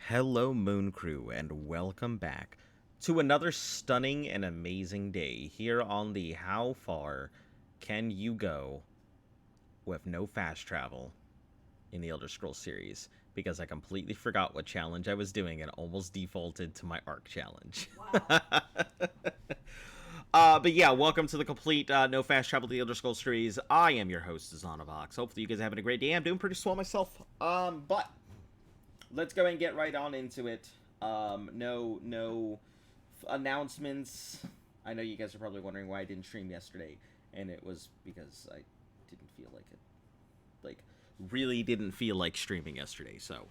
Hello, Moon Crew, and welcome back to another stunning and amazing day here on the How Far Can You Go with no fast travel in the Elder Scrolls series, because I completely forgot what challenge I was doing and almost defaulted to my Arc challenge. Wow. But yeah, welcome to the complete no fast travel to the Elder Scrolls series. I am your host, Zanovox. Hopefully you guys are having a great day. I'm doing pretty swell myself. But let's go and get right on into it. No announcements. I know you guys are probably wondering why I didn't stream yesterday, and it was because I didn't feel like it. Like, really didn't feel like streaming yesterday. So,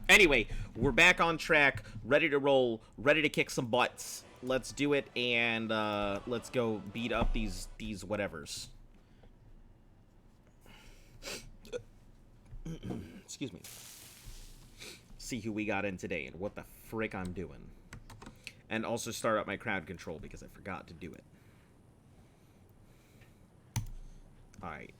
anyway, we're back on track, ready to roll, ready to kick some butts. Let's do it, and let's go beat up these whatevers. Excuse me. See who we got in today and what the frick I'm doing. And also start up my crowd control because I forgot to do it. Alright.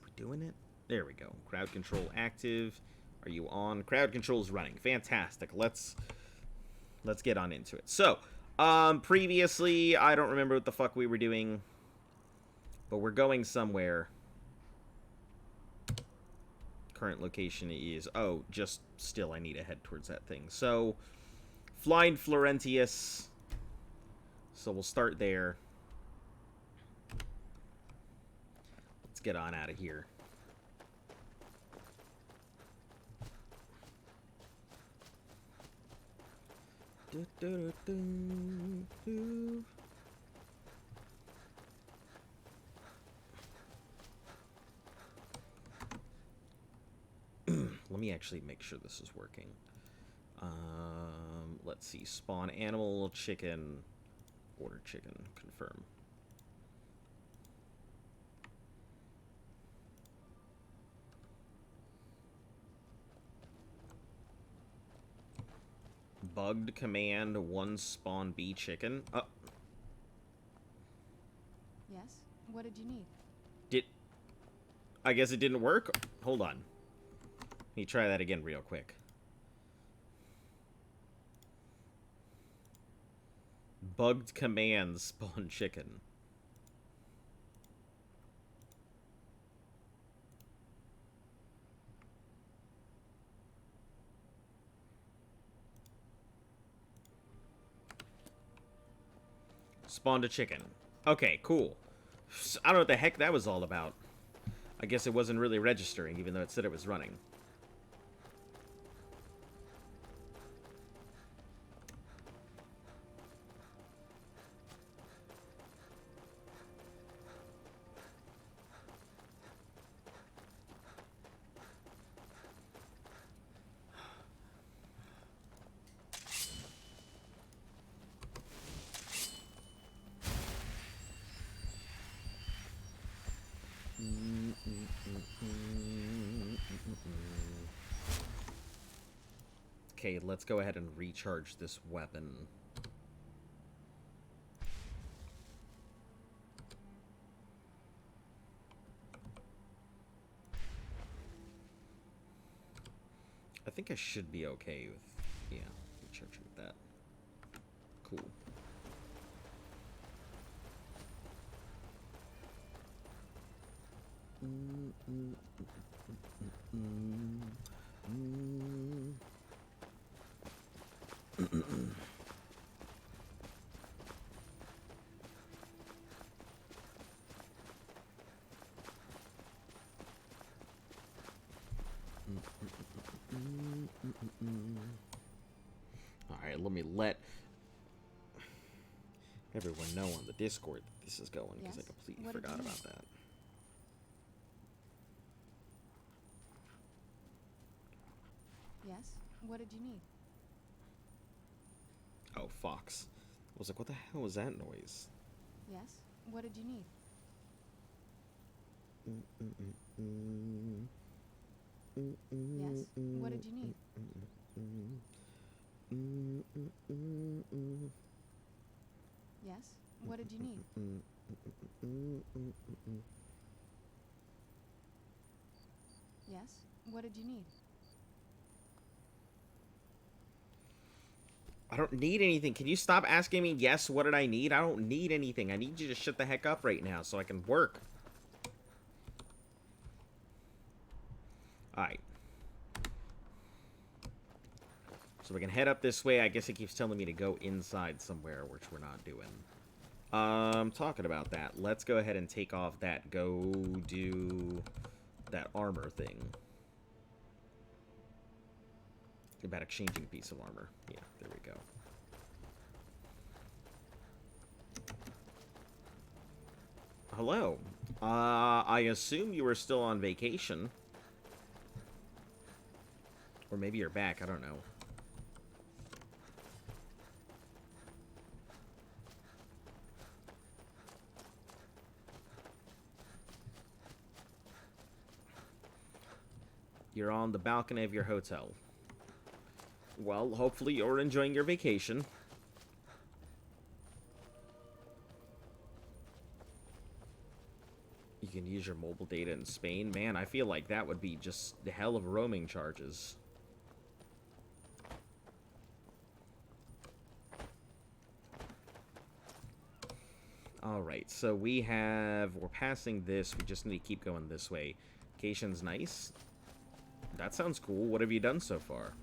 We're doing it? There we go. Crowd control active. Are you on? Crowd control is running. Fantastic. Let's get on into it. So, previously, I don't remember what the fuck we were doing, but we're going somewhere. Current location is, just still I need to head towards that thing. So, Flying Florentius. So we'll start there. Let's get on out of here. Let me actually make sure this is working. Let's see. Spawn animal, chicken, order chicken, confirm. Bugged command, one spawn bee chicken. Oh. Yes? What did you need? I guess it didn't work? Hold on. Let me try that again real quick. Bugged commands spawn chicken. Spawned a chicken. Okay, cool. I don't know what the heck that was all about. I guess it wasn't really registering, even though it said it was running. Okay, let's go ahead and recharge this weapon. I think I should be okay with, yeah, recharging with that. Cool. Alright, let me let everyone know on the Discord that this is going, because I Yes? completely What did forgot you about need? that. Yes? What did you need? Oh, Fox. I was like, what the hell was that noise? Yes? What did you need? Yes? What did you need? Yes? What did you need? Yes? What did you need? I don't need anything. Can you stop asking me, yes, what did I need? I don't need anything. I need you to shut the heck up right now so I can work. Alright. So we can head up this way. I guess it keeps telling me to go inside somewhere, which we're not doing. Talking about that, let's go ahead and take off that go do that armor thing. About exchanging a piece of armor. Yeah, there we go. Hello. I assume you were still on vacation. Or maybe you're back, I don't know. You're on the balcony of your hotel. Well, hopefully you're enjoying your vacation. You can use your mobile data in Spain. Man, I feel like that would be just the hell of roaming charges. Alright, so we're passing this. We just need to keep going this way. Vacation's nice. That sounds cool. What have you done so far?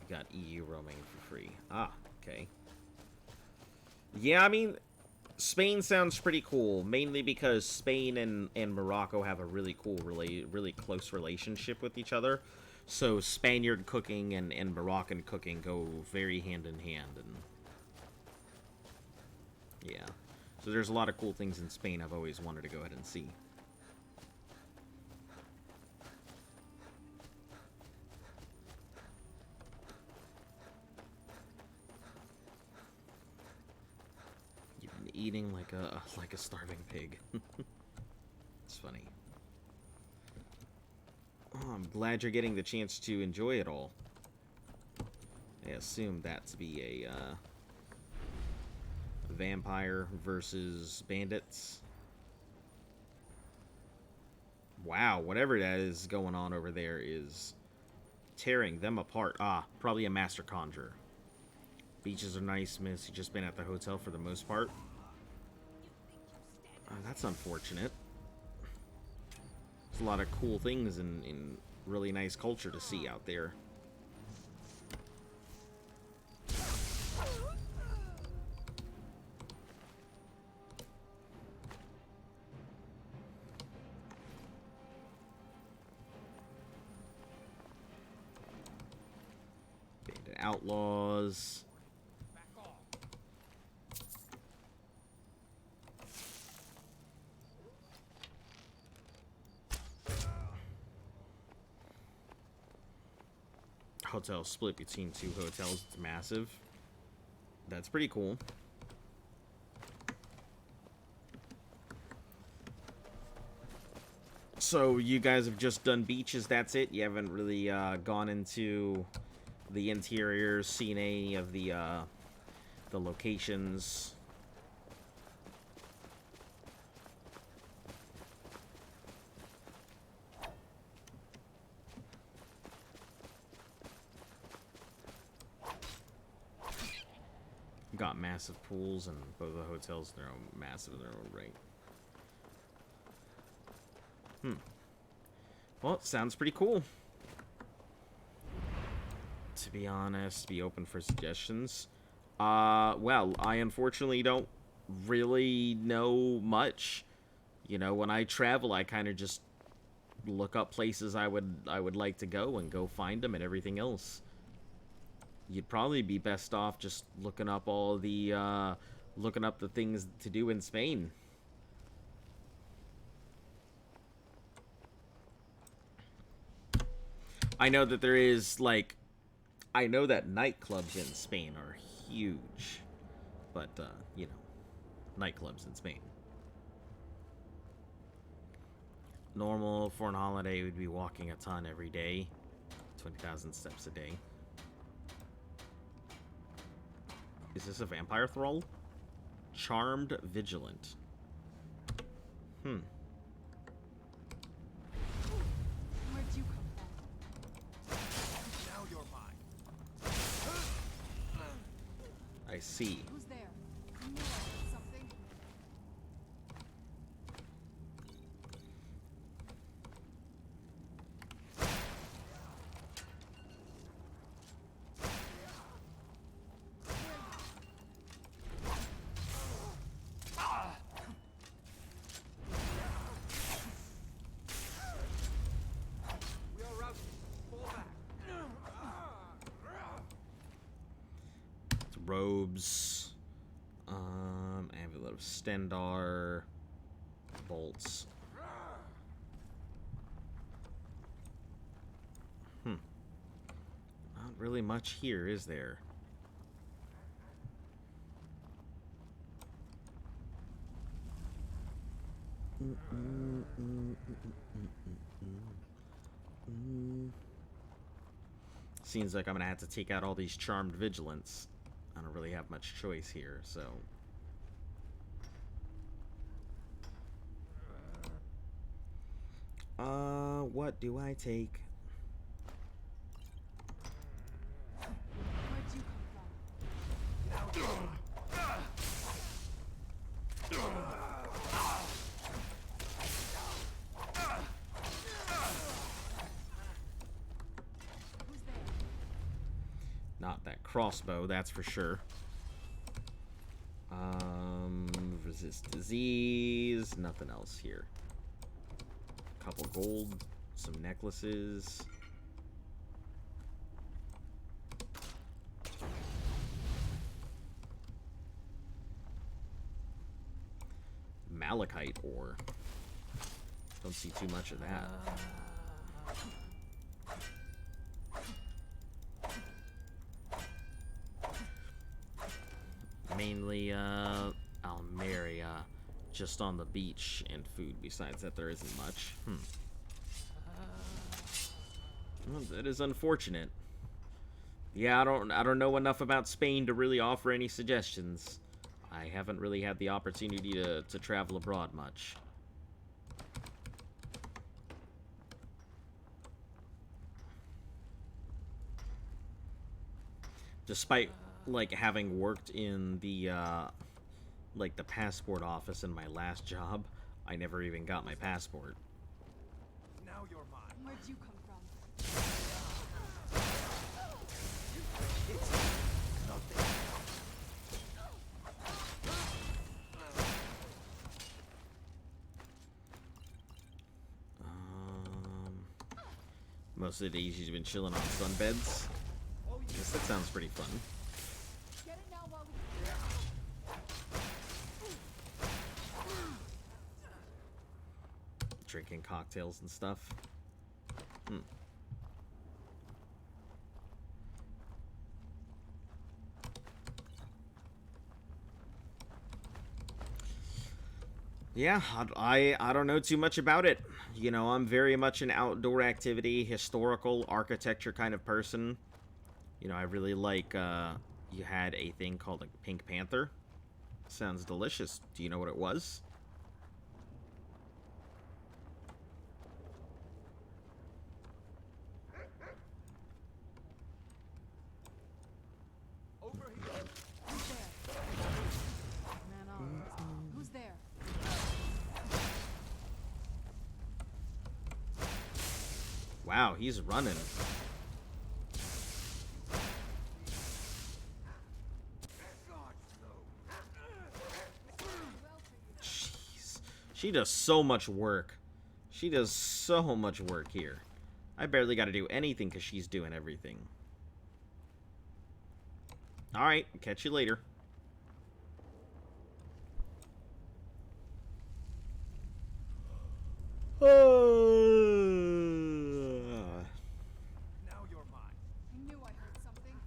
You got EU roaming for free. Ah, okay. Yeah, I mean, Spain sounds pretty cool, mainly because Spain and Morocco have a really cool, really close relationship with each other. So Spaniard cooking and Moroccan cooking go very hand in hand, and yeah. So there's a lot of cool things in Spain I've always wanted to go ahead and see. Eating like a starving pig. It's funny. Oh, I'm glad you're getting the chance to enjoy it all. I assume that to be a vampire versus bandits. Wow, whatever that is going on over there is tearing them apart. Ah, probably a master conjurer. Beaches are nice, miss. You've just been at the hotel for the most part. That's unfortunate. There's a lot of cool things in really nice culture to see out there. Bandit outlaws. Hotel split between two hotels. It's massive. That's pretty cool. So you guys have just done beaches, that's it? You haven't really gone into the interiors, seen any of the locations? Got massive pools, and both of the hotels, they're massive in their own right. Well, it sounds pretty cool. To be honest, be open for suggestions. Well, I unfortunately don't really know much. You know, when I travel, I kind of just look up places I would like to go and go find them and everything else. You'd probably be best off just looking up all the looking up the things to do in Spain. I know that there is, like, I know that nightclubs in Spain are huge, but you know, nightclubs in Spain. Normal for an holiday would be walking a ton every day, 20,000 steps a day. Is this a vampire thrall? Charmed Vigilant. I see. Who's there? I knew I heard something. Robes, amulet of Stendar, bolts. Not really much here, is there? Seems like I'm gonna have to take out all these charmed vigilants. I don't really have much choice here, so... what do I take? Where'd you come from? Who's there? Not that crossbow, that's for sure. Resist disease, nothing else here. Couple gold, some necklaces. Malachite ore. Don't see too much of that. Mainly, Almeria, just on the beach, and food. Besides that, there isn't much. Well, that is unfortunate. Yeah, I don't know enough about Spain to really offer any suggestions. I haven't really had the opportunity to travel abroad much. Despite, like, having worked in the, like, the passport office in my last job, I never even got my passport. Now you're mine. Where'd you come from? Most of the days she's been chilling on sunbeds. Guess that sounds pretty fun. Get it now while we Drinking cocktails and stuff. Yeah, I don't know too much about it. You know, I'm very much an outdoor activity, historical, architecture kind of person. You know, I really like, you had a thing called a Pink Panther. Sounds delicious. Do you know what it was? Over here. Who's there? Man on. Who's there? Wow, he's running. Jeez. She does so much work. She does so much work here. I barely got to do anything because she's doing everything. Alright, catch you later. Now you're mine. I knew I heard something.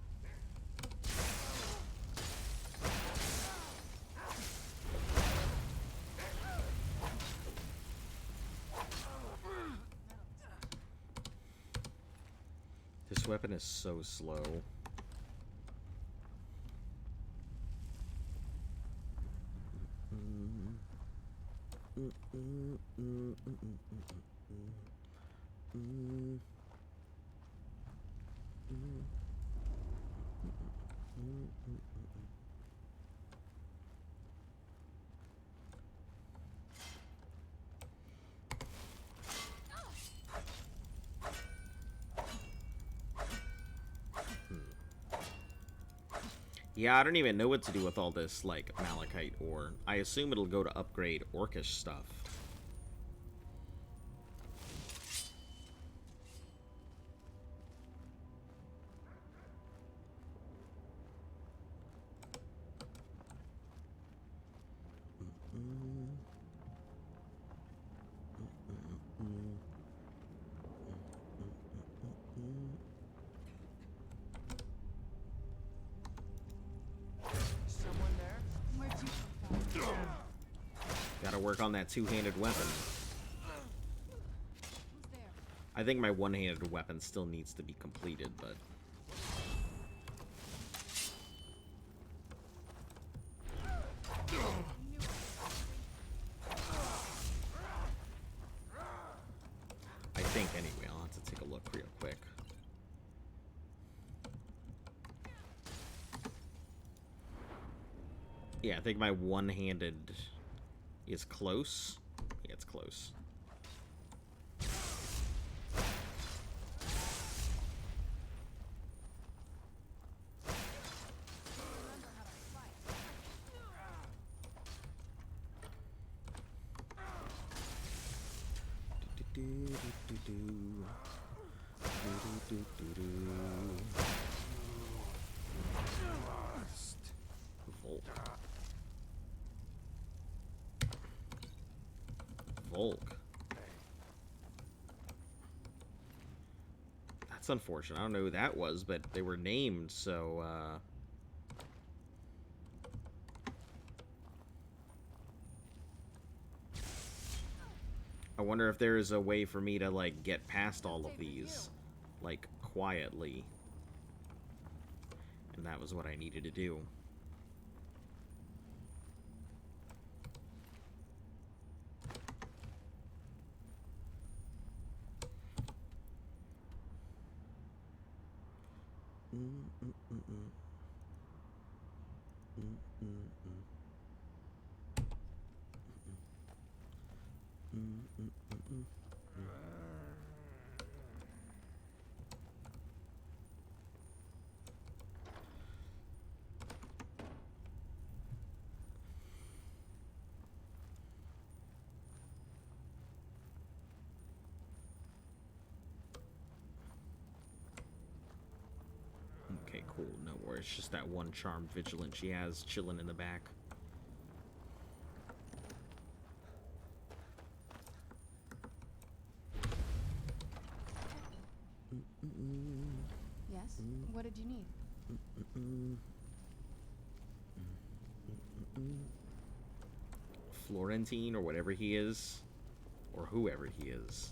This weapon is so slow. Yeah, I don't even know what to do with all this, like, malachite ore. I assume it'll go to upgrade orcish stuff. Someone there? Where'd you come from? Gotta work on that two-handed weapon. Who's there? I think my one-handed weapon still needs to be completed, but... I think, anyway, I'll have to take a look real quick. Yeah, I think my one-handed is close. Yeah, it's close. Remember how to fight. Volk. Volk. That's unfortunate. I don't know who that was, but they were named, so, I wonder if there is a way for me to, like, get past all of these, like, quietly. And that was what I needed to do. Okay, cool. No worries. Just that one charmed vigilant she has chilling in the back. Yes? What did you need? Florentine, or whatever he is. Or whoever he is.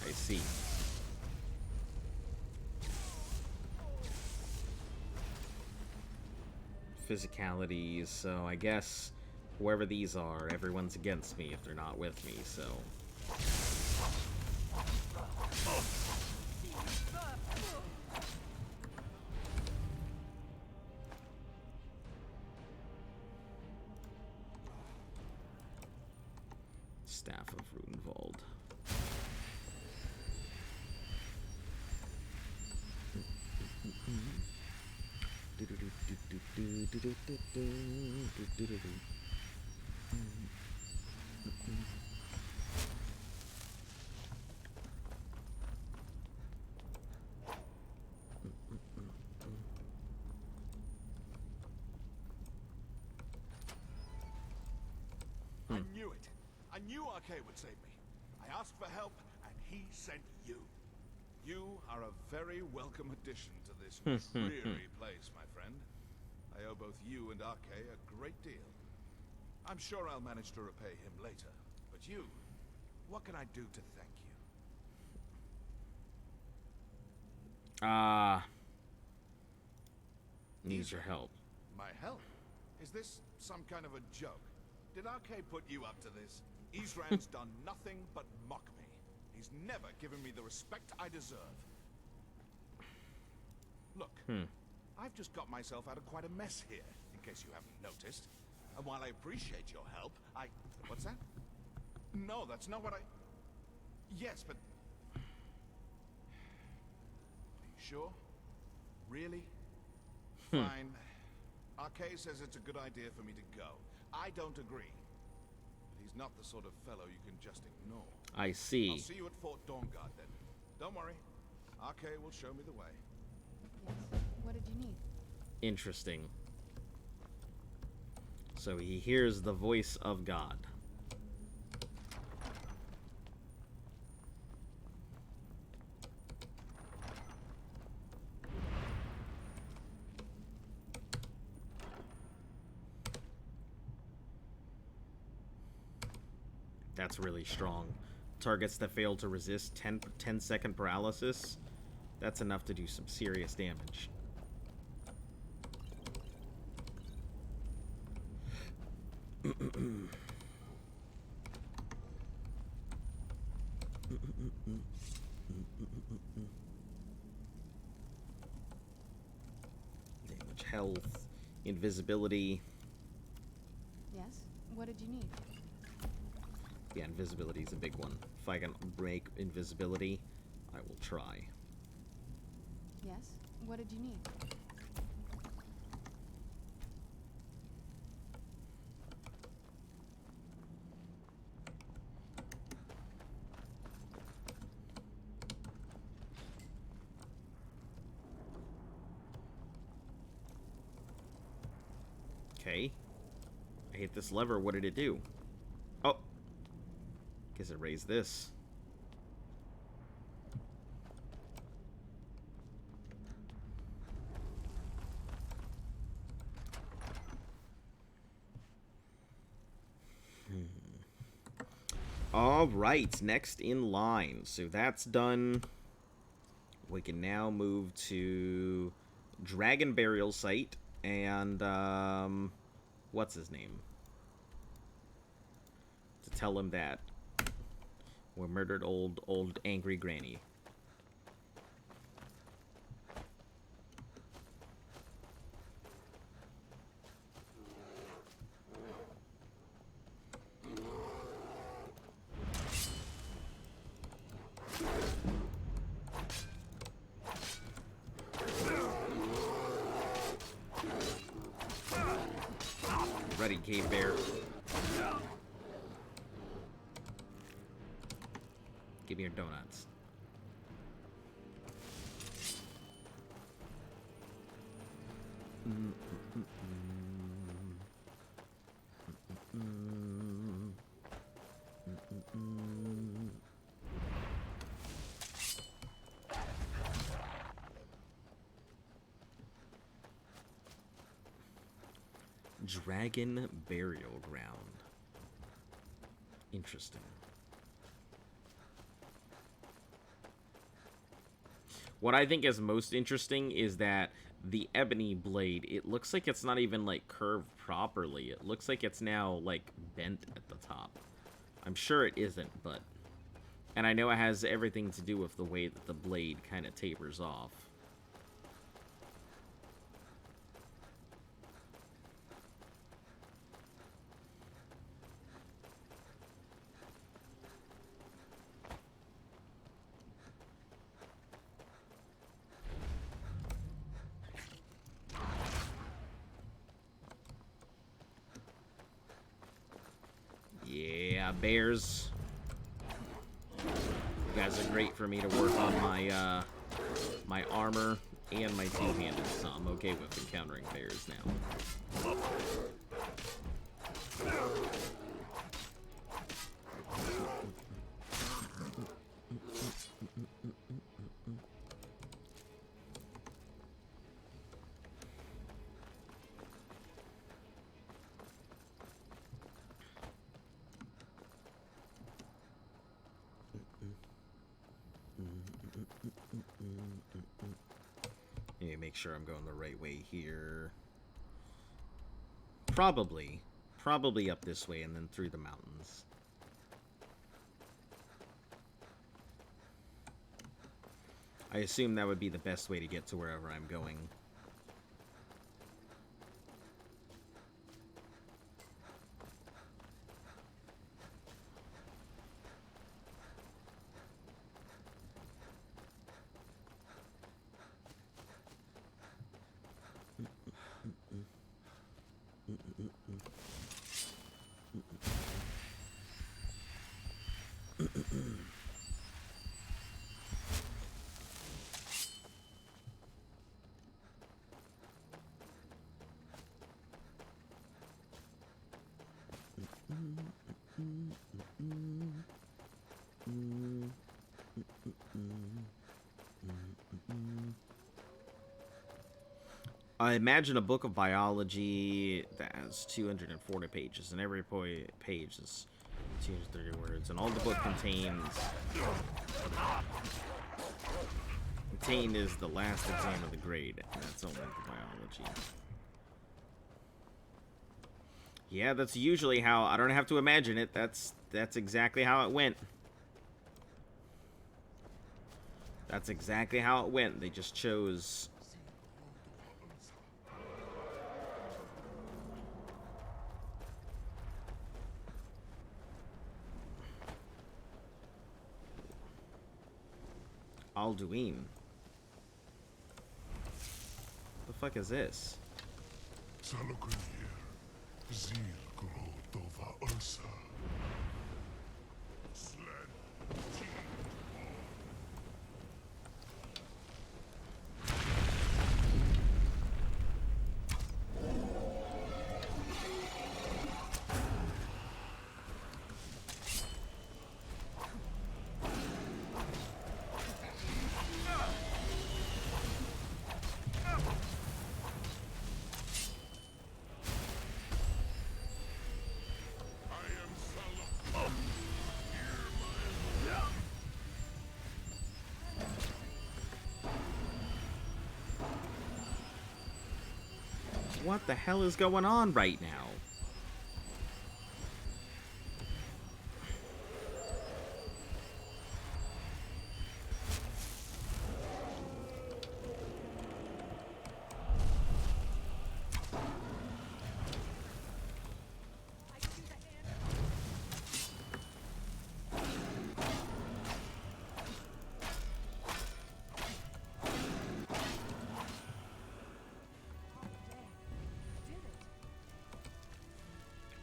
I see. Physicalities, so I guess whoever these are, everyone's against me if they're not with me, so... Staff of Runevold. I knew it. I knew Arcade would save me. I asked for help, and he sent you. You are a very welcome addition to this dreary place, my friend. I owe both you and Arcade a great deal. I'm sure I'll manage to repay him later. But you, what can I do to thank you? needs your help. My help? Is this some kind of a joke? Did RK put you up to this? Isran's done nothing but mock me. He's never given me the respect I deserve. Look, I've just got myself out of quite a mess here, in case you haven't noticed. And while I appreciate your help, What's that? No, that's not what I... Yes, but... Are you sure? Really? Fine. RK says it's a good idea for me to go. I don't agree. But he's not the sort of fellow you can just ignore. I see. I'll see you at Fort Dawnguard then. Don't worry. RK will show me the way. Yes. What did you need? Interesting. So he hears the voice of God. That's really strong. Targets that fail to resist 10-second paralysis. That's enough to do some serious damage. Damage, health, invisibility. Yes. What did you need? Yeah, invisibility is a big one. If I can break invisibility, I will try. Yes. What did you need? Okay. I hit this lever. What did it do? Oh. Guess it raised this. All right, next in line. So that's done. We can now move to Dragon Burial Site and what's his name? To tell him that we murdered old angry granny. Ready, cave bear. Give me your donuts. Dragon Burial Ground. Interesting. What I think is most interesting is that the ebony blade, it looks like it's not even, like, curved properly. It looks like it's now, like, bent at the top. I'm sure it isn't, but... And I know it has everything to do with the way that the blade kind of tapers off. Yeah, bears. You guys are great for me to work on my my armor and my two-handed, so I'm okay with encountering bears now. make sure I'm going the right way here. Probably up this way and then through the mountains. I assume that would be the best way to get to wherever I'm going. I imagine a book of biology that has 240 pages, and every page is 230 words, and all the book contained is the last exam of the grade, and that's only the biology. Yeah, that's usually how, I don't have to imagine it, that's exactly how it went. That's exactly how it went. They just chose... Alduin. The fuck is this? What the hell is going on right now?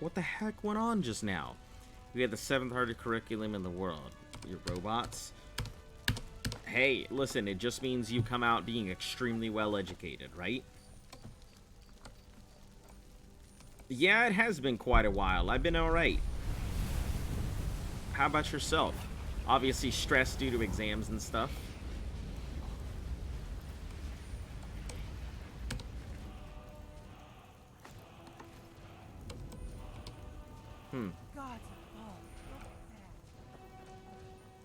What the heck went on just now? We had the 7th hardest curriculum in the world. Your robots? Hey, listen, it just means you come out being extremely well educated, right? Yeah, it has been quite a while. I've been alright. How about yourself? Obviously stressed due to exams and stuff. God's above. Look at that.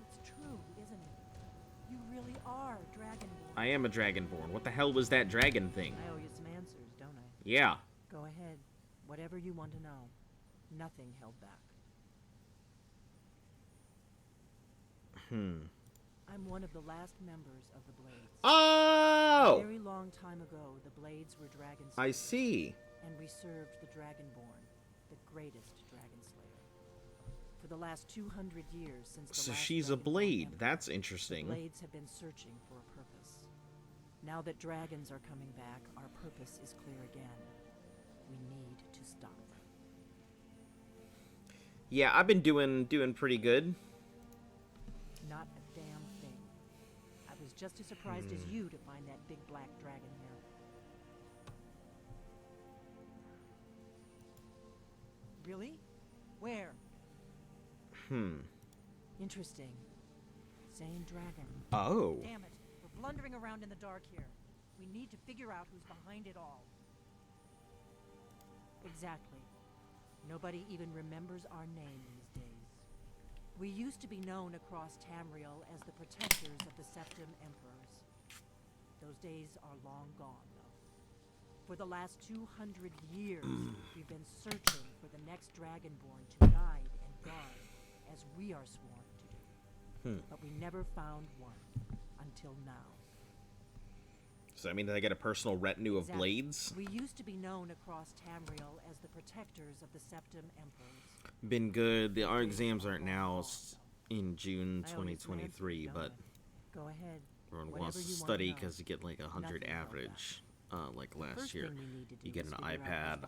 It's true, isn't it? You really are Dragonborn. I am a Dragonborn. What the hell was that dragon thing? I owe you some answers, don't I? Yeah. Go ahead. Whatever you want to know. Nothing held back. I'm one of the last members of the Blades. Oh! A very long time ago, the Blades were dragon I slayers, see. and we served the Dragonborn, the greatest dragon slayer. For the last 200 years since the So last she's a Dragonborn blade. emperor, That's the interesting. Blades have been searching for a purpose. Now that dragons are coming back, our purpose is clear again. We need to stop them. Yeah, I've been doing pretty good. Not a damn thing. I was just as surprised as you to find that big black dragon here. Really? Where? Interesting. Same dragon. Oh. Damn it. We're blundering around in the dark here. We need to figure out who's behind it all. Exactly. Nobody even remembers our name these days. We used to be known across Tamriel as the protectors of the Septim Emperors. Those days are long gone, though. For the last 200 years, we've been searching for the next Dragonborn to guide and guard, as we are sworn to do. But we never found one, until now. So I mean, did I get a personal retinue of blades? We used to be known across Tamriel as the protectors of the Septim Emperors. Been good. Our exams aren't now in June 2023, but go ahead. everyone wants to study because you get like 100 average. Like last year, you get an iPad,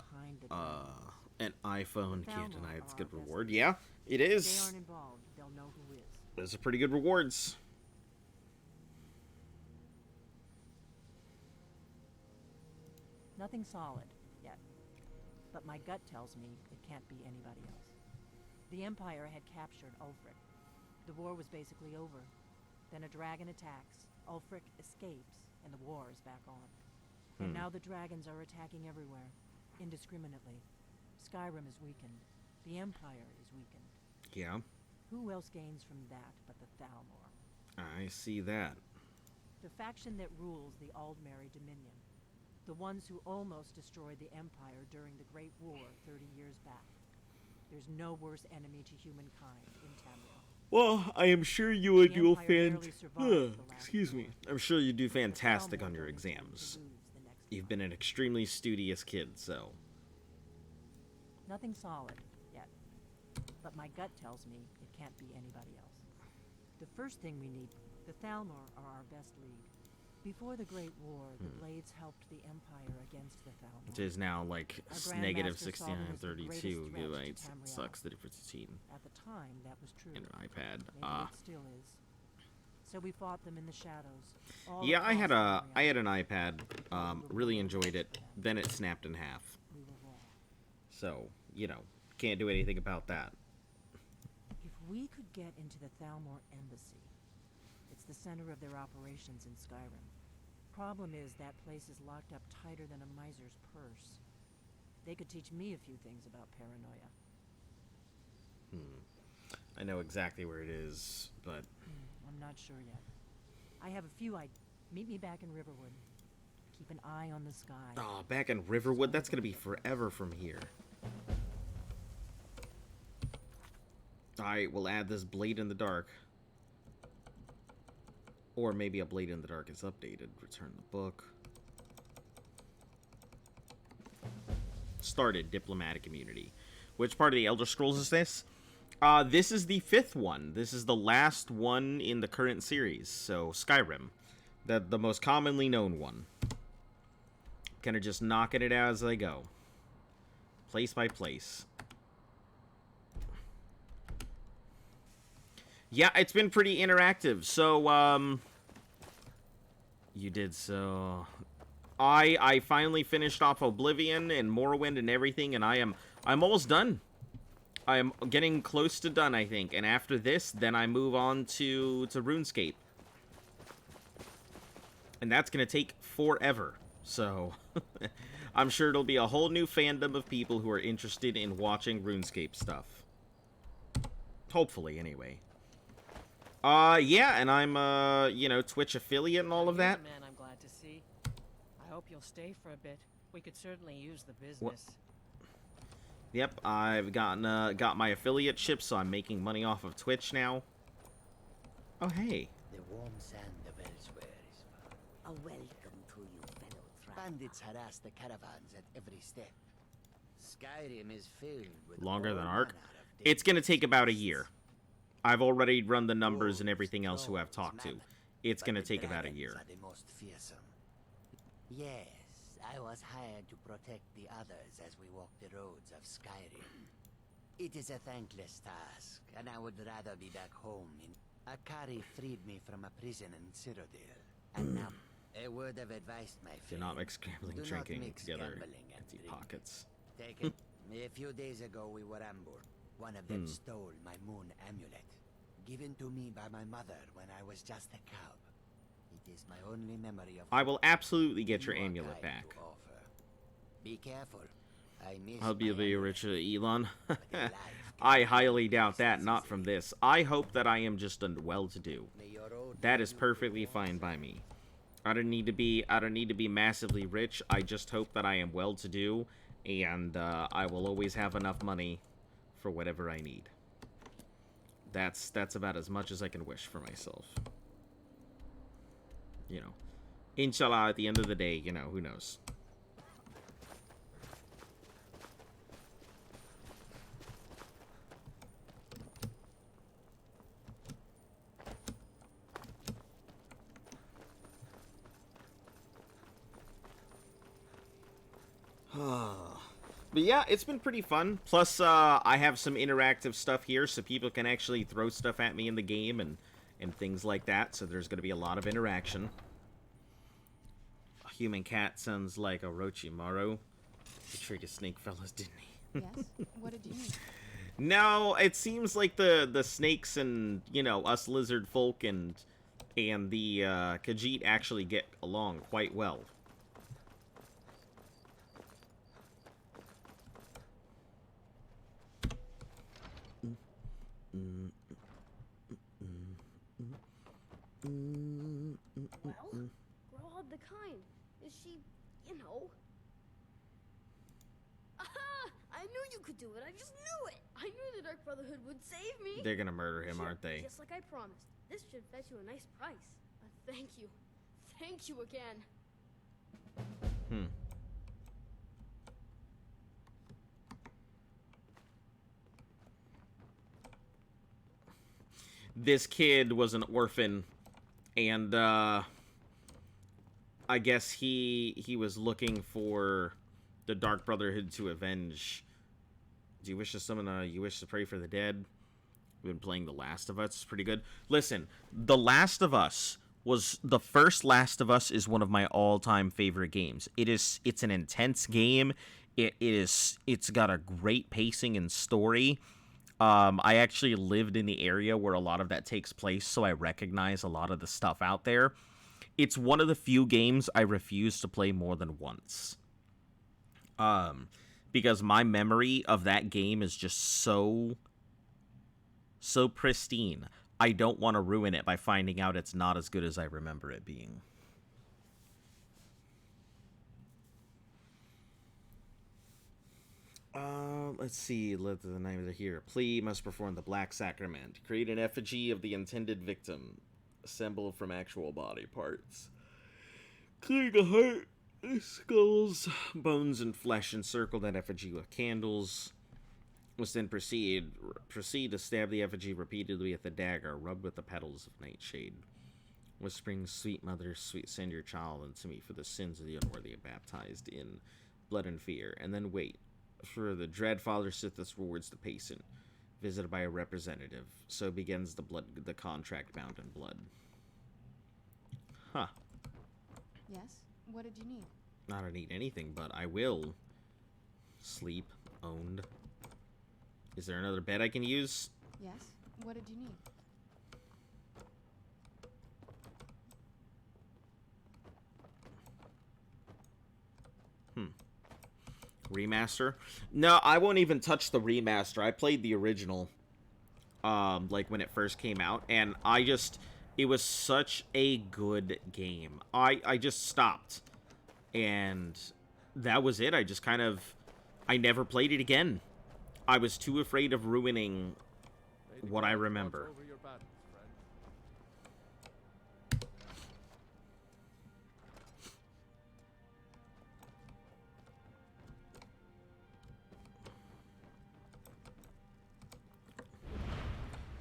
an iPhone. Can't deny it's a good reward. Yeah, it is. If they aren't involved, they'll know who is. Those are pretty good rewards. Nothing solid yet, but my gut tells me it can't be anybody else. The Empire had captured Ulfric. The war was basically over. Then a dragon attacks, Ulfric escapes, and the war is back on. And now the dragons are attacking everywhere, indiscriminately. Skyrim is weakened. The Empire is weakened. Yeah. Who else gains from that but the Thalmor? I see that. The faction that rules the Aldmeri Dominion. The ones who almost destroyed the Empire during the Great War 30 years back. There's no worse enemy to humankind in Tamriel. Well, I am sure you would do excuse me. I'm sure you do fantastic on your exams. You've been an extremely studious kid, so. Nothing solid yet, but my gut tells me it can't be anybody else. The first thing we need, the Thalmor are our best lead. Before the Great War, the Blades helped the Empire against the Thalmor. It is now like negative 6932 gigabytes. Tamriel. Sucks the difference between At the time, that was true. and an iPad. Maybe it still is. So we fought them in the shadows. Yeah, I had Tamriel. an iPad. Really enjoyed it. Then it snapped in half. We were wrong. So, you know, can't do anything about that. If we could get into the Thalmor embassy, it's the center of their operations in Skyrim. Problem is that place is locked up tighter than a miser's purse. They could teach me a few things about paranoia. I know exactly where it is, but I'm not sure yet. I have a few meet me back in Riverwood. Keep an eye on the sky. oh, back in Riverwood, that's gonna be forever from here. I will add this Blade in the Dark. Or maybe a Blade in the Dark is updated. Return the book. Started Diplomatic Immunity. Which part of the Elder Scrolls is this? This is the 5th one. This is the last one in the current series. So, Skyrim. The most commonly known one. Kind of just knocking it out as I go. Place by place. Yeah, it's been pretty interactive. So, you did so. I finally finished off Oblivion and Morrowind and everything, and I'm almost done. I am getting close to done, I think. And after this, then I move on to RuneScape. And that's gonna take forever. So, I'm sure it'll be a whole new fandom of people who are interested in watching RuneScape stuff. Hopefully, anyway. Yeah, and I'm, you know, Twitch affiliate and all of that. Man, I'm glad to see. I hope you'll stay for a bit. We could certainly use the business. Yep, I've got my affiliateship, so I'm making money off of Twitch now. Oh, hey. The warm sand of elsewhere is far. A welcome to you, fellow traveler. Bandits harass the caravans at every step. Skyrim is filled with Longer than all Ark? manner of It's gonna take about a dangerous year. I've already run the numbers and everything else who I've talked to. It's But gonna the take about a dragons year. are the most fearsome. Yes, I was hired to protect the others as we walk the roads of Skyrim. It is a thankless task, and I would rather be back home in... Akari freed me from a prison in Cyrodiil, and now... A word of advice, my friend. Do not mix gambling, Do not drinking mix together. gambling and Empty drinking. pockets. Take it. A few days ago we were ambushed. One of them stole my moon amulet, given to me by my mother when I was just a cub. It is my only memory of... I will absolutely get your you are amulet kind back. to offer. Be careful. I miss I'll be my the amulet, rich Elon. but in life I can highly be doubt that, as not from easy. this. I hope that I am just well-to-do. May your road That lead is you perfectly to fine by me. I don't need to be massively rich. I just hope that I am well-to-do, and I will always have enough money for whatever I need. That's about as much as I can wish for myself. You know, inshallah, at the end of the day, you know, who knows? But yeah, it's been pretty fun. Plus, I have some interactive stuff here, so people can actually throw stuff at me in the game and things like that. So there's going to be a lot of interaction. A human cat sounds like Orochimaru. He tricked a snake fellas, didn't he? Yes? What did you need? No, it seems like the snakes and, you know, us lizard folk and the Khajiit actually get along quite well. Well, Grodd the Kind. Is she, you know... Aha! I knew you could do it. I just knew it. I knew the Dark Brotherhood would save me. They're gonna murder him, Sure, aren't they? Just like I promised. This should fetch you a nice price. Thank you. Thank you again. This kid was an orphan, and I guess he was looking for the Dark Brotherhood to avenge. Do you wish to summon you wish to pray for the dead? We've been playing The Last of Us. It's pretty good. Listen, The Last of Us was the first Last of Us is one of my all-time favorite games. It's an intense game. It's got a great pacing and story. I actually lived in the area where a lot of that takes place, so I recognize a lot of the stuff out there. It's one of the few games I refuse to play more than once. Because my memory of that game is just so pristine. I don't want to ruin it by finding out it's not as good as I remember it being. Let's see. Let the name of the here. Plea must perform the Black Sacrament. Create an effigy of the intended victim, assembled from actual body parts. Clear the heart, skulls, bones, and flesh. Encircle that effigy with candles. Must then proceed to stab the effigy repeatedly with the dagger, rubbed with the petals of nightshade. Whispering, "Sweet mother, sweet, send your child unto me for the sins of the unworthy, baptized in blood and fear." And then wait. For the dread father sitteth rewards the patient, visited by a representative. So begins the contract bound in blood. Huh. Yes? What did you need? I don't need anything, but I will. Sleep. Owned. Is there another bed I can use? Yes? What did you need? Remaster? No, I won't even touch the remaster. I played the original, like when it first came out, and it was such a good game. I just stopped, and that was it. I never played it again. I was too afraid of ruining what I remember.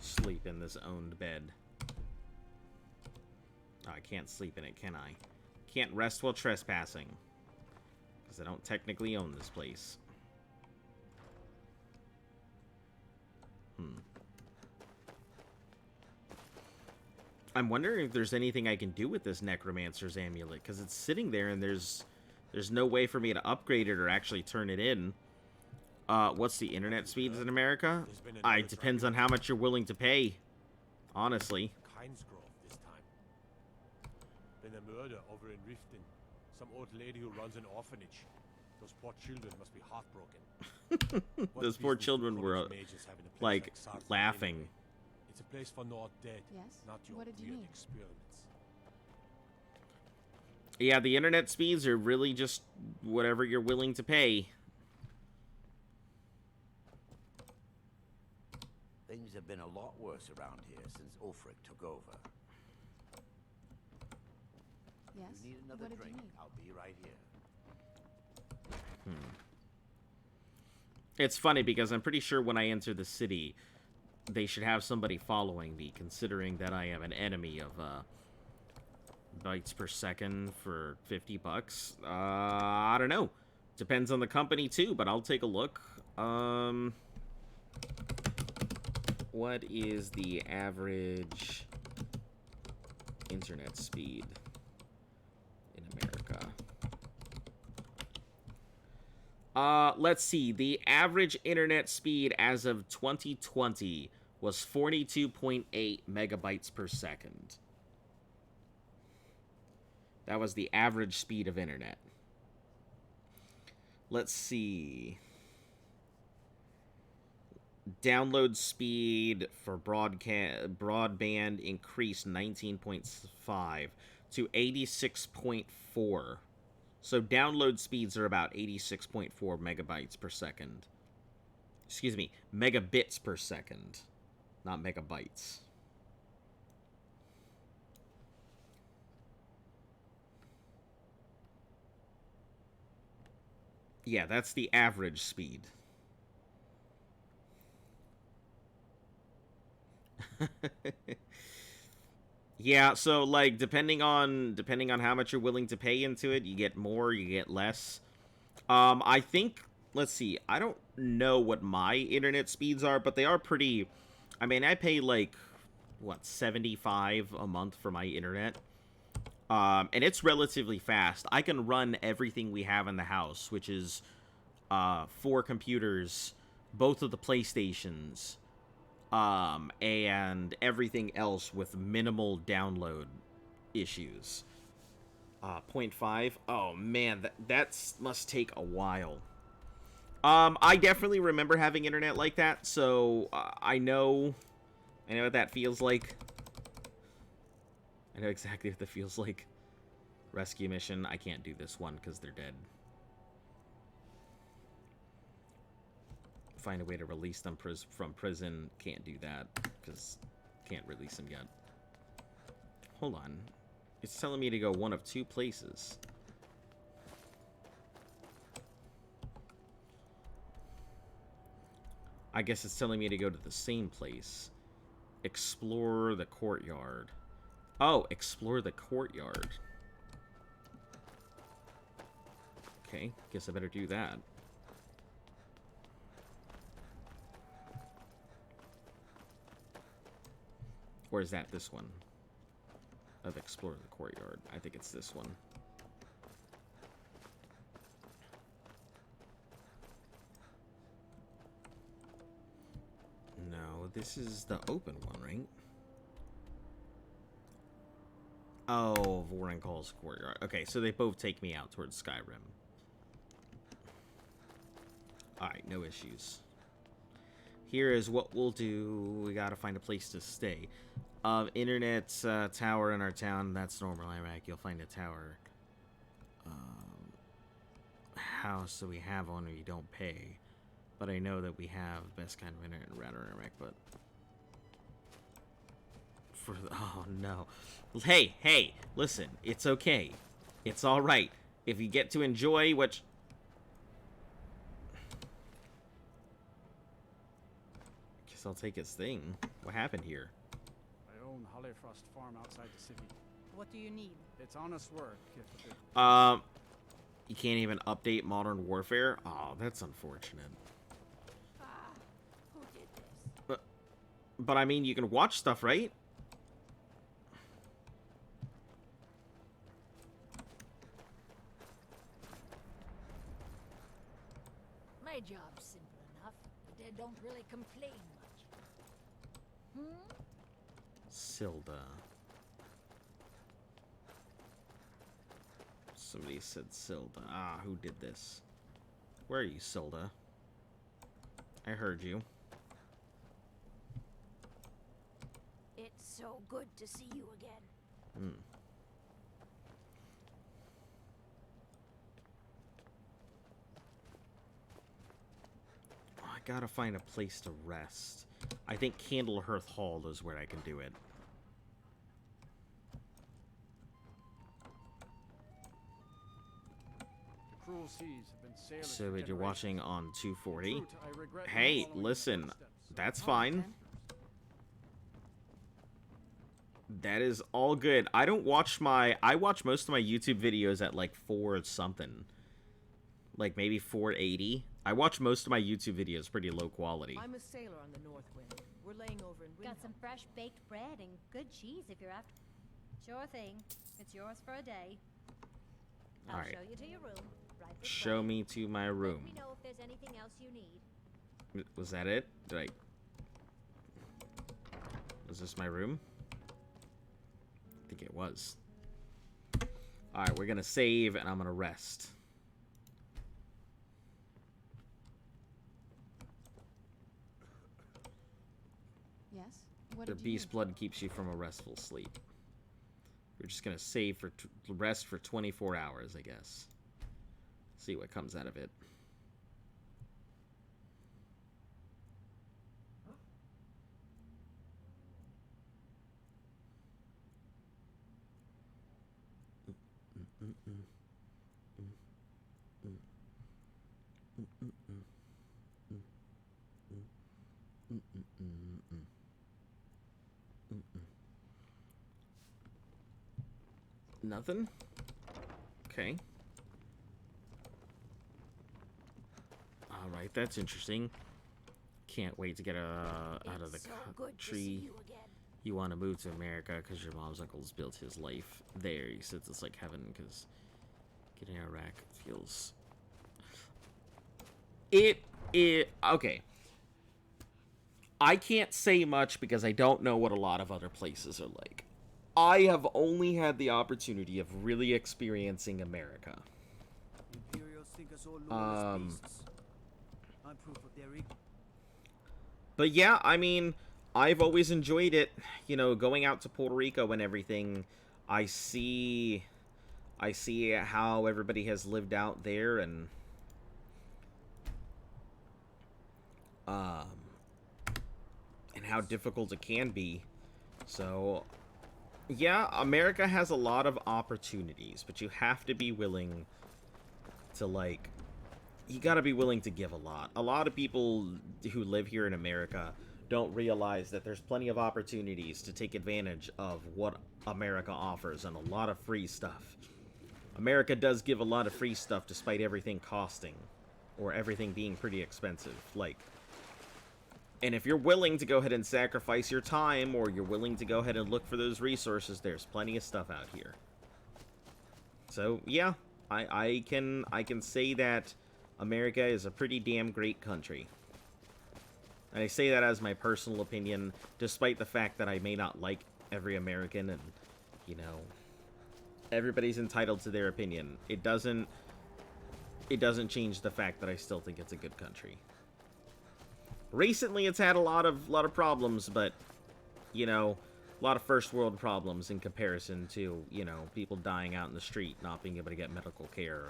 Sleep in this owned bed. Oh, I can't sleep in it, can I? Can't rest while trespassing. Because I don't technically own this place. I'm wondering if there's anything I can do with this Necromancer's Amulet, because it's sitting there and there's no way for me to upgrade it or actually turn it in. What's the internet speeds in America? It depends on how much you're willing to pay, honestly. This time. Been a murder over in Riften. Some old lady who runs an orphanage. Those poor children must be heartbroken. Those poor children were, like laughing. It's a place for not dead, Yes? not your What did you weird need? experiments. Yeah, the internet speeds are really just whatever you're willing to pay. Things have been a lot worse around here since Ulfric took over. Yes? You need another What did drink? you need? I'll be right here. It's funny because I'm pretty sure when I enter the city, they should have somebody following me, considering that I am an enemy of bytes per second for 50 bucks. I don't know. Depends on the company too, but I'll take a look. What is the average internet speed in America? Let's see. The average internet speed as of 2020 was 42.8 megabytes per second. That was the average speed of internet. Let's see. Download speed for broadband increased 19.5 to 86.4. So download speeds are about 86.4 megabytes per second. Excuse me, megabits per second, not megabytes. Yeah, that's the average speed. Yeah, so like depending on how much you're willing to pay into it, you get more, you get less. I think, let's see, I don't know what my internet speeds are, but they are pretty. I mean, I pay like what, 75 a month for my internet. And it's relatively fast. I can run everything we have in the house, which is 4 computers, both of the PlayStations, and everything else with minimal download issues. 0.5. Oh man, that must take a while. I definitely remember having internet like that, so I know what that feels like. I know exactly what that feels like. Rescue mission. I can't do this one because they're dead. Find a way to release them from prison. Can't do that because can't release them yet. Hold on. It's telling me to go one of 2 places. I guess it's telling me to go to the same place. Explore the courtyard. Oh, explore the courtyard. Okay, guess I better do that. Or is that this one? Of explore the courtyard. I think it's this one. No, this is the open one, right? Oh, Vorenkal's courtyard. Okay, so they both take me out towards Skyrim. Alright, no issues. Here is what we'll do. We gotta find a place to stay. Internet tower in our town. That's normal, Iraq. You'll find a tower. House that we have on you don't pay. But I know that we have best kind of internet around Iraq, but... Oh, no. Hey, listen. It's okay. It's alright. If you get to enjoy what... Guess I'll take his thing. What happened here? I own Hollyfrost Farm outside the city. What do you need? It's honest work. If it... You can't even update Modern Warfare? Oh, that's unfortunate. Who did this? But I mean, you can watch stuff, right? My job's simple enough. The dead don't really complain much. Silda. Somebody said Silda. Ah, who did this? Where are you, Silda? I heard you. It's so good to see you again. gotta find a place to rest. I think Candlehearth Hall is where I can do it. The cruel seas have been sailors So for you're watching generations. on 240. In truth, I regret not Hey, following in listen, your footsteps. that's fine. That is all good. I don't watch I watch most of my YouTube videos at like 4 something. Like maybe 480. I watch most of my YouTube videos pretty low quality. I'm a sailor on the North Wind. We're laying over in Got Windhelm. some fresh baked bread and good cheese if you're after. Sure thing. It's yours for a day. I'll Alright. show you to your room. Right this Show way. me to my Let room. me know if there's anything else you need. Was that it? Did I... Was this my room? I think it was. Alright, we're gonna save and I'm gonna rest. Yes? What The did you beast need? blood keeps you from a restful sleep. We're just gonna save for rest for 24 hours, I guess. See what comes out of it. Nothing? Okay. Alright, that's interesting. Can't wait to get out of the It's so good to see country. you again. You want to move to America because your mom's uncle's built his life there. He says it's like heaven because getting Iraq feels... Okay. I can't say much because I don't know what a lot of other places are like. I have only had the opportunity of really experiencing America. Imperials think us all lawless beasts. I'm proof of their ignorance. But yeah, I mean, I've always enjoyed it. You know, going out to Puerto Rico and everything, I see how everybody has lived out there and how difficult it can be. So yeah, America has a lot of opportunities, but you have to be willing to, like, you gotta be willing to give a lot. A lot of people who live here in America don't realize that there's plenty of opportunities to take advantage of what America offers and a lot of free stuff. America does give a lot of free stuff despite everything costing, or everything being pretty expensive. Like, and if you're willing to go ahead and sacrifice your time, or you're willing to go ahead and look for those resources, there's plenty of stuff out here. So yeah, I can say that America is a pretty damn great country. And I say that as my personal opinion, despite the fact that I may not like every American, and, you know, everybody's entitled to their opinion. It doesn't change the fact that I still think it's a good country. Recently, it's had a lot of problems, but, you know, a lot of first world problems in comparison to, you know, people dying out in the street, not being able to get medical care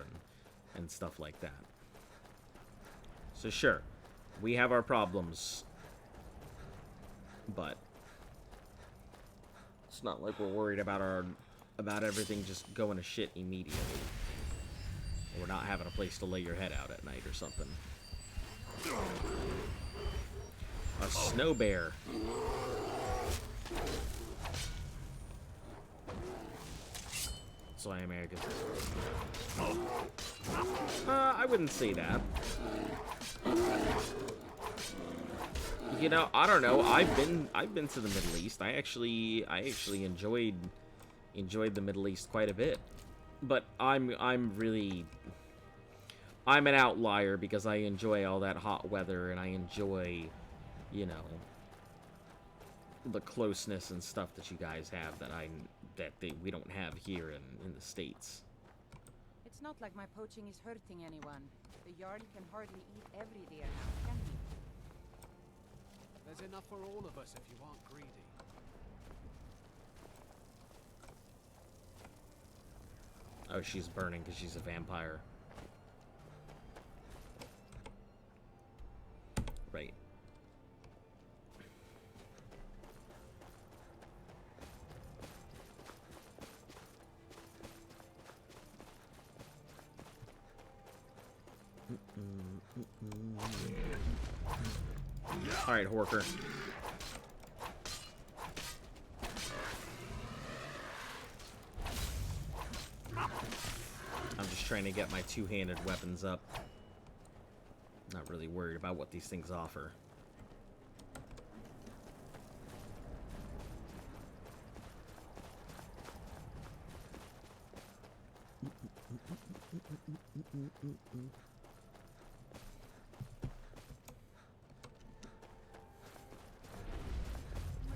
and stuff like that. So sure, we have our problems, but it's not like we're worried about everything just going to shit immediately. Or we're not having a place to lay your head out at night or something. A snow bear. So I am American. I wouldn't say that. You know, I don't know. I've been to the Middle East. I actually enjoyed the Middle East quite a bit. But I'm an outlier because I enjoy all that hot weather and I enjoy, you know, the closeness and stuff that you guys have that we don't have here in the States. It's not like my poaching is hurting anyone. The Jarl can hardly eat every deer now, can he? There's enough for all of us if you aren't greedy. Oh, she's burning because she's a vampire. Right. Alright, Horker. I'm just trying to get my two-handed weapons up. Not really worried about what these things offer.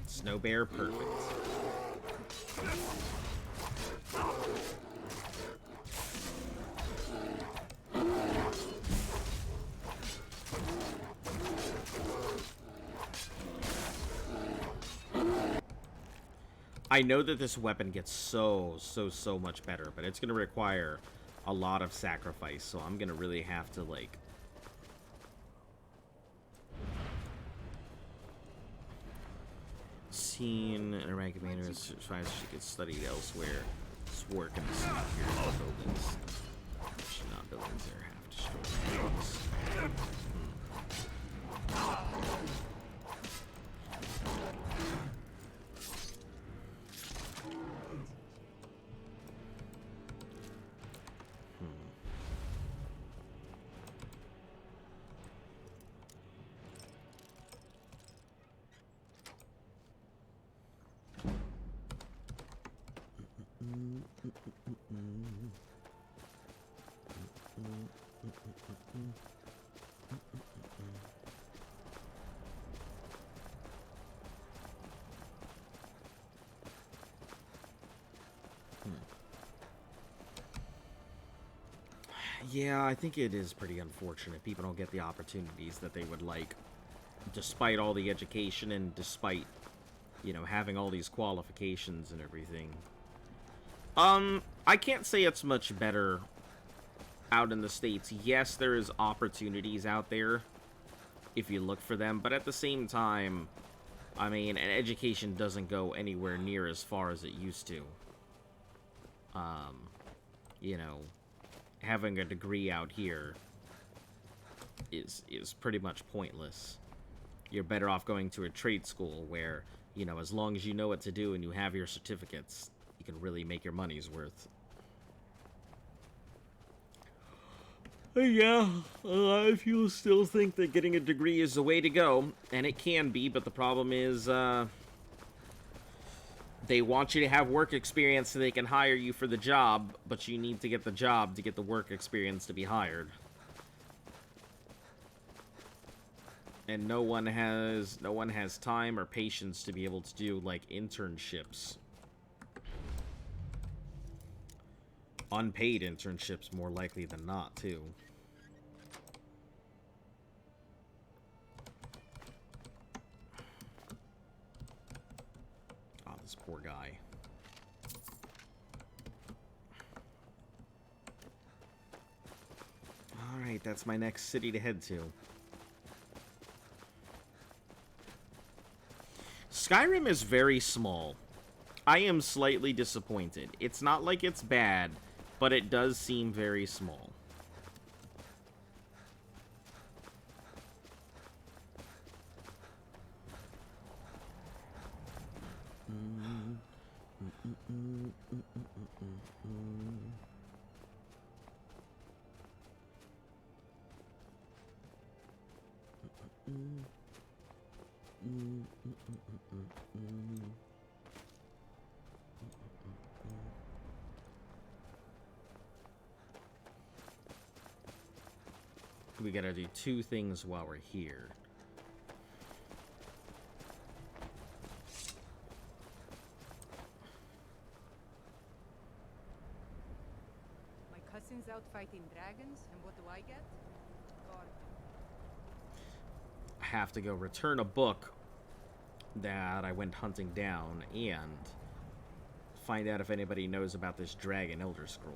Snow bear, perfect. I know that this weapon gets so much better, but it's going to require a lot of sacrifice, so I'm going to really have to, like... Seen in a rank of manner as far as she gets studied elsewhere. Just work in the city here, buildings. Actually, not buildings, they're half destroyed. Yeah, I think it is pretty unfortunate. People don't get the opportunities that they would like, despite all the education and despite, you know, having all these qualifications and everything. I can't say it's much better out in the States. Yes, there is opportunities out there if you look for them, but at the same time, I mean, an education doesn't go anywhere near as far as it used to. You know, having a degree out here is pretty much pointless. You're better off going to a trade school where, you know, as long as you know what to do and you have your certificates, you can really make your money's worth. Yeah, a lot of people still think that getting a degree is the way to go, and it can be, but the problem is, they want you to have work experience so they can hire you for the job, but you need to get the job to get the work experience to be hired. And no one has time or patience to be able to do, like, internships. Unpaid internships, more likely than not, too. Oh, this poor guy. Alright, that's my next city to head to. Skyrim is very small. I am slightly disappointed. It's not like it's bad, but it does seem very small. We gotta do two things while we're here. My cousin's out fighting dragons, and what do I get? God. I have to go return a book that I went hunting down and find out if anybody knows about this dragon Elder Scroll.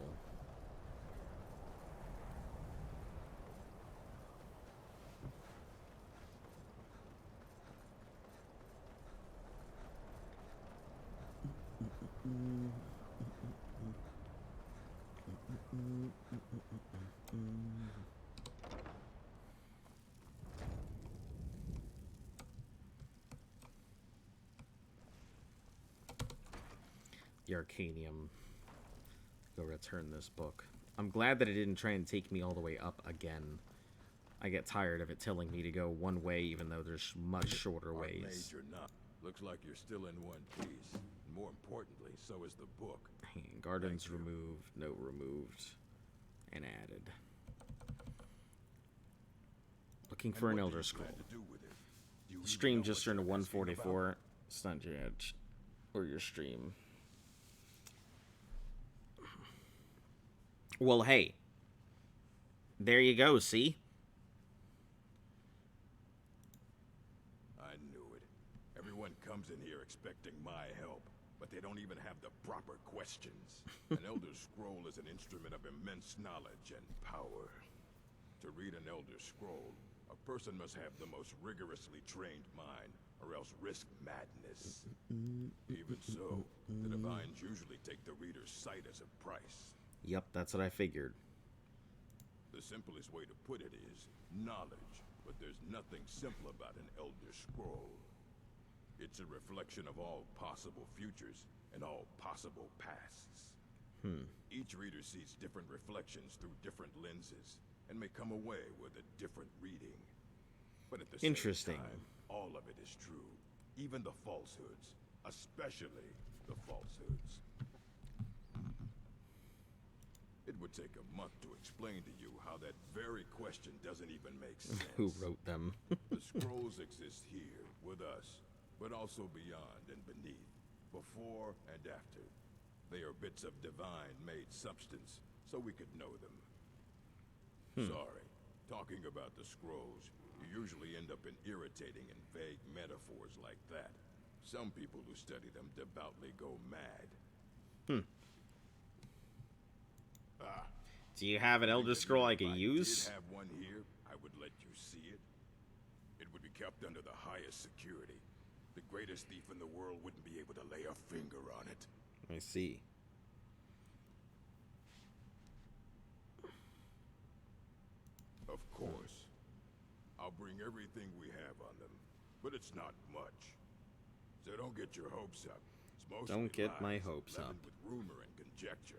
the Arcanium. Go return this book. I'm glad that it didn't try and take me all the way up again. I get tired of it telling me to go one way, even though there's much shorter ways. Major, not. Looks like you're still in one piece. More importantly, so is the book. Gardens removed, no removed, and added. Looking for an Elder Scroll. Stream just turned to 144. Stunned your edge. Or your stream. Well, hey. There you go, see? I knew it. Everyone comes in here expecting my help, but they don't even have the proper questions. An Elder Scroll is an instrument of immense knowledge and power. To read an Elder Scroll, a person must have the most rigorously trained mind, or else risk madness. Even so, the Divines usually take the reader's sight as a price. Yep, that's what I figured. The simplest way to put it is knowledge, but there's nothing simple about an Elder Scroll. It's a reflection of all possible futures and all possible pasts. Each reader sees different reflections through different lenses, and may come away with a different reading. But at the same time, all of it is true. Even the falsehoods. Especially the falsehoods. It would take a month to explain to you how that very question doesn't even make sense. Who wrote them? The scrolls exist here, with us, but also beyond and beneath, before and after. They are bits of divine-made substance, so we could know them. Sorry, talking about the scrolls, you usually end up in irritating and vague metaphors like that. Some people who study them devoutly go mad. Do you have an Elder Scroll I could use? If I did have one here, I would let you see it. It would be kept under the highest security. The greatest thief in the world wouldn't be able to lay a finger on it. I see. Of course. I'll bring everything we have on them, but it's not much. So don't get your hopes up. It's mostly Don't get my lies, hopes up. leavened with rumor and conjecture.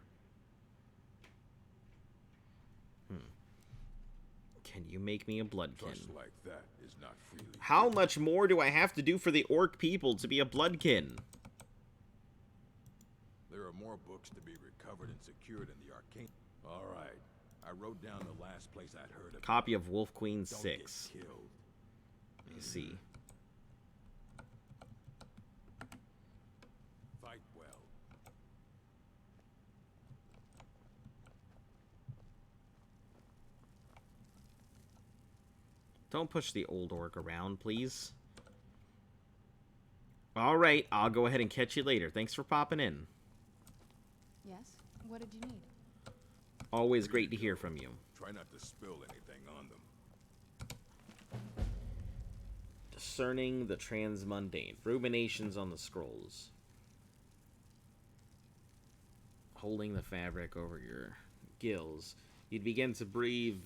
Can you make me a bloodkin? Trust like that is not freely. How much more do I have to do for the orc people to be a bloodkin? There are more books to be recovered and secured in the arcane. All right. I wrote down the last place I'd heard of. Copy of Wolf Queen Don't 6. Get killed. I see. Fight well. Don't push the old orc around, please. Alright, I'll go ahead and catch you later. Thanks for popping in. Yes? What did you need? Always great to hear from you. Try not to spill anything on them. Discerning the transmundane. Ruminations on the scrolls. Holding the fabric over your gills, you'd begin to breathe,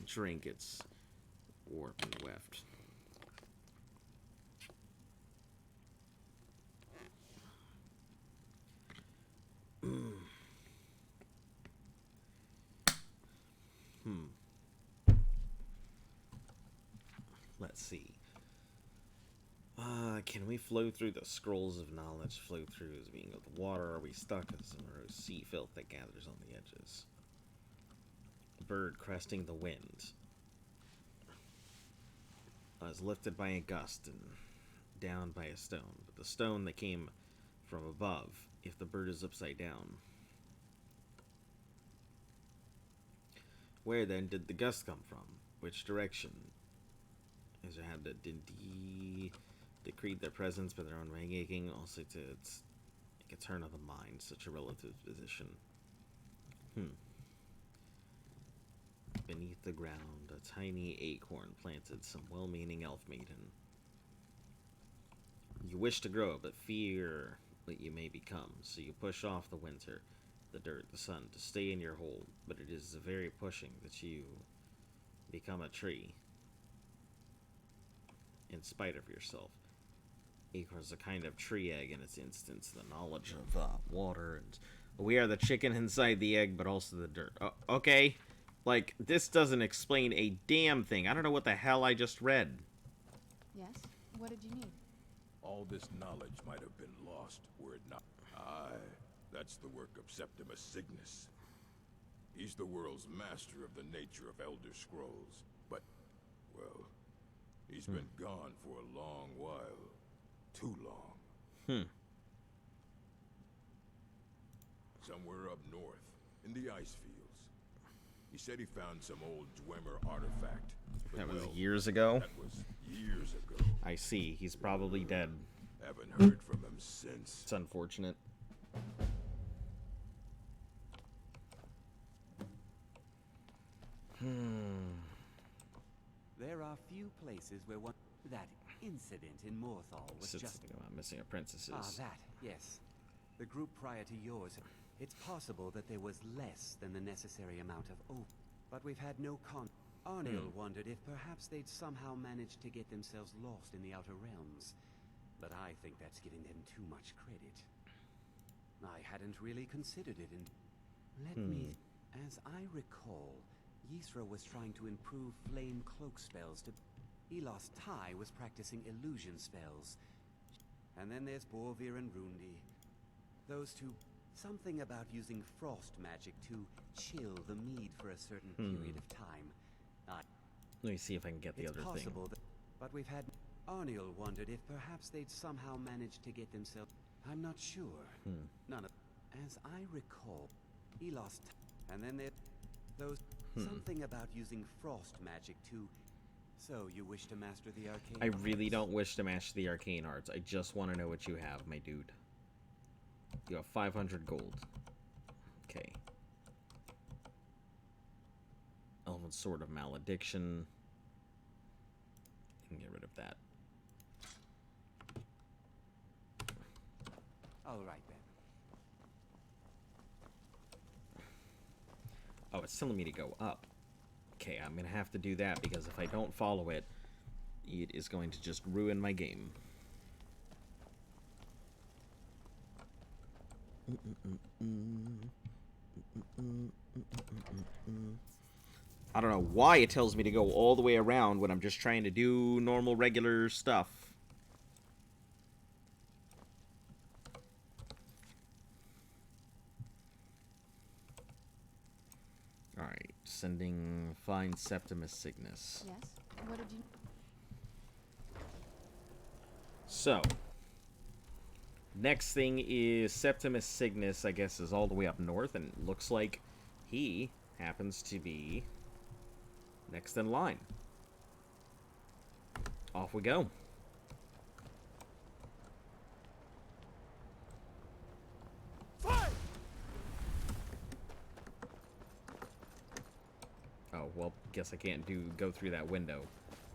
drink its warp and weft. Let's see. Can we flow through the scrolls of knowledge? Flow through as being of the water? Are we stuck as some morose sea filth that gathers on the edges? A bird cresting the wind. I was lifted by a gust and down by a stone, but the stone that came from above, if the bird is upside down. Where then did the gust come from? Which direction? As I had to decreed their presence by their own ring-aching, also to its like a turn of the mind, such a relative position. Beneath the ground, a tiny acorn planted some well-meaning elf maiden. You wish to grow, but fear what you may become, so you push off the winter, the dirt, the sun, to stay in your hole, but it is the very pushing that you become a tree, in spite of yourself. Acorn's a kind of tree egg in its instance, the knowledge of water, and we are the chicken inside the egg, but also the dirt. Okay, like, this doesn't explain a damn thing. I don't know what the hell I just read. Yes? What did you need? All this knowledge might have been lost were it not. Aye, that's the work of Septimus Cygnus. He's the world's master of the nature of Elder Scrolls, but, well, he's been gone for a long while. Too long. Somewhere up north, in the ice fields. He said he found some old Dwemer artifact. But That was well, years ago? That was years ago. I see. He's probably dead. Haven't heard from him since. It's unfortunate. There are few places where one... That incident in Morthal was Said just... something about missing apprentices. Ah, that, yes. The group prior to yours. It's possible that there was less than the necessary amount of but we've had no Arniel wondered if perhaps they'd somehow managed to get themselves lost in the Outer Realms. But I think that's giving them too much credit. I hadn't really considered it, and let me... As I recall, Ysra was trying to improve flame cloak spells to... Elos Tai was practicing illusion spells. And then there's Borvir and Rundi. Those two... Something about using frost magic to chill the mead for a certain period of time. Let me see if I can get the other thing. But we've had... Arniel wondered if perhaps they'd somehow managed to get themselves... I'm not sure. None of... As I recall, Elos... And then there... Those... Something about using frost magic to... So, you wish to master the arcane I really don't wish to master the arcane arts. I just want to know what you have, my dude. You have 500 gold. Okay. Elven Sword of Malediction. You can get rid of that. All right, then. Oh, it's telling me to go up. Okay, I'm going to have to do that because if I don't follow it, it is going to just ruin my game. I don't know why it tells me to go all the way around when I'm just trying to do normal, regular stuff. Alright, sending find Septimus Cygnus. Yes? What did you... So, next thing is Septimus Cygnus, I guess, is all the way up north, and it looks like he happens to be next in line. Off we go. Oh, well, guess I can't go through that window,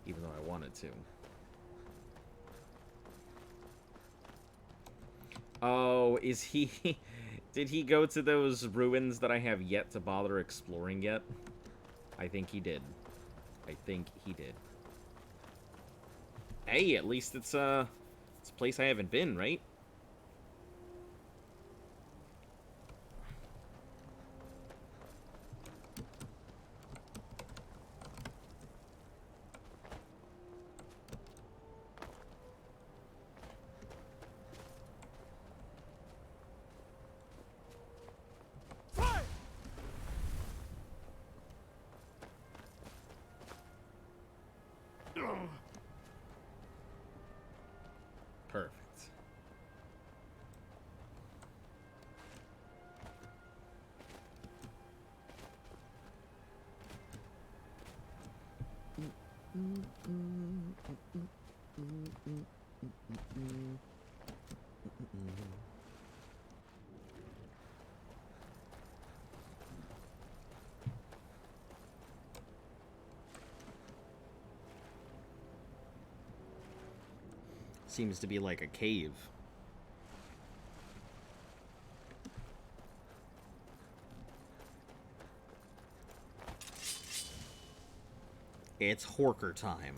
even though I wanted to. Oh, is he... Did he go to those ruins that I have yet to bother exploring yet? I think he did. I think he did. Hey, at least it's a place I haven't been, right? Perfect. Seems to be like a cave. It's Horker time.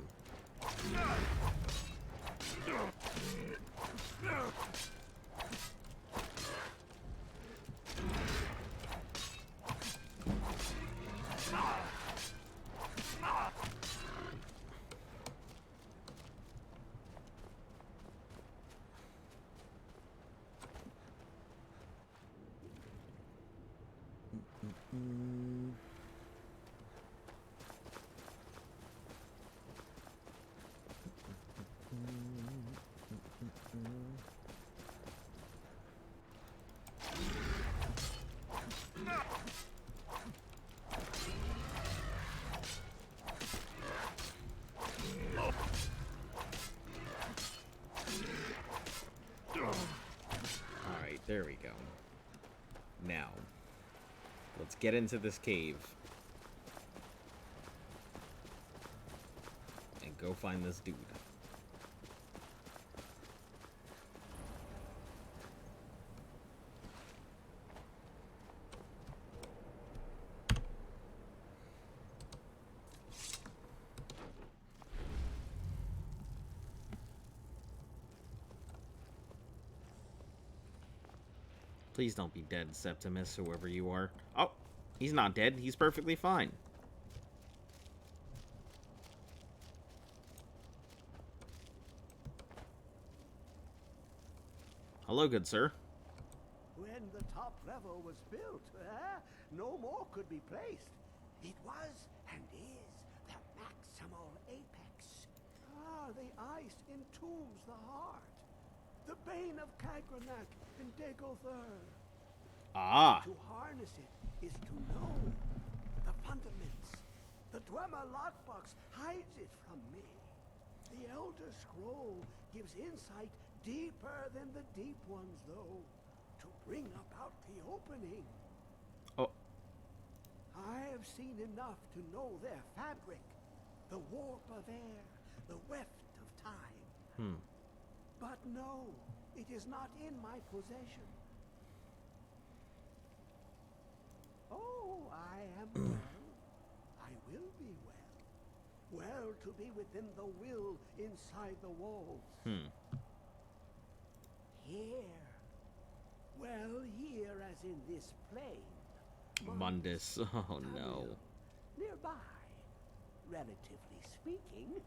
Alright, there we go. Now, let's get into this cave. And go find this dude. Please don't be dead, Septimus, whoever you are. Oh, he's not dead. He's perfectly fine. Hello, good sir. When the top level was built, no more could be placed. It was and is the maximal apex. The ice entombs the heart. The bane of Kagranak and Dagother. To harness it is to know the fundaments. The Dwemer lockbox hides it from me. The Elder Scroll gives insight deeper than the deep ones, though, to bring about the opening. Oh. I have seen enough to know their fabric, the warp of air, the weft of time. But no, it is not in my possession. Oh, I am well. I will be well. Well to be within the will inside the walls. Here. Well, here as in this plane. Mundus. Oh no. Nearby, relatively speaking.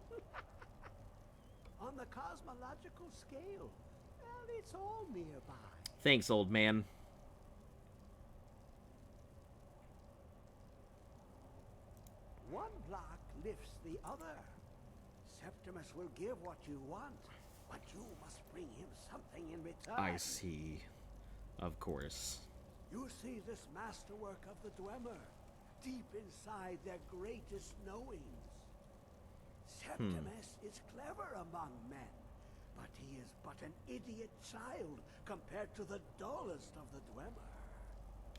On the cosmological scale, well, it's all nearby. Thanks, old man. One block lifts the other. Septimus will give what you want, but you must bring him something in return. I see. Of course. You see this masterwork of the Dwemer, deep inside their greatest knowings. Septimus is clever among men, but he is but an idiot child compared to the dullest of the Dwemer.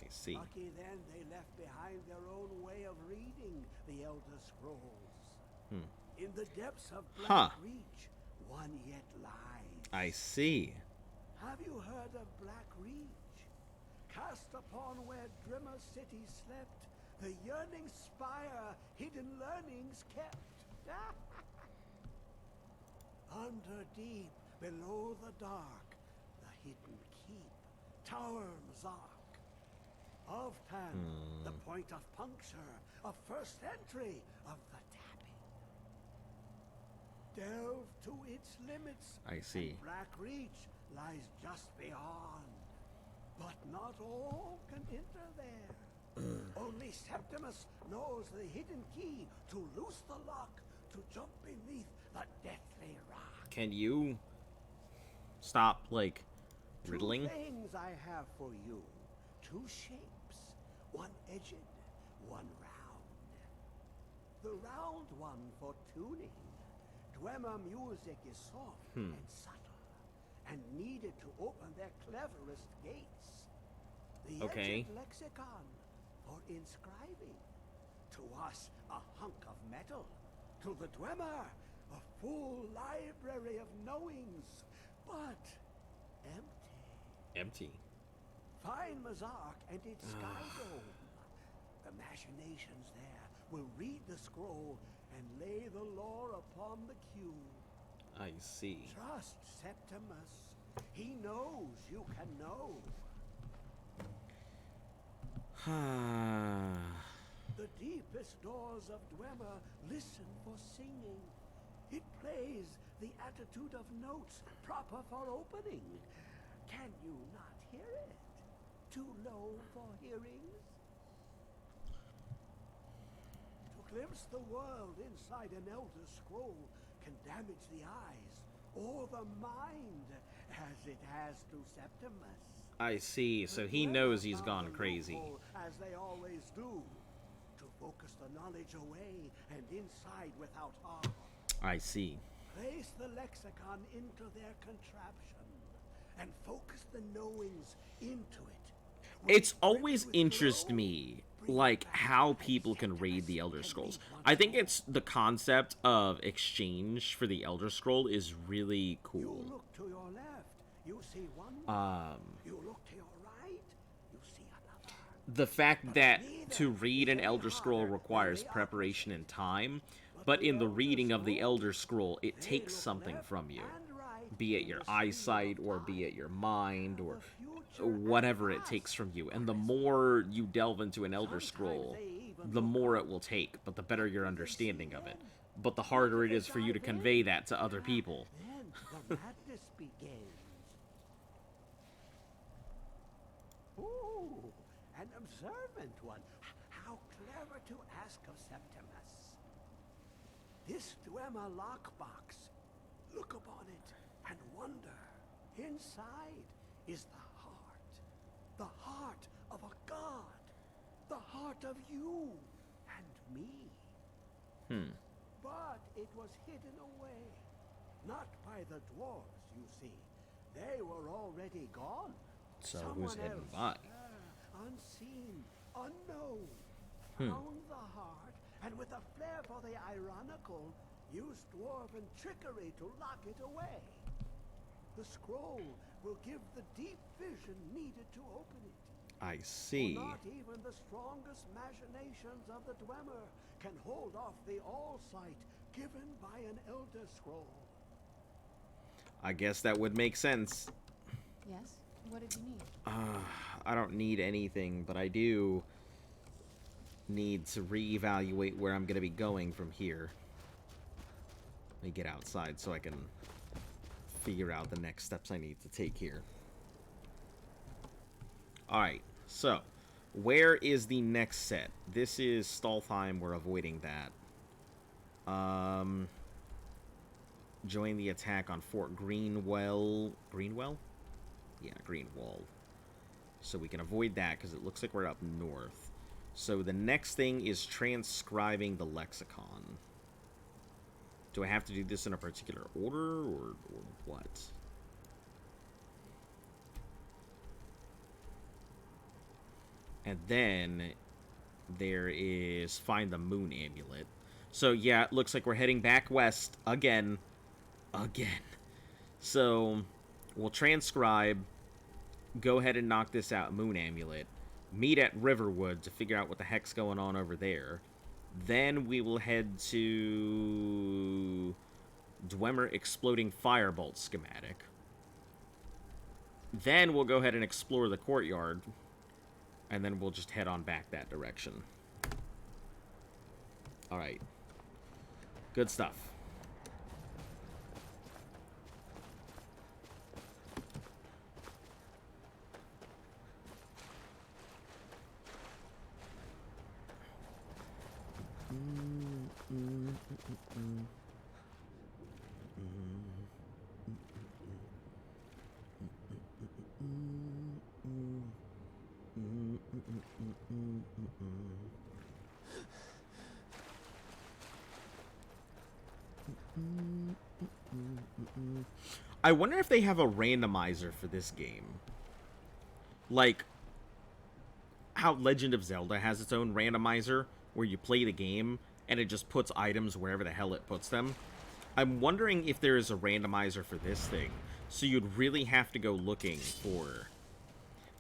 I see. Lucky then they left behind their own way of reading the Elder Scrolls. In the depths of Black Reach, one yet lies. I see. Have you heard of Black Reach? Cast upon where Drimmer City slept, the yearning spire, hidden learnings kept. Under deep, below the dark, the hidden keep, Tower Mazark. Of Tan, the point of puncture, of first entry of the tapping. Delve to its limits. I see. And Black Reach lies just beyond. But not all can enter there. Only Septimus knows the hidden key to loose the lock, to jump beneath the deathly rock. Can you stop, like, riddling? 2 things I have for you. 2 shapes. One edged, one round. The round one for tuning. Dwemer music is soft and subtle, and needed to open their cleverest gates. The edged lexicon for inscribing. To us, a hunk of metal. To the Dwemer, a full library of knowings, but empty. Empty. Find Mazark and its sky dome. The machinations there will read the scroll and lay the lore upon the cube. I see. Trust Septimus. He knows you can know. The deepest doors of Dwemer listen for singing. It plays the attitude of notes proper for opening. Can you not hear it? Too low for hearings? To glimpse the world inside an Elder Scroll can damage the eyes or the mind, as it has to Septimus. I see, so he knows he's gone crazy. As they always do, to focus the knowledge away and inside without harm. I see. Place the lexicon into their contraption and focus the knowings into it. It's always interested me, like, how people can read the Elder Scrolls. I think it's the concept of exchange for the Elder Scroll is really cool. You look to your left, you see one. You look to your right, you see another. The fact that to read an Elder Scroll requires preparation and time, but in the reading of the Elder Scroll, it takes something from you. Be it your eyesight, or be it your mind, or whatever it takes from you. And the more you delve into an Elder Scroll, the more it will take, but the better your understanding of it. But the harder it is for you to convey that to other people. The madness begins. Ooh, an observant one. How clever to ask of Septimus. This Dwemer lockbox. Look upon it and wonder. Inside is the heart of a god, the heart of you and me. But it was hidden away, not by the dwarves, you see. They were already gone. So Someone who's hidden else, by? unseen, unknown, found the heart, and with a flair for the ironical, used dwarven trickery to lock it away. The scroll will give the deep vision needed to open it. I see. For not even the strongest machinations of the Dwemer can hold off the all-sight given by an Elder Scroll. I guess that would make sense. Yes? What did you need? I don't need anything, but I do need to reevaluate where I'm going to be going from here. Let me get outside so I can figure out the next steps I need to take here. Alright, so where is the next set? This is Stalfheim, we're avoiding that. Join the attack on Fort Greenwell. Greenwell? Yeah, Greenwall. So we can avoid that because it looks like we're up north. So the next thing is transcribing the lexicon. Do I have to do this in a particular order, or what? And then there is find the moon amulet. So yeah, it looks like we're heading back west again. So we'll transcribe, go ahead and knock this out, moon amulet, meet at Riverwood to figure out what the heck's going on over there. Then we will head to Dwemer exploding firebolt schematic. Then we'll go ahead and explore the courtyard, and then we'll just head on back that direction. Alright. Good stuff. I wonder if they have a randomizer for this game. Like how Legend of Zelda has its own randomizer, where you play the game and it just puts items wherever the hell it puts them. I'm wondering if there is a randomizer for this thing. So you'd really have to go looking for,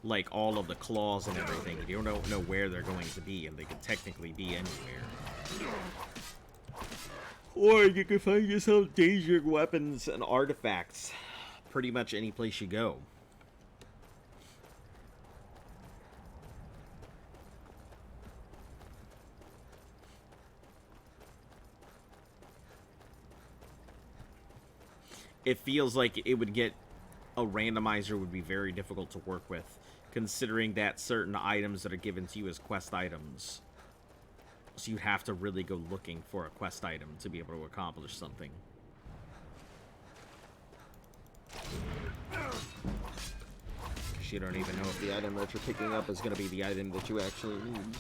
like, all of the claws and everything. You don't know where they're going to be, and they could technically be anywhere. Or you can find yourself Daedric weapons and artifacts. pretty much any place you go. It feels like it would get... a randomizer would be very difficult to work with, considering that certain items that are given to you as quest items. So you have to really go looking for a quest item to be able to accomplish something. Because you don't even know if the item that you're picking up is going to be the item that you actually need.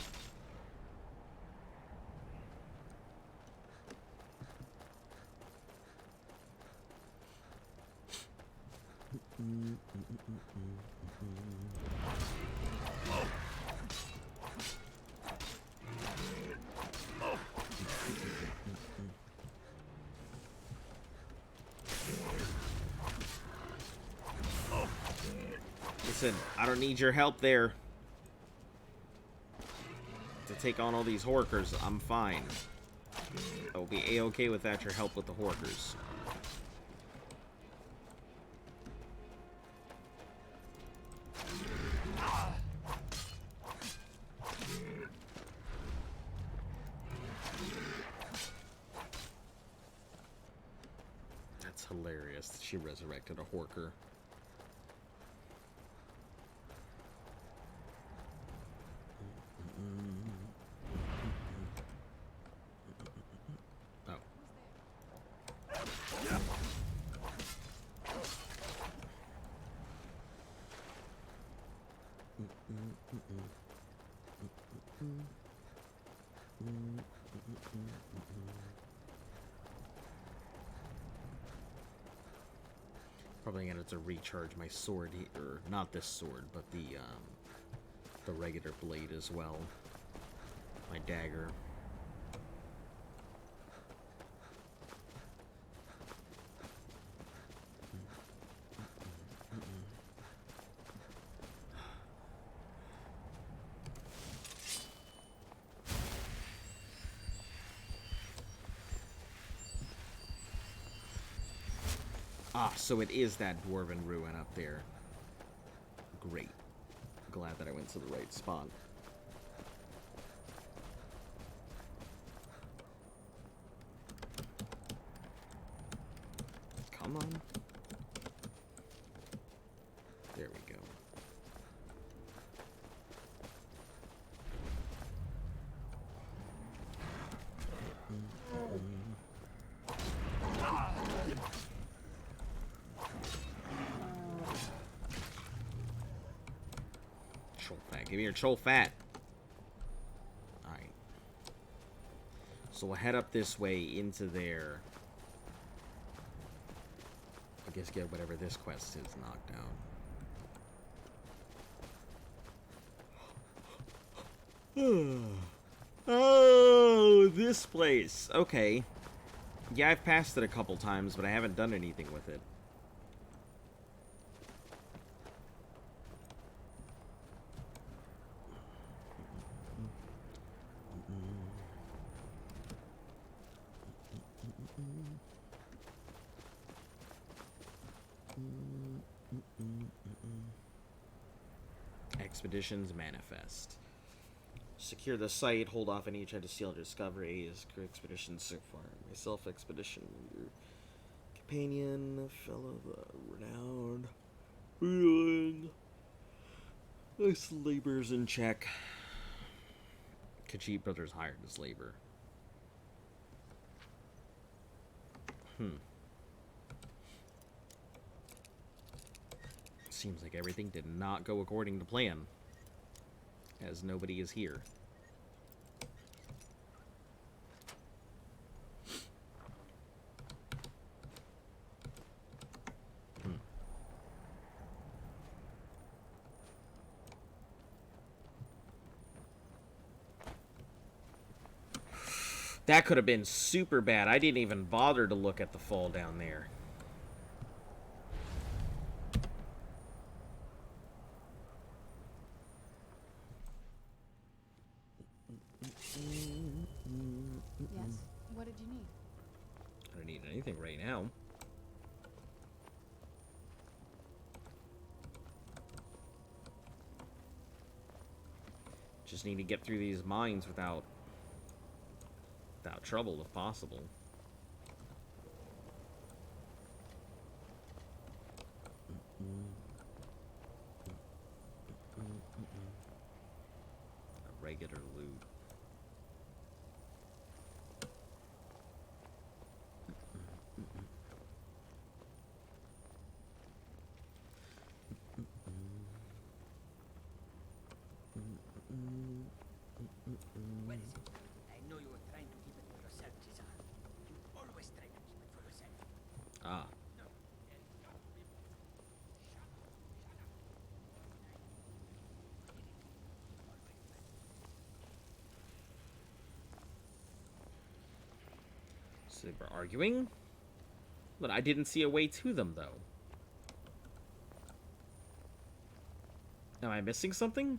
Listen, I don't need your help there to take on all these Horkers. I'm fine. I will be A-okay without your help with the Horkers. That's hilarious that she resurrected a Horker. Probably gonna have to recharge my sword, or not this sword, but the regular blade as well. My dagger. Ah, so it is that dwarven ruin up there. Great. Glad that I went to the right spot. Come on. There we go. Troll fat. Give me your troll fat. Alright. So we'll head up this way into there. I guess get whatever this quest is knocked down. Oh, this place. Okay. Yeah, I've passed it a couple times, but I haven't done anything with it. Expeditions manifest. Secure the site, hold off any try to steal or discover A's expedition so far. Myself, expedition, your companion, fellow renowned, ruined. Nice labor's in check. Khajiit brothers hired as labor. Seems like everything did not go according to plan, as nobody is here. That could have been super bad. I didn't even bother to look at the fall down there. Yes? What did you need? I don't need anything right now. Just need to get through these mines without trouble, if possible. A regular loot. What is it? I know you were trying to keep it for yourself, Cesar. You always try to keep it for yourself. Ah. So they were arguing? But I didn't see a way to them, though. Am I missing something?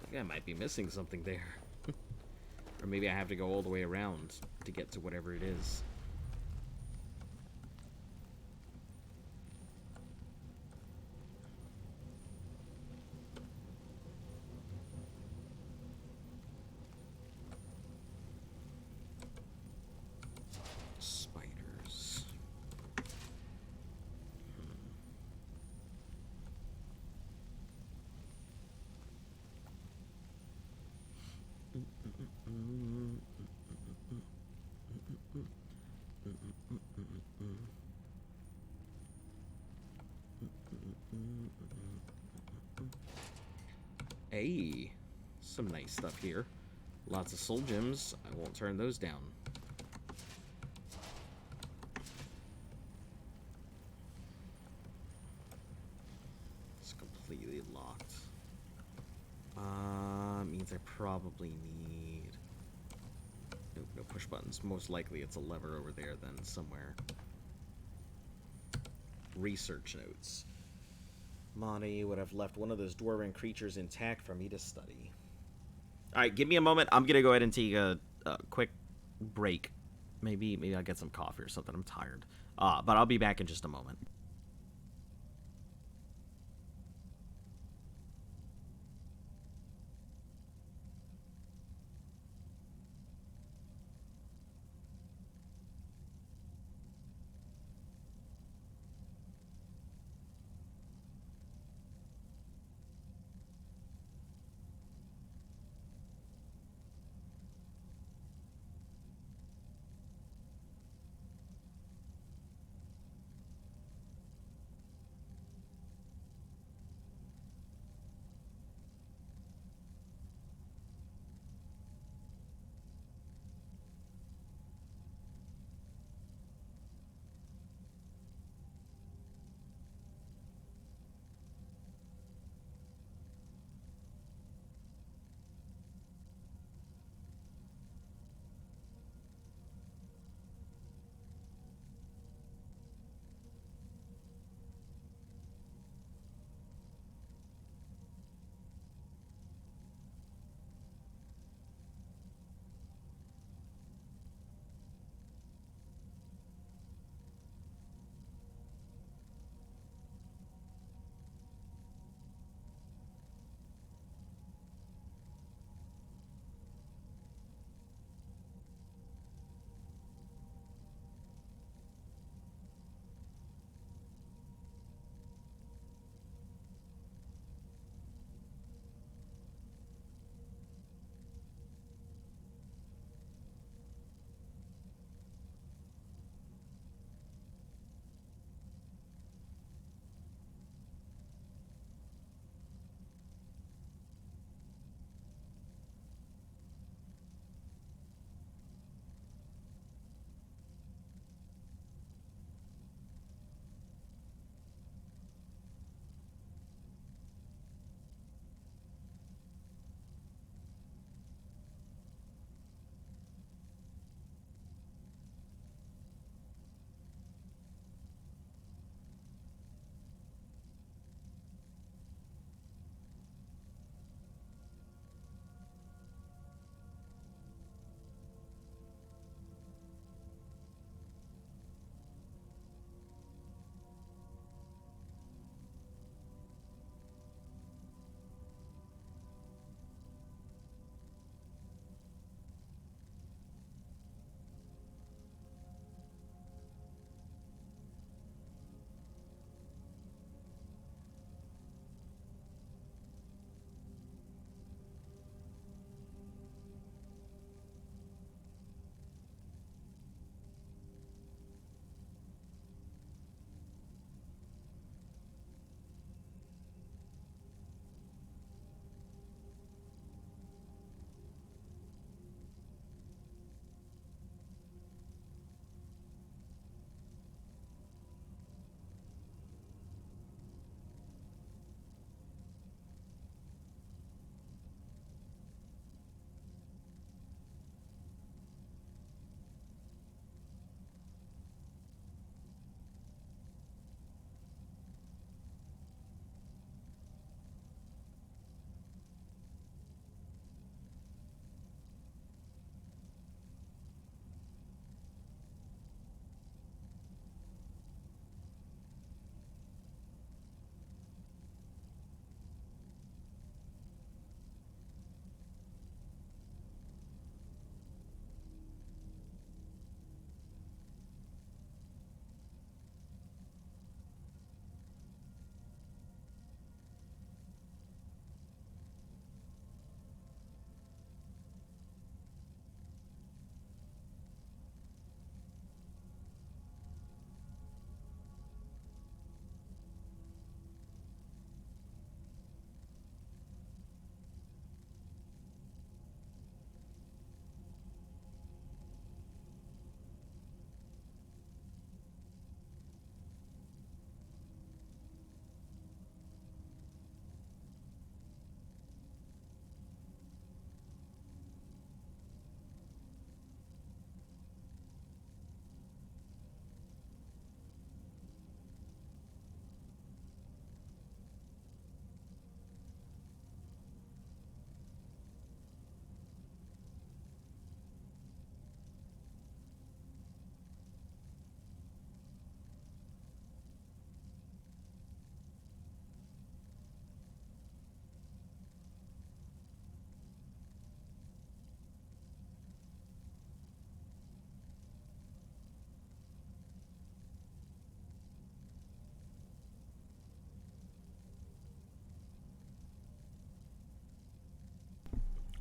I think I might be missing something there. Or maybe I have to go all the way around to get to whatever it is. Spiders. Hey, some nice stuff here. Lots of soul gems. I won't turn those down. It's completely locked. Means I probably need... Nope, no push buttons. Most likely it's a lever over there then somewhere. Research notes. Monty would have left one of those dwarven creatures intact for me to study. Alright, give me a moment. I'm gonna go ahead and take a quick break. Maybe I'll get some coffee or something. I'm tired. But I'll be back in just a moment.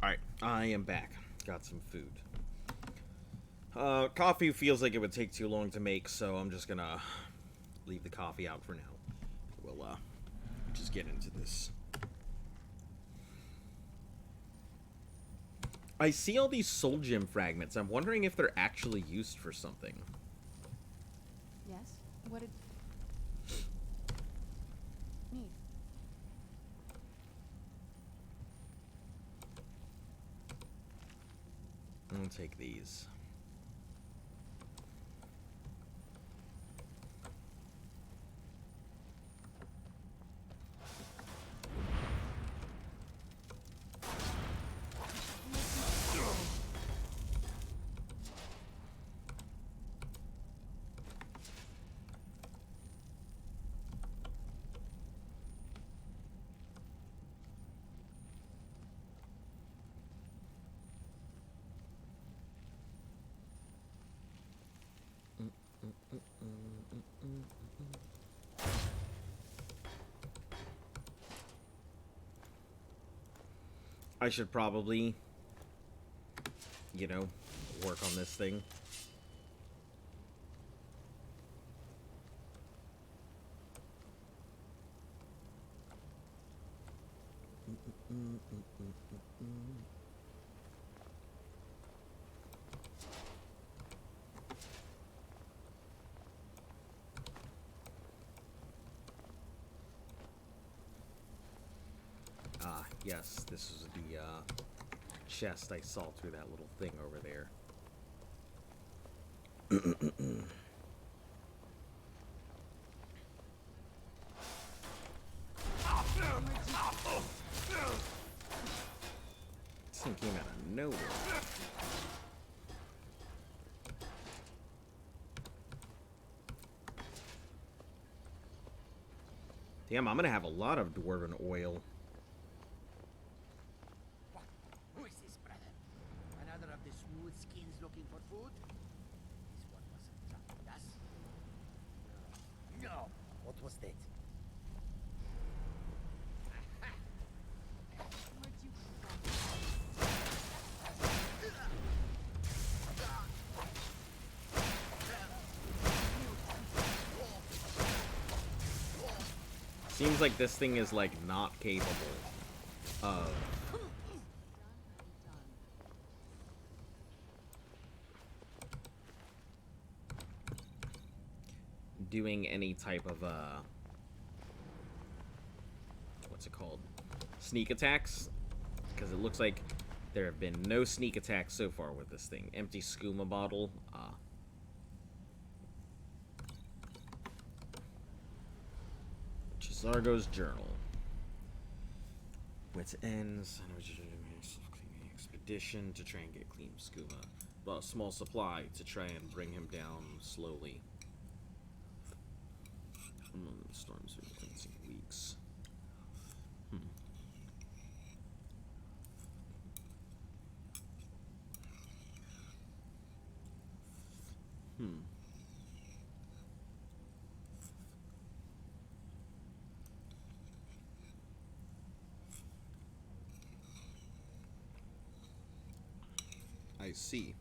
Alright, I am back. Got some food. Coffee feels like it would take too long to make, so I'm just gonna leave the coffee out for now. We'll, just get into this. I see all these soul gem fragments. I'm wondering if they're actually used for something. Yes? What did... need? I'll take these. I should probably, you know, work on this thing. Ah, yes, this is the chest I saw through that little thing over there. This thing came out of nowhere. Damn, I'm gonna have a lot of dwarven oil. Who is this, brother? Another of the smooth skins looking for food? This one wasn't trapped with us. No. What was that? Where'd you come Seems like this thing is, like, not capable of doing any type of, what's it called? Sneak attacks? Because it looks like there have been no sneak attacks so far with this thing. Empty skooma bottle. Zargo's journal. Wits ends. Expedition to try and get clean skooma. Brought a small supply to try and bring him down slowly. Storms for cleansing weeks. I see.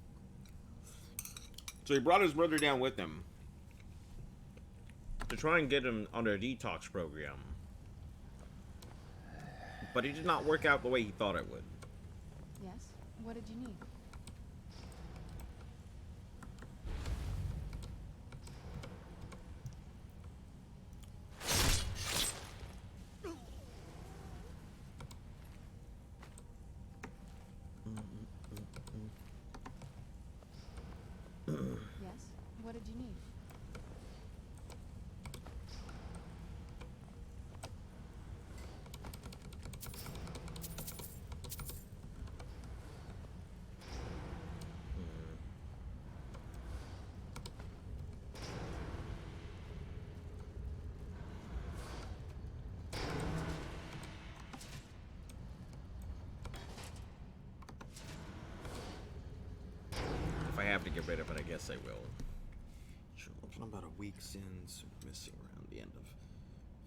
So he brought his brother down with him to try and get him on a detox program. But it did not work out the way he thought it would. Yes? What did you need? Yes? What did you need? If I have to get rid of it, I guess I will. I'm about a week's in, so missing around the end of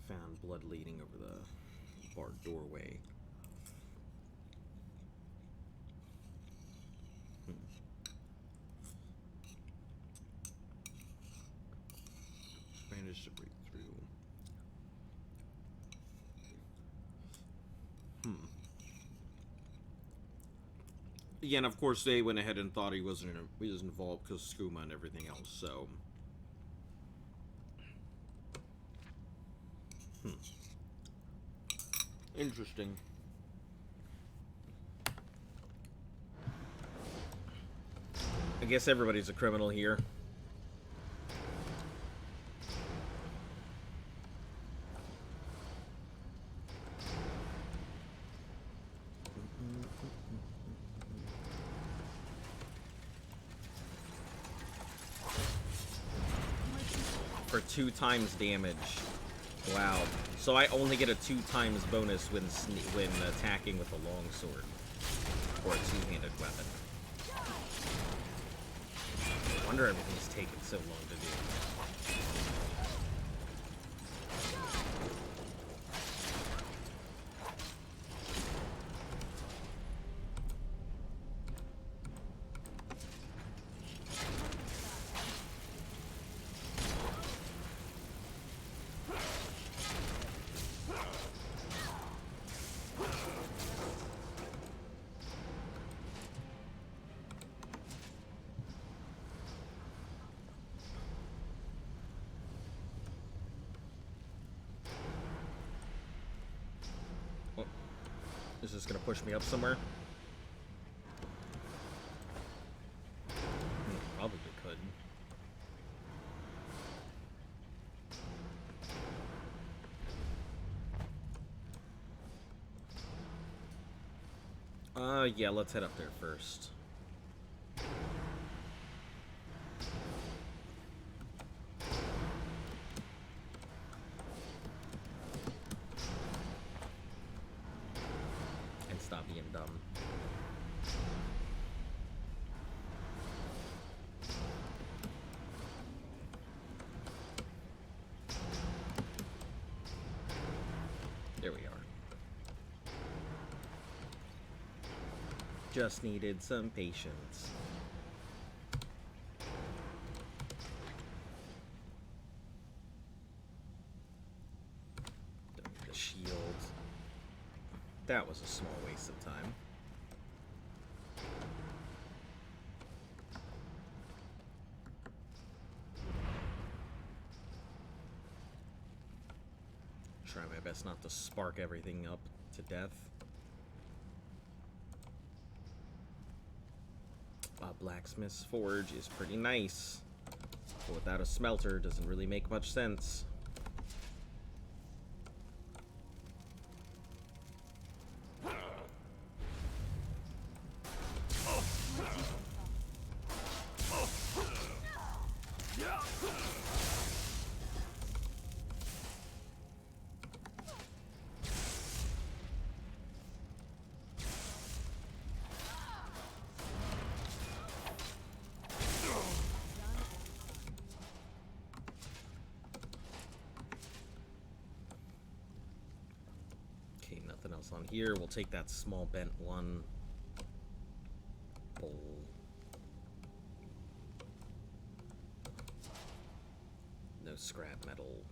found blood leading over the barred doorway. to break through. Yeah, and of course they went ahead and thought he was involved because skooma and everything else. So, interesting. I guess everybody's a criminal here. For 2 times damage. Wow. So I only get a 2 times bonus when attacking with a longsword or a 2-handed weapon. No wonder everything's taken so long to do. Is this gonna push me up somewhere? Probably could. Yeah, let's head up there first. And stop being dumb. There we are. Just needed some patience. Don't need the shield. That was a small waste of time. Try my best not to spark everything up to death. Blacksmith's forge is pretty nice, but without a smelter doesn't really make much sense. Nothing else on here. We'll take that small bent one. Bowl. No scrap metal.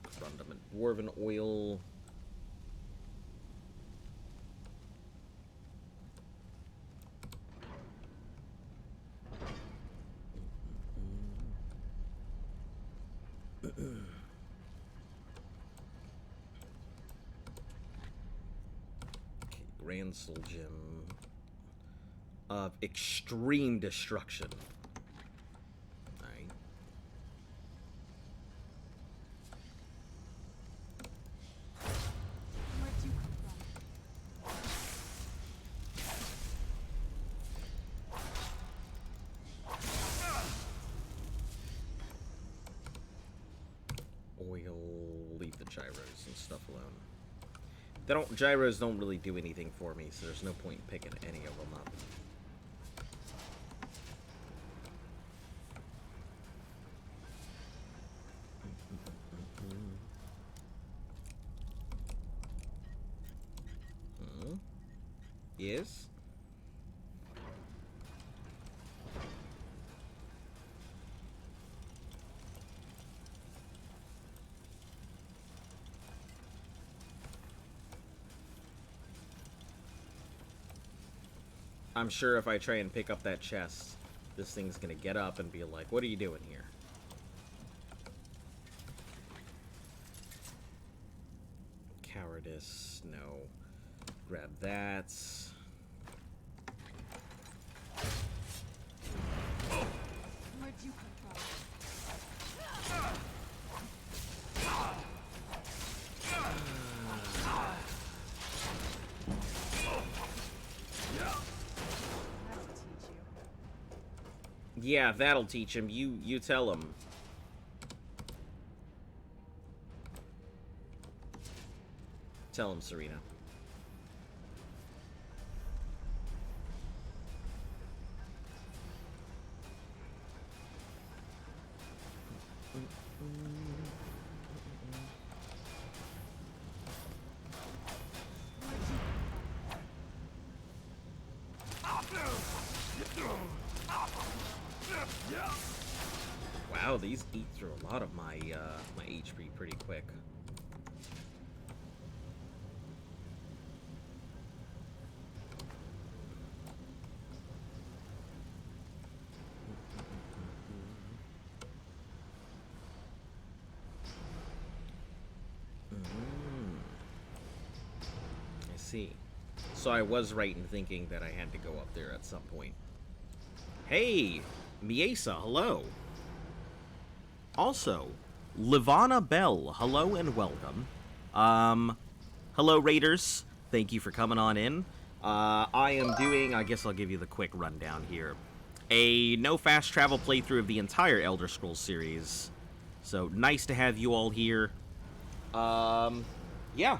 Corundum and dwarven oil. Grand Soul Gem of Extreme Destruction. Alright. Where'd you come from? Oil, leave the gyros and stuff alone. Gyros don't really do anything for me, so there's no point in picking any of them up. Yes? I'm sure if I try and pick up that chest, this thing's gonna get up and be like, what are you doing here? Cowardice, no. Grab that. Where'd you come from? Yeah, that'll teach him. You tell him. Tell him, Serena. Wow, these eat through a lot of my my HP pretty quick. I see. So I was right in thinking that I had to go up there at some point. Hey, Miesa, hello. Also, Livana Bell, hello and welcome. Hello Raiders, thank you for coming on in. I am doing, I guess I'll give you the quick rundown here, a no fast travel playthrough of the entire Elder Scrolls series. So nice to have you all here. Yeah,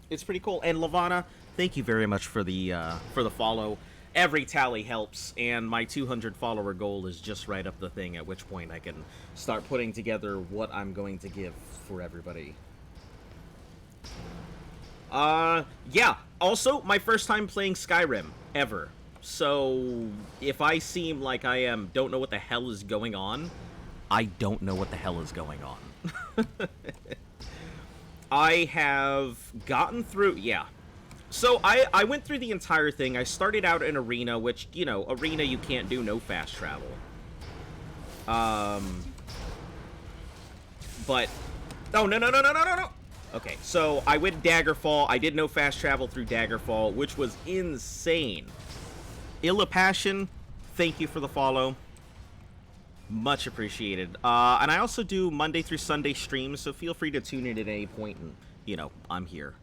it's pretty cool. And Livana, thank you very much for the follow. Every tally helps, and my 200 follower goal is just right up the thing, at which point I can start putting together what I'm going to give for everybody. Yeah, also, my first time playing Skyrim, ever. So, if I seem like I don't know what the hell is going on, I don't know what the hell is going on. I have gotten through, yeah. So, I went through the entire thing. I started out in Arena, which, you know, Arena you can't do no fast travel. But, oh, no. Okay, so I went Daggerfall. I did no fast travel through Daggerfall, which was insane. Illa Passion, thank you for the follow. Much appreciated. And I also do Monday through Sunday streams, so feel free to tune in at any point, and, you know, I'm here.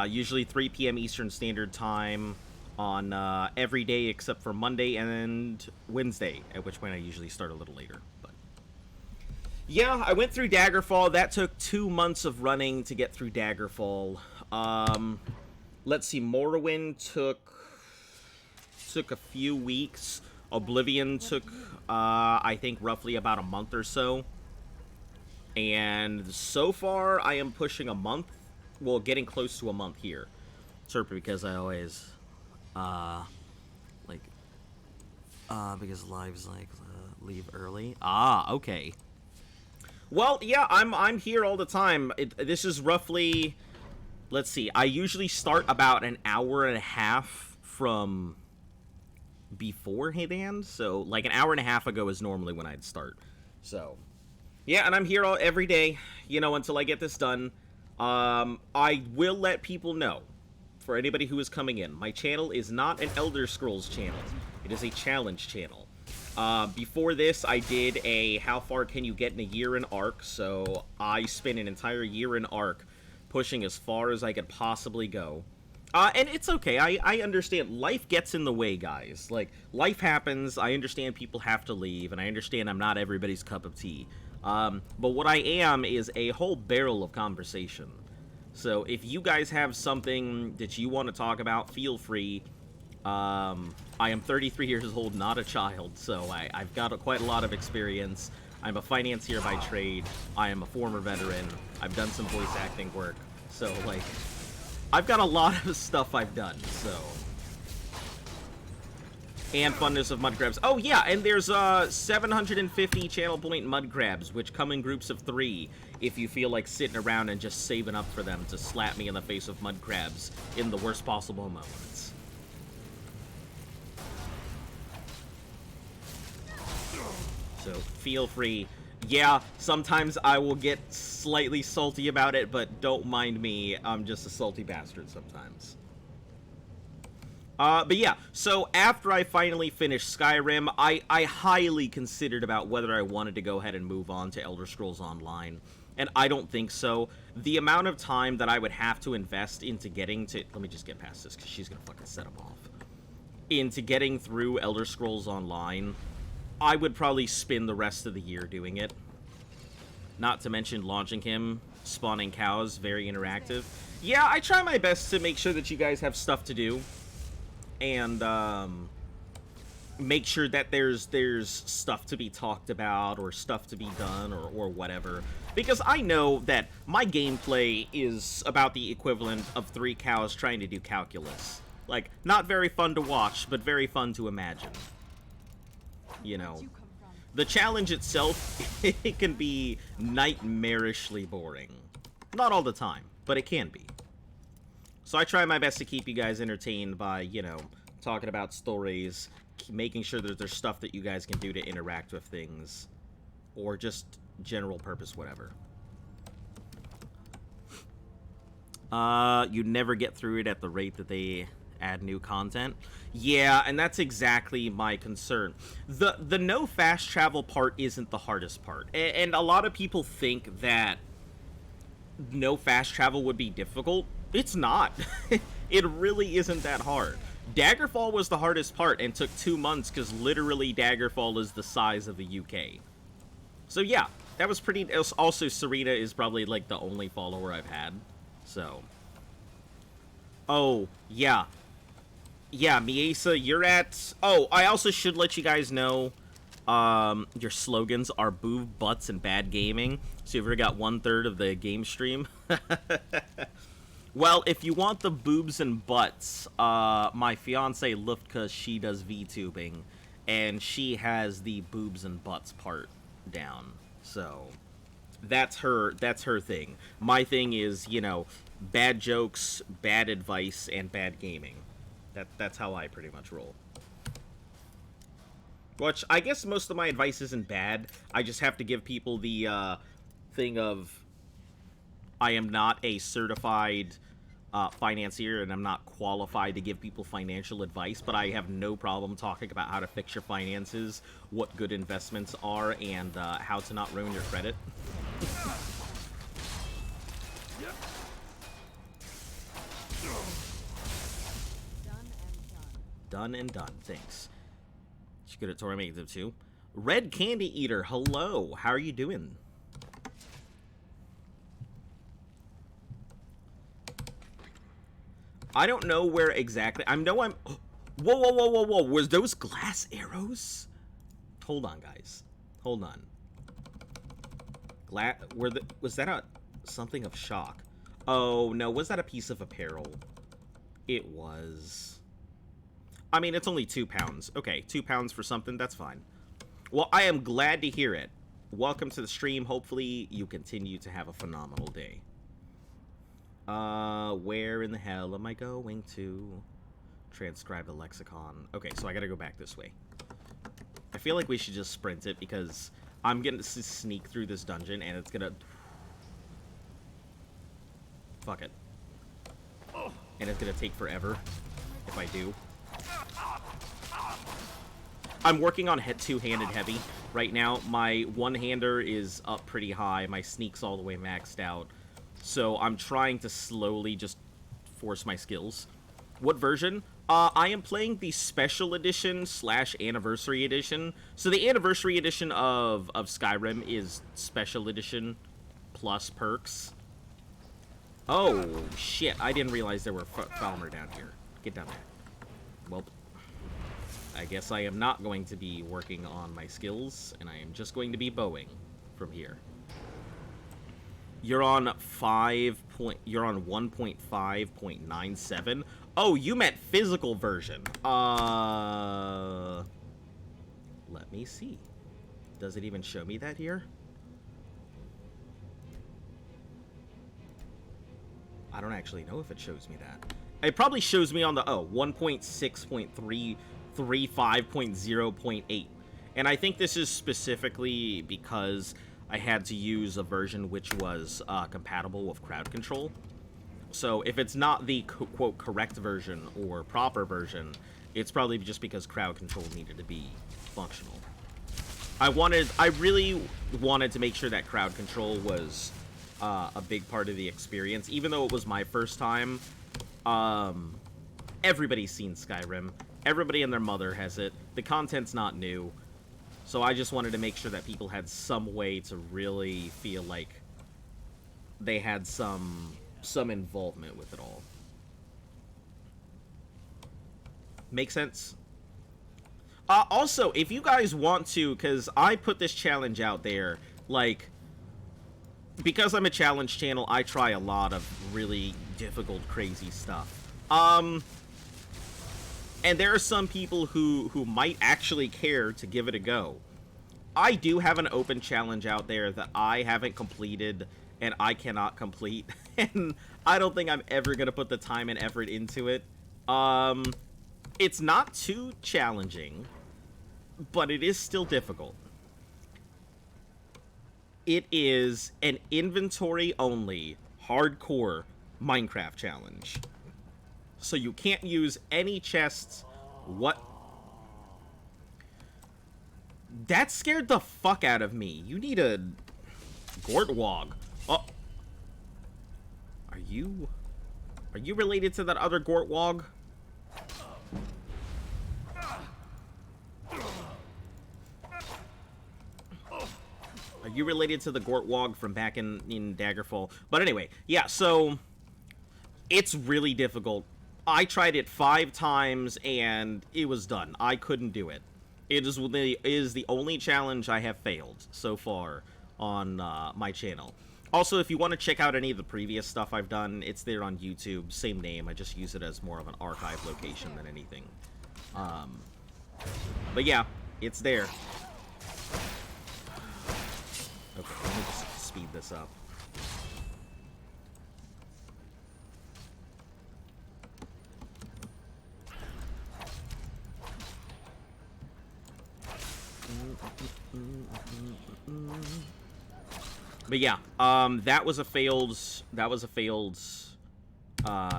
Usually 3 p.m. Eastern Standard Time on every day except for Monday and Wednesday, at which point I usually start a little later. But yeah, I went through Daggerfall. That took 2 months of running to get through Daggerfall. Let's see, Morrowind took a few weeks. Oblivion took, I think, roughly about a month or so. And so far, I am pushing a month. Well, getting close to a month here. Serp, because I always, because lives, leave early. Ah, okay. Well, yeah, I'm here all the time. This is roughly, let's see, I usually start about an hour and a half from beforehand, so, like, an hour and a half ago is normally when I'd start. So, yeah, and I'm here every day, you know, until I get this done. I will let people know, for anybody who is coming in, my channel is not an Elder Scrolls channel. It is a challenge channel. Before this, I did a how far can you get in a year in Ark, so I spent an entire year in Ark, pushing as far as I could possibly go. And it's okay, I understand, life gets in the way, guys. Like, life happens, I understand people have to leave, and I understand I'm not everybody's cup of tea. But what I am is a whole barrel of conversation. So if you guys have something that you want to talk about, feel free. I am 33 years old, not a child, so I've got quite a lot of experience. I'm a financier by trade. I am a former veteran. I've done some voice acting work. So, like, I've got a lot of stuff I've done, so... And funness of mud crabs. Oh, yeah, and there's 750 channel point mud crabs, which come in groups of 3 if you feel like sitting around and just saving up for them to slap me in the face with mud crabs in the worst possible moments. So feel free. Yeah, sometimes I will get slightly salty about it, but don't mind me. I'm just a salty bastard sometimes. But yeah, so after I finally finished Skyrim, I highly considered about whether I wanted to go ahead and move on to Elder Scrolls Online. And I don't think so. The amount of time that I would have to invest into getting to... Let me just get past this, because she's going to fucking set him off. Into getting through Elder Scrolls Online, I would probably spend the rest of the year doing it. Not to mention launching him, spawning cows, very interactive. Yeah, I try my best to make sure that you guys have stuff to do. And, make sure that there's stuff to be talked about or stuff to be done or whatever. Because I know that my gameplay is about the equivalent of 3 cows trying to do calculus. Like, not very fun to watch, but very fun to imagine. You know, the challenge itself, it can be nightmarishly boring. Not all the time, but it can be. So I try my best to keep you guys entertained by, you know, talking about stories, making sure that there's stuff that you guys can do to interact with things, or just general purpose whatever. You never get through it at the rate that they add new content. Yeah, and that's exactly my concern. The no fast travel part isn't the hardest part, and a lot of people think that no fast travel would be difficult. It's not. It really isn't that hard. Daggerfall was the hardest part and took 2 months because literally Daggerfall is the size of the UK. So yeah, that was pretty... Also, Serena is probably like the only follower I've had. So... Oh, yeah. Yeah, Miesa, you're at... Oh, I also should let you guys know your slogans are boob, butts, and bad gaming. So you've already got 1/3 of the game stream. Well, if you want the boobs and butts, my fiance Luftka, she does VTubing, and she has the boobs and butts part down. So that's her thing. My thing is, you know, bad jokes, bad advice, and bad gaming. That's how I pretty much roll. Which I guess most of my advice isn't bad. I just have to give people the thing of I am not a certified financier, and I'm not qualified to give people financial advice, but I have no problem talking about how to fix your finances, what good investments are, and how to not ruin your credit. Done and done. Thanks. She's good at tormenting too. Red Candy Eater, hello. How are you doing? I don't know where exactly. I know I'm... Whoa, whoa, whoa, whoa, whoa. Was those glass arrows? Hold on, guys. Hold on. Was that a something of shock? Oh, no. Was that a piece of apparel? It was. I mean, it's only 2 pounds. Okay, 2 pounds for something. That's fine. Well, I am glad to hear it. Welcome to the stream. Hopefully, you continue to have a phenomenal day. Where in the hell am I going to transcribe the lexicon? Okay, so I gotta go back this way. I feel like we should just sprint it because I'm gonna sneak through this dungeon and it's gonna... Fuck it. And it's gonna take forever if I do. I'm working on two-handed heavy right now. My one-hander is up pretty high. My sneak's all the way maxed out. So I'm trying to slowly just force my skills. What version? I am playing the Special Edition / Anniversary Edition. So the Anniversary Edition of Skyrim is Special Edition plus perks. Oh, shit. I didn't realize there were Falmer down here. Get down there. Well, I guess I am not going to be working on my skills, and I am just going to be bowing from here. You're on 1.5.97. Oh, you meant physical version. Let me see. Does it even show me that here? I don't actually know if it shows me that. It probably shows me on the 1.6.335.0.8. And I think this is specifically because I had to use a version which was compatible with crowd control. So if it's not the quote correct version or proper version, it's probably just because crowd control needed to be functional. I really wanted to make sure that crowd control was a big part of the experience, even though it was my first time. Everybody's seen Skyrim. Everybody and their mother has it. The content's not new. So I just wanted to make sure that people had some way to really feel like they had some involvement with it all. Make sense? Also, if you guys want to, because I put this challenge out there, like, because I'm a challenge channel, I try a lot of really difficult, crazy stuff. And there are some people who might actually care to give it a go. I do have an open challenge out there that I haven't completed and I cannot complete. And I don't think I'm ever going to put the time and effort into it. It's not too challenging, but it is still difficult. It is an inventory-only, hardcore Minecraft challenge. So you can't use any chests. What? That scared the fuck out of me. You need a Gortwog. Oh. Are you related to that other Gortwog? Are you related to the Gortwog from back in Daggerfall? But anyway, yeah, so it's really difficult. I tried it 5 times and it was done. I couldn't do it. It is the only challenge I have failed so far on my channel. Also, if you want to check out any of the previous stuff I've done, it's there on YouTube. Same name. I just use it as more of an archive location than anything. But yeah, it's there. Okay, let me just speed this up. But yeah, that was a failed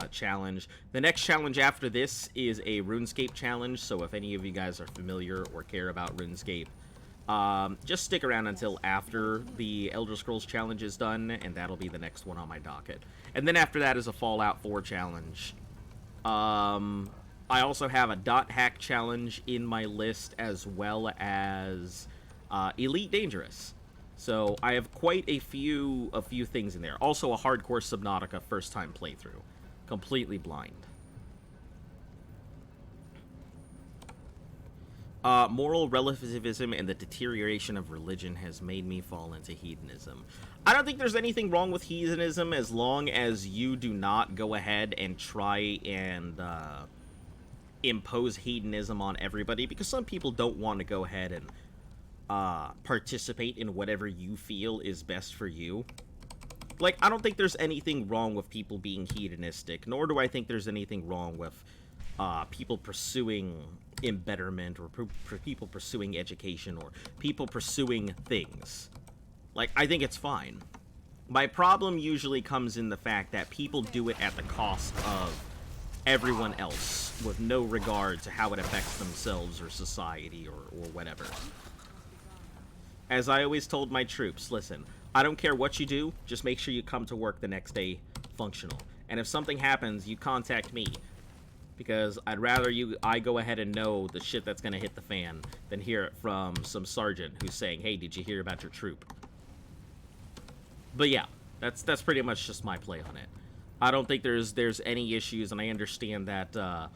challenge. The next challenge after this is a RuneScape challenge, so if any of you guys are familiar or care about RuneScape, just stick around until after the Elder Scrolls challenge is done, and that'll be the next one on my docket. And then after that is a Fallout 4 challenge. I also have a dot hack challenge in my list, as well as Elite Dangerous. So I have quite a few things in there. Also a hardcore Subnautica first time playthrough, completely blind. Moral relativism and the deterioration of religion has made me fall into hedonism. I don't think there's anything wrong with hedonism as long as you do not go ahead and try and impose hedonism on everybody, because some people don't want to go ahead and participate in whatever you feel is best for you. Like, I don't think there's anything wrong with people being hedonistic, nor do I think there's anything wrong with people pursuing embetterment, or people pursuing education, or people pursuing things. Like, I think it's fine. My problem usually comes in the fact that people do it at the cost of everyone else, with no regard to how it affects themselves or society or whatever. As I always told my troops, listen, I don't care what you do, just make sure you come to work the next day functional. And if something happens, you contact me. Because I'd rather I go ahead and know the shit that's gonna hit the fan than hear it from some sergeant who's saying, hey, did you hear about your troop? But yeah, that's pretty much just my play on it. I don't think there's any issues, and I understand that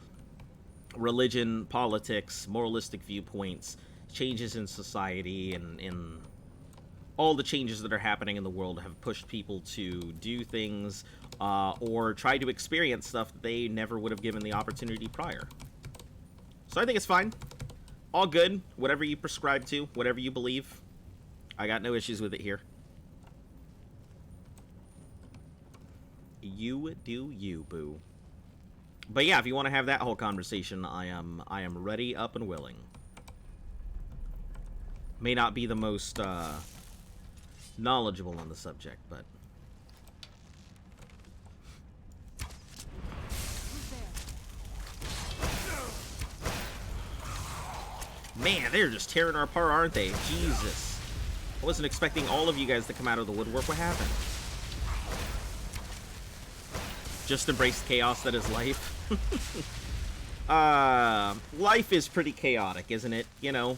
religion, politics, moralistic viewpoints, changes in society, and in all the changes that are happening in the world have pushed people to do things or try to experience stuff that they never would have given the opportunity prior. So I think it's fine. All good. Whatever you prescribe to, whatever you believe. I got no issues with it here. You do you, boo. But yeah, if you want to have that whole conversation, I am ready, up, and willing. May not be the most knowledgeable on the subject, but... Man, they're just tearing her apart, aren't they? Jesus. I wasn't expecting all of you guys to come out of the woodwork. What happened? Just embrace the chaos that is life. Life is pretty chaotic, isn't it? You know?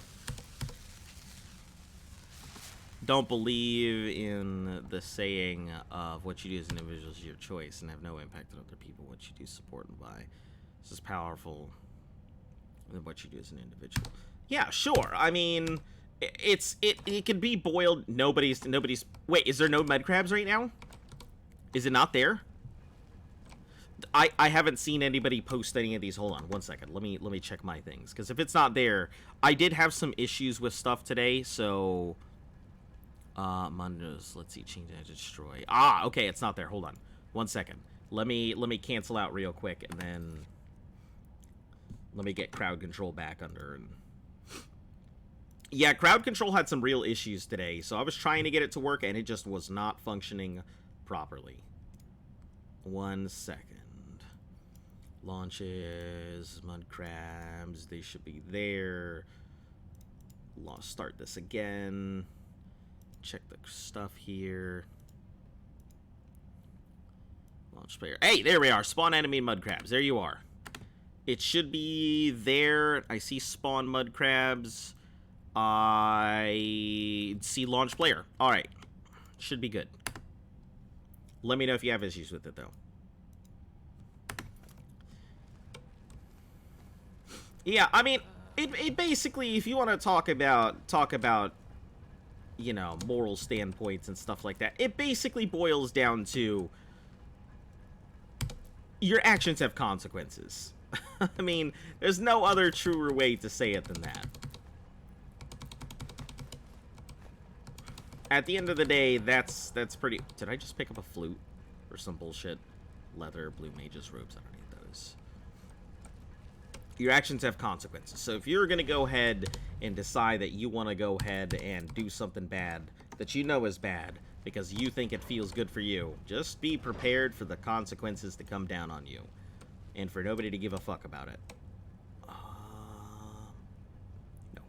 Don't believe in the saying of what you do as an individual is your choice and have no impact on other people. What you do, support and buy. This is powerful than what you do as an individual. Yeah, sure. I mean, it can be boiled. Nobody's. Wait, is there no mud crabs right now? Is it not there? I haven't seen anybody post any of these. Hold on, one second. Let me check my things, because if it's not there, I did have some issues with stuff today. So, Mundos. Let's see, change and destroy. Ah, okay, it's not there. Hold on, one second. Let me cancel out real quick, and then let me get crowd control back under. And yeah, crowd control had some real issues today, so I was trying to get it to work, and it just was not functioning properly. 1 second. Launches, mud crabs, they should be there. Start this again. Check the stuff here. Launch player. Hey, there we are. Spawn enemy mud crabs. There you are. It should be there. I see spawn mud crabs. I see launch player. All right. Should be good. Let me know if you have issues with it, though. Yeah, I mean, it basically, if you want to talk about, you know, moral standpoints and stuff like that, it basically boils down to your actions have consequences. I mean, there's no other truer way to say it than that. At the end of the day, that's pretty... Did I just pick up a flute or some bullshit? Leather, blue mage's robes, I don't need those. Your actions have consequences. So if you're going to go ahead and decide that you want to go ahead and do something bad that you know is bad because you think it feels good for you, just be prepared for the consequences to come down on you. And for nobody to give a fuck about it. No,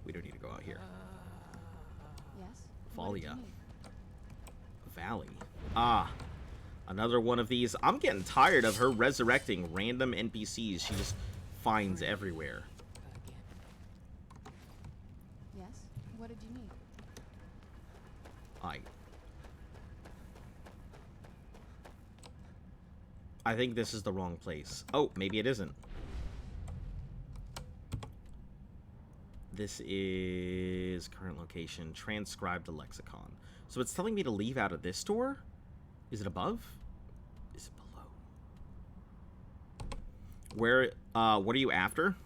we don't need to go out here. Yes? Falia. Valley. Ah. Another one of these. I'm getting tired of her resurrecting random NPCs she just finds everywhere. Yes? What did you need? I think this is the wrong place. Oh, maybe it isn't. This is current location. Transcribe the Lexicon. So it's telling me to leave out of this door? Is it above? Is it below? Where, what are you after?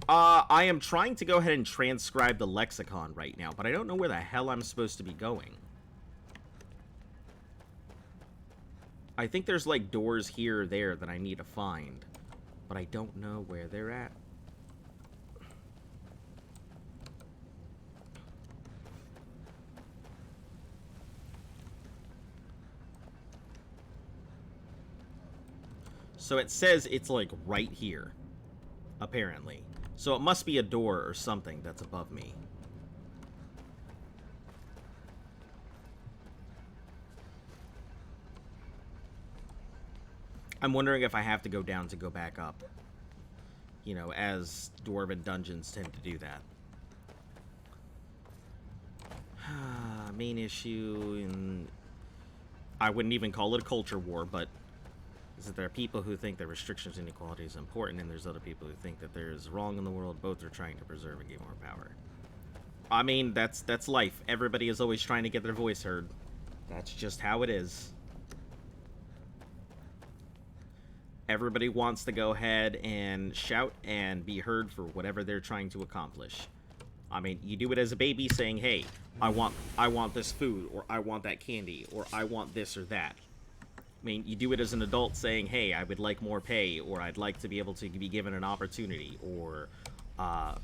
I am trying to go ahead and transcribe the Lexicon right now, but I don't know where the hell I'm supposed to be going. I think there's, like, doors here or there that I need to find, but I don't know where they're at. So it says it's, like, right here, apparently. So it must be a door or something that's above me. I'm wondering if I have to go down to go back up. You know, as dwarven dungeons tend to do that. Main issue, and I wouldn't even call it a culture war, but is that there are people who think that restrictions and inequality is important, and there's other people who think that there is wrong in the world. Both are trying to preserve and gain more power. I mean, that's life. Everybody is always trying to get their voice heard. That's just how it is. Everybody wants to go ahead and shout and be heard for whatever they're trying to accomplish. I mean, you do it as a baby saying, hey, I want this food, or I want that candy, or I want this or that. I mean, you do it as an adult saying, hey, I would like more pay, or I'd like to be able to be given an opportunity, or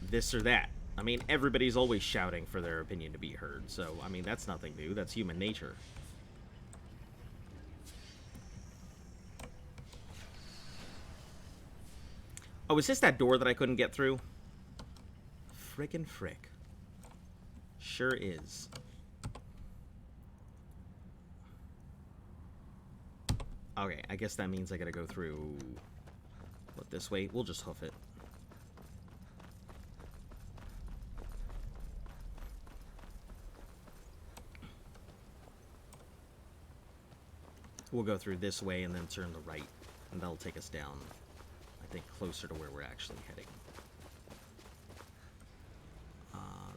this or that. I mean, everybody's always shouting for their opinion to be heard, so, I mean, that's nothing new. That's human nature. Oh, is this that door that I couldn't get through? Frickin' frick. Sure is. Okay, I guess that means I gotta go through... What, this way? We'll just hoof it. We'll go through this way and then turn the right, and that'll take us down, I think, closer to where we're actually heading.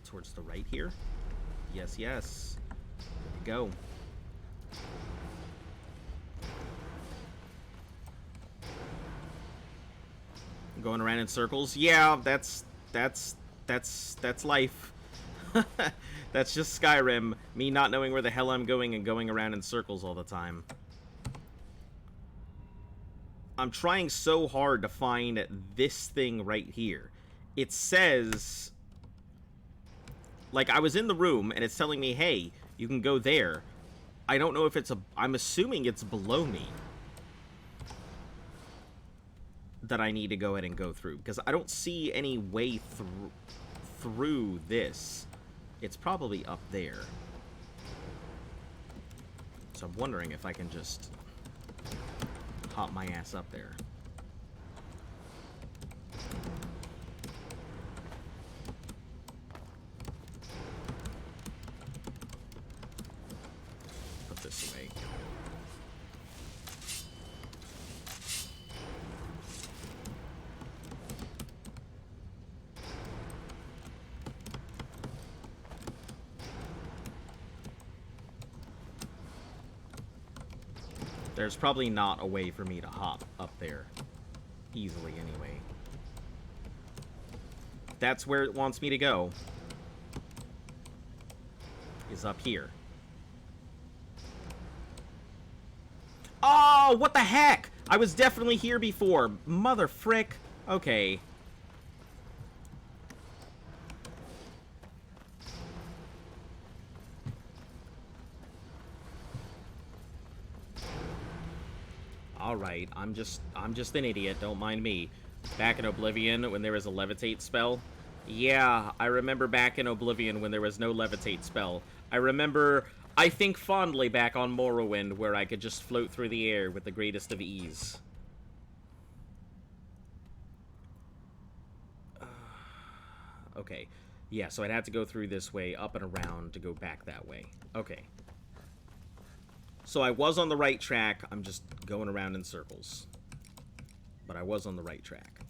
Towards the right here. Yes, yes. There we go. Going around in circles. Yeah, that's life. That's just Skyrim. Me not knowing where the hell I'm going and going around in circles all the time. I'm trying so hard to find this thing right here. It says... Like, I was in the room, and it's telling me, hey, you can go there. I don't know if it's a... I'm assuming it's below me that I need to go ahead and go through, because I don't see any way through this. It's probably up there. So I'm wondering if I can just hop my ass up there. Put this away. There's probably not a way for me to hop up there easily anyway. That's where it wants me to go. Is up here. Oh, what the heck? I was definitely here before. Mother frick. Okay. Alright, I'm just an idiot, don't mind me. Back in Oblivion, when there was a levitate spell. Yeah, I remember back in Oblivion when there was no levitate spell. I remember, I think fondly back on Morrowind, where I could just float through the air with the greatest of ease. Okay. Yeah, so I'd have to go through this way, up and around, to go back that way. Okay. So I was on the right track, I'm just going around in circles. But I was on the right track.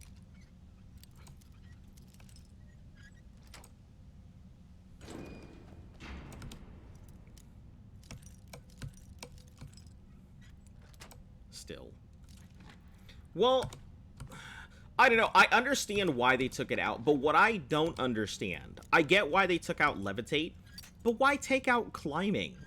Still. Well, I don't know, I understand why they took it out, but what I don't understand, I get why they took out levitate, but why take out climbing?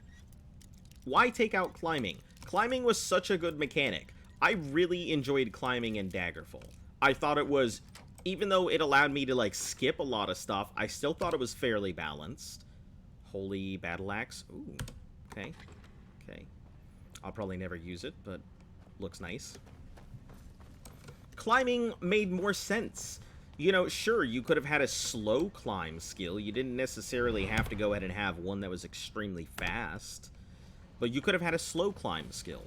Why take out climbing? Climbing was such a good mechanic. I really enjoyed climbing in Daggerfall. I thought it was, even though it allowed me to, like, skip a lot of stuff, I still thought it was fairly balanced. Holy Battle Axe. Ooh. Okay. Okay. I'll probably never use it, but looks nice. Climbing made more sense. You know, sure, you could have had a slow climb skill. You didn't necessarily have to go ahead and have one that was extremely fast. But you could have had a slow climb skill.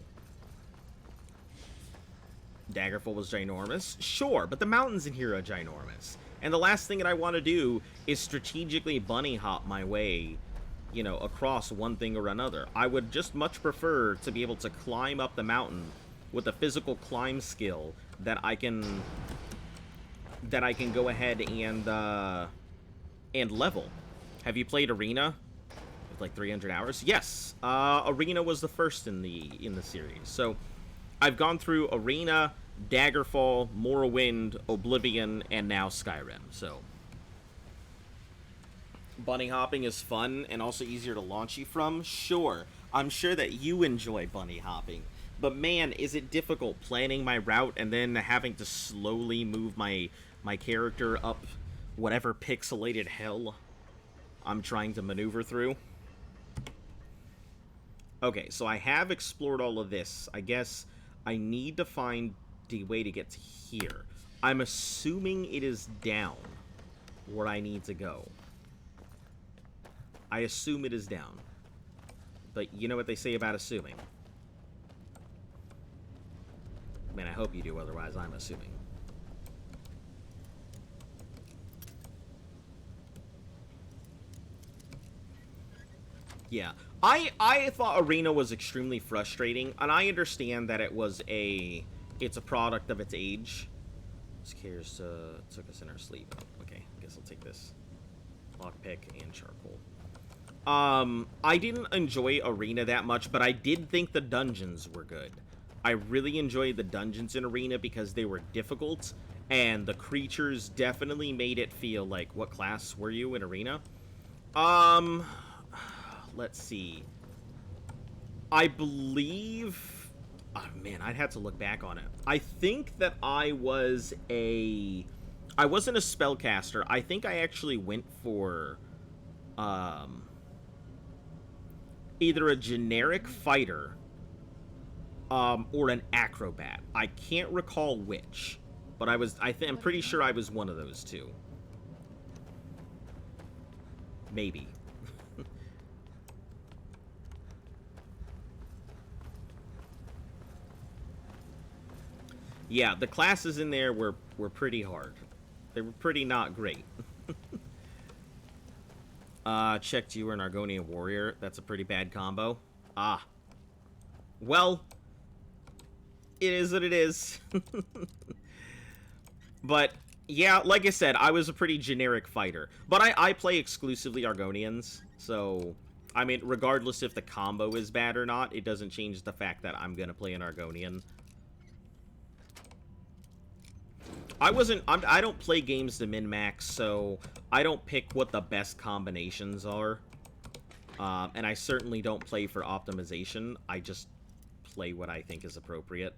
Daggerfall was ginormous. Sure, but the mountains in here are ginormous. And the last thing that I want to do is strategically bunny hop my way, you know, across one thing or another. I would just much prefer to be able to climb up the mountain with a physical climb skill that I can go ahead and level. Have you played Arena? Like 300 hours? Yes. Arena was the first in the series. So I've gone through Arena, Daggerfall, Morrowind, Oblivion, and now Skyrim. So bunny hopping is fun and also easier to launch you from. Sure. I'm sure that you enjoy bunny hopping. But man, is it difficult planning my route and then having to slowly move my character up whatever pixelated hell I'm trying to maneuver through. Okay, so I have explored all of this. I guess I need to find the way to get to here. I'm assuming it is down where I need to go. I assume it is down. But you know what they say about assuming. I mean, I hope you do, otherwise I'm assuming. Yeah. I thought Arena was extremely frustrating, and I understand that it's a product of its age. Scares took us in our sleep. Okay, I guess I'll take this. Lockpick and charcoal. I didn't enjoy Arena that much, but I did think the dungeons were good. I really enjoyed the dungeons in Arena because they were difficult, and the creatures definitely made it feel like, what class were you in Arena? Let's see. I believe... Oh, man, I'd have to look back on it. I think that I wasn't a spellcaster. I think I actually went for... either a generic fighter... or an acrobat. I can't recall which. But I'm pretty sure I was one of those two. Maybe. Yeah, the classes in there were pretty hard. They were pretty not great. Checked you were an Argonian warrior. That's a pretty bad combo. Ah. Well, it is what it is. But, yeah, like I said, I was a pretty generic fighter. But I play exclusively Argonians, so... I mean, regardless if the combo is bad or not, it doesn't change the fact that I'm gonna play an Argonian. I don't play games to min-max, so I don't pick what the best combinations are. And I certainly don't play for optimization. I just play what I think is appropriate.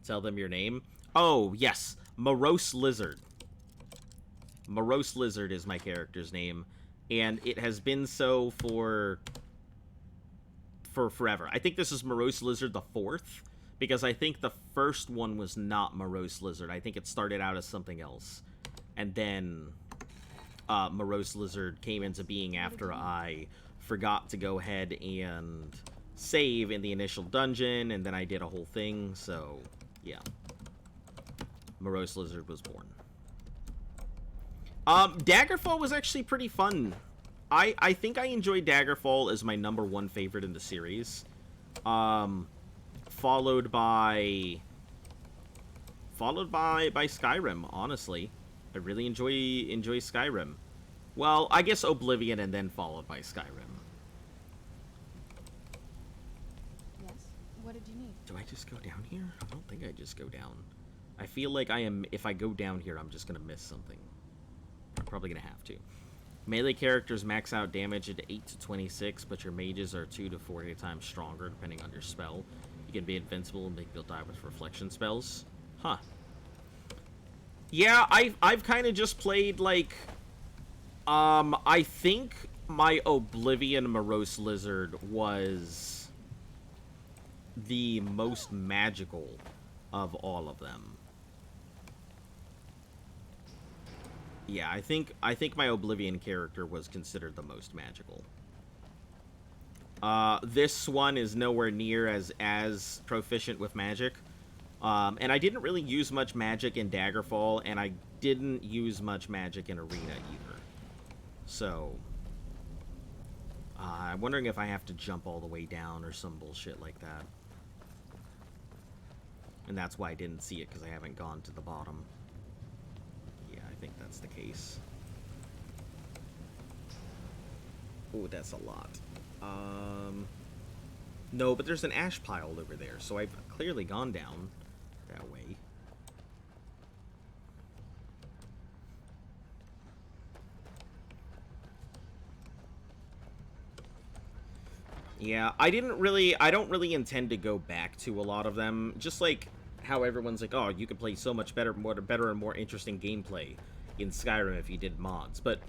Tell them your name. Oh, yes. Morose Lizard. Morose Lizard is my character's name. And it has been so for forever. I think this is Morose Lizard the 4th. Because I think the first one was not Morose Lizard. I think it started out as something else. And then Morose Lizard came into being after I forgot to go ahead and save in the initial dungeon. And then I did a whole thing. So, yeah. Morose Lizard was born. Daggerfall was actually pretty fun. I think I enjoyed Daggerfall as my #1 favorite in the series. Followed by Skyrim, honestly. I really enjoy Skyrim. Well, I guess Oblivion and then followed by Skyrim. Yes? What did you need? Do I just go down here? I don't think I just go down. I feel like if I go down here, I'm just gonna miss something. I'm probably gonna have to. Melee characters max out damage at 8 to 26, but your mages are 2 to 40 times stronger depending on your spell. You can be invincible and make people die with reflection spells. Huh. Yeah, I've kind of just played, like... I think my Oblivion Morose Lizard was the most magical of all of them. Yeah, I think my Oblivion character was considered the most magical. This one is nowhere near as proficient with magic. And I didn't really use much magic in Daggerfall, and I didn't use much magic in Arena either. So, I'm wondering if I have to jump all the way down or some bullshit like that. And that's why I didn't see it, because I haven't gone to the bottom. Yeah, I think that's the case. Ooh, that's a lot. No, but there's an ash pile over there, so I've clearly gone down that way. Yeah, I don't really intend to go back to a lot of them. Just like how everyone's like, oh, you can play so much better and more interesting gameplay in Skyrim if you did mods. But,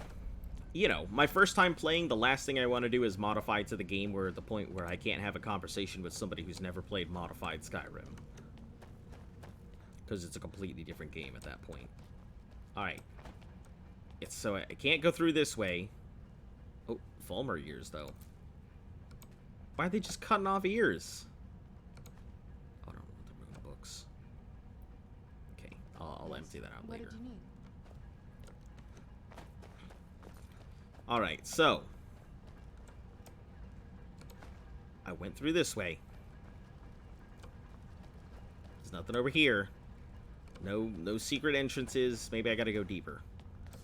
you know, my first time playing, the last thing I want to do is modify to the game where at the point where I can't have a conversation with somebody who's never played modified Skyrim. Because it's a completely different game at that point. Alright. So I can't go through this way. Oh, Fulmer ears, though. Why are they just cutting off ears? Oh, I don't want the rune books. Okay, I'll empty that out later. What did you need? Alright, so. I went through this way. There's nothing over here. No secret entrances. Maybe I gotta go deeper.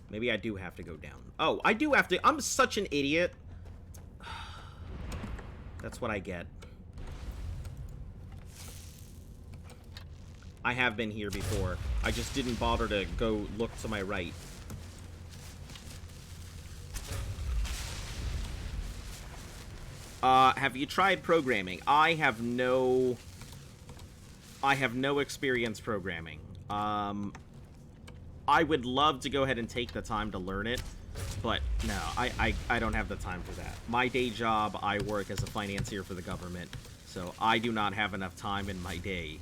Maybe I do have to go down. Oh, I do have to. I'm such an idiot. That's what I get. I have been here before. I just didn't bother to go look to my right. Have you tried programming? I have no experience programming. I would love to go ahead and take the time to learn it, but no, I don't have the time for that. My day job, I work as a financier for the government, so I do not have enough time in my day.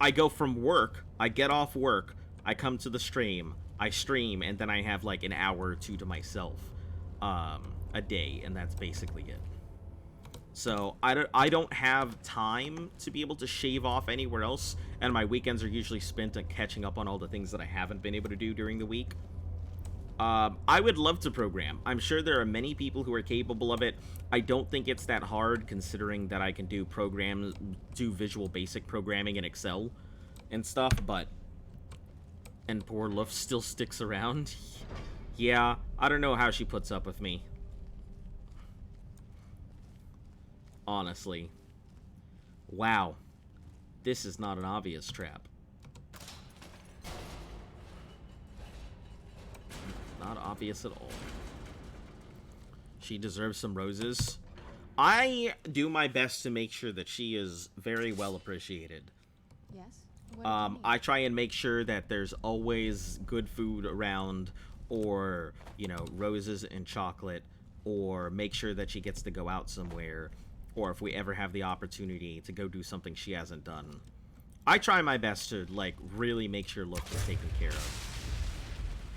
I go from work, I get off work, I come to the stream, I stream, and then I have like an hour or two to myself a day, and that's basically it. So I don't have time to be able to shave off anywhere else, and my weekends are usually spent on catching up on all the things that I haven't been able to do during the week. I would love to program. I'm sure there are many people who are capable of it. I don't think it's that hard, considering that I can do Visual Basic programming in Excel and stuff, but... And poor Luff still sticks around. Yeah, I don't know how she puts up with me. Honestly. Wow. This is not an obvious trap. Not obvious at all. She deserves some roses. I do my best to make sure that she is very well appreciated. Yes? What do you need? I try and make sure that there's always good food around, or, you know, roses and chocolate, or make sure that she gets to go out somewhere, or if we ever have the opportunity to go do something she hasn't done. I try my best to, like, really make sure Look is taken care of.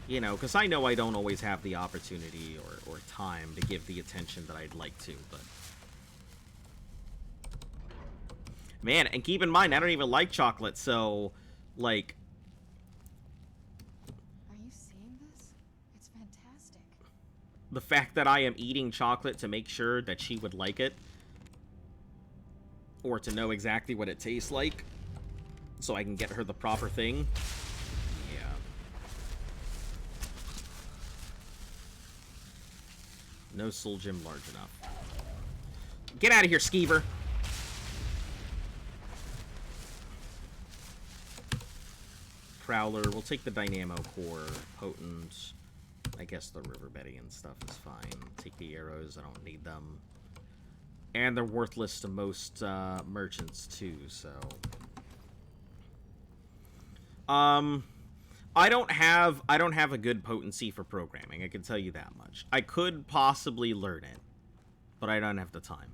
You know, because I know I don't always have the opportunity or time to give the attention that I'd like to, but... Man, and keep in mind, I don't even like chocolate, so, like... Are you seeing this? It's fantastic. The fact that I am eating chocolate to make sure that she would like it, or to know exactly what it tastes like, so I can get her the proper thing. Yeah. No soul gem large enough. Get out of here, Skeever! Prowler, we'll take the Dynamo Core, Potent, I guess the River Betty and stuff is fine. Take the arrows, I don't need them. And they're worthless to most merchants too, so... I don't have a good potency for programming, I can tell you that much. I could possibly learn it, but I don't have the time.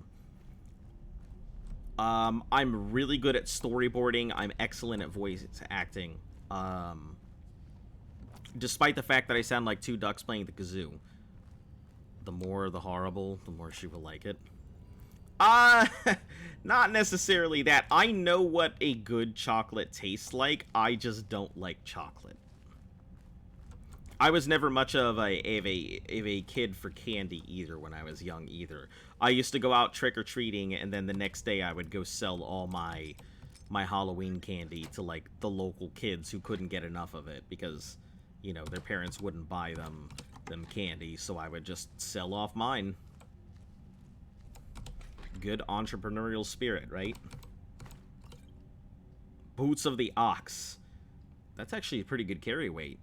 I'm really good at storyboarding, I'm excellent at voice acting. Despite the fact that I sound like two ducks playing the kazoo. The more the horrible, the more she will like it. Not necessarily that. I know what a good chocolate tastes like. I just don't like chocolate. I was never much of a kid for candy either when I was young either. I used to go out trick-or-treating, and then the next day I would go sell all my Halloween candy to, like, the local kids who couldn't get enough of it because, you know, their parents wouldn't buy them candy, so I would just sell off mine. Good entrepreneurial spirit, right? Boots of the Ox. That's actually a pretty good carry weight.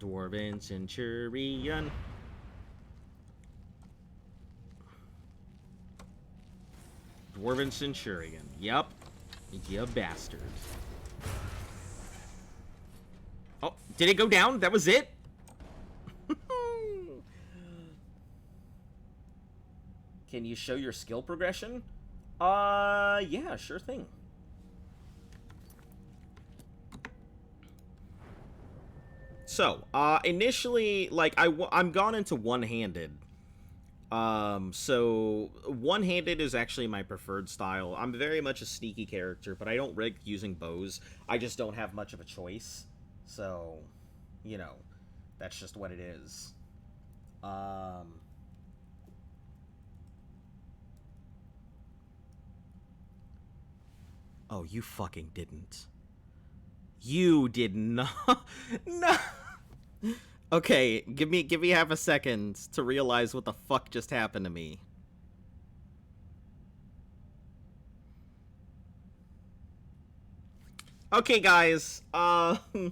Dwarven Centurion. Dwarven Centurion. Yup. You bastard. Oh, did it go down? That was it? Can you show your skill progression? Yeah, sure thing. So, initially, like, I'm gone into one-handed. So, one-handed is actually my preferred style. I'm very much a sneaky character, but I don't rig using bows. I just don't have much of a choice. So, you know, that's just what it is. Oh, you fucking didn't. You did not. No. Okay, give me half a second to realize what the fuck just happened to me. Okay, guys. Ollie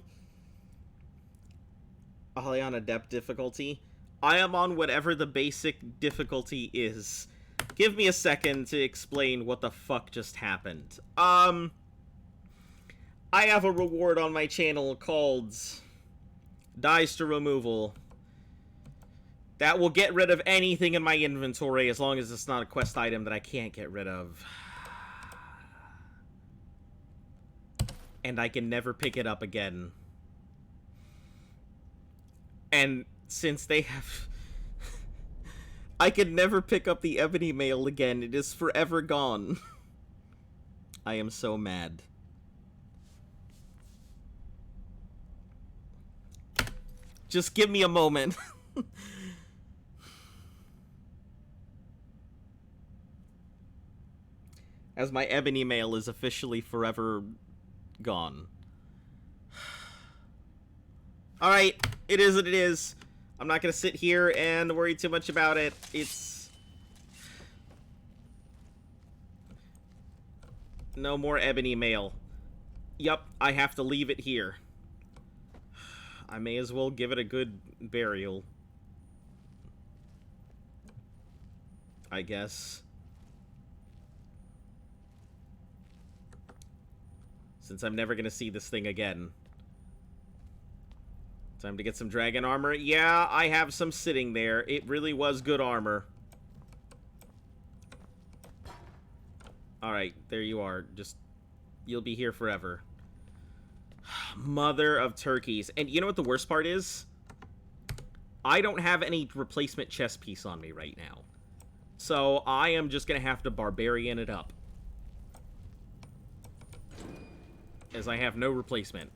on Adept difficulty. I am on whatever the basic difficulty is. Give me a second to explain what the fuck just happened. I have a reward on my channel called Dies to Removal that will get rid of anything in my inventory as long as it's not a quest item that I can't get rid of. And I can never pick it up again. And since they have... I can never pick up the ebony mail again. It is forever gone. I am so mad. Just give me a moment. As my ebony mail is officially forever gone. Alright, it is what it is. I'm not gonna sit here and worry too much about it. It's... no more ebony mail. Yup, I have to leave it here. I may as well give it a good burial. I guess. Since I'm never gonna see this thing again. Time to get some dragon armor. Yeah, I have some sitting there. It really was good armor. Alright, there you are. Just, you'll be here forever. Mother of turkeys. And you know what the worst part is? I don't have any replacement chest piece on me right now. So I am just gonna have to barbarian it up. As I have no replacement.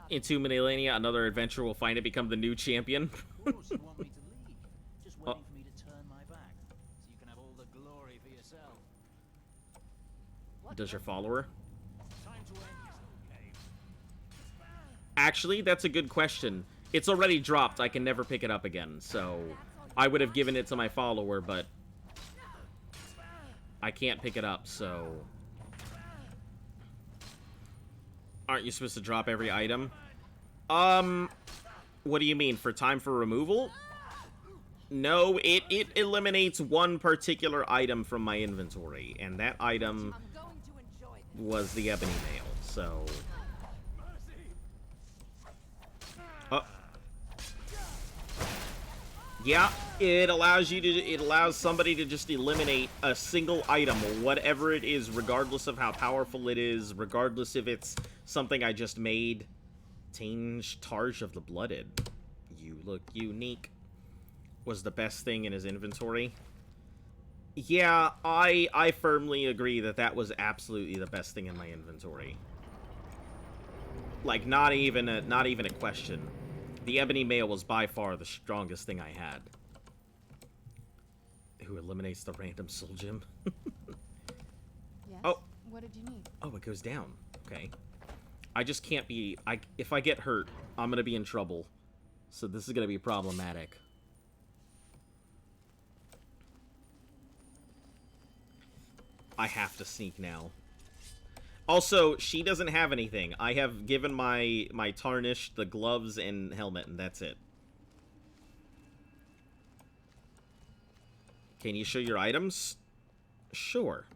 In 2 millennia, another adventurer will find it, become the new champion. Of course you want me to leave. Just waiting for me to turn my back, so you can have all the glory for yourself. Does your follower? Time to end this, okay? Actually, that's a good question. It's already dropped. I can never pick it up again, so I would have given it to my follower, but I can't pick it up, so... Aren't you supposed to drop every item? What do you mean? For time for removal? No, it eliminates one particular item from my inventory, and that item was the ebony mail, so... Yeah, it allows you to, it allows somebody to just eliminate a single item, whatever it is, regardless of how powerful it is, regardless if it's something I just made. Tange Targe of the Blooded. You look unique. Was the best thing in his inventory. Yeah, I firmly agree that that was absolutely the best thing in my inventory. Like, not even a question. The ebony mail was by far the strongest thing I had. Who eliminates the random soul gem? Yes? Oh. What did you need? Oh, it goes down. Okay. I just can't be... if I get hurt, I'm gonna be in trouble. So this is gonna be problematic. I have to sneak now. Also, she doesn't have anything. I have given my tarnish, the gloves, and helmet, and that's it. Can you show your items? Sure.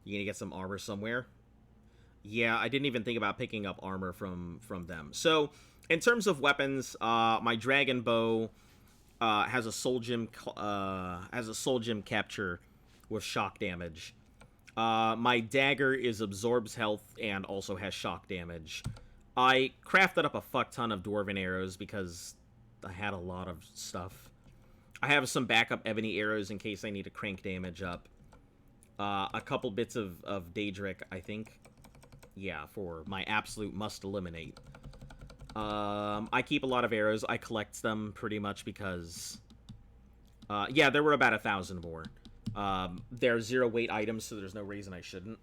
You gonna get some armor somewhere? Yeah, I didn't even think about picking up armor from them. So, in terms of weapons, my dragon bow has a soul gem capture with shock damage. My dagger absorbs health and also has shock damage. I crafted up a fuck ton of dwarven arrows because I had a lot of stuff. I have some backup ebony arrows in case I need to crank damage up. A couple bits of Daedric, I think. Yeah, for my absolute must eliminate. I keep a lot of arrows. I collect them pretty much because... yeah, there were about 1,000 more. They're 0 weight items, so there's no reason I shouldn't.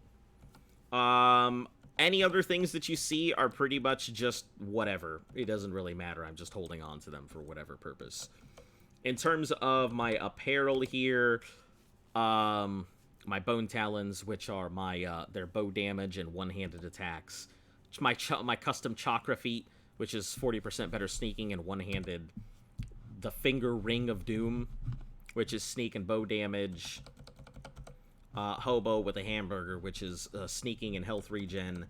Any other things that you see are pretty much just whatever. It doesn't really matter. I'm just holding on to them for whatever purpose. In terms of my apparel here, my bone talons, which are my their bow damage and one-handed attacks. My custom chakra feet, which is 40% better sneaking and one-handed. The finger ring of doom, which is sneak and bow damage. Hobo with a hamburger, which is sneaking and health regen.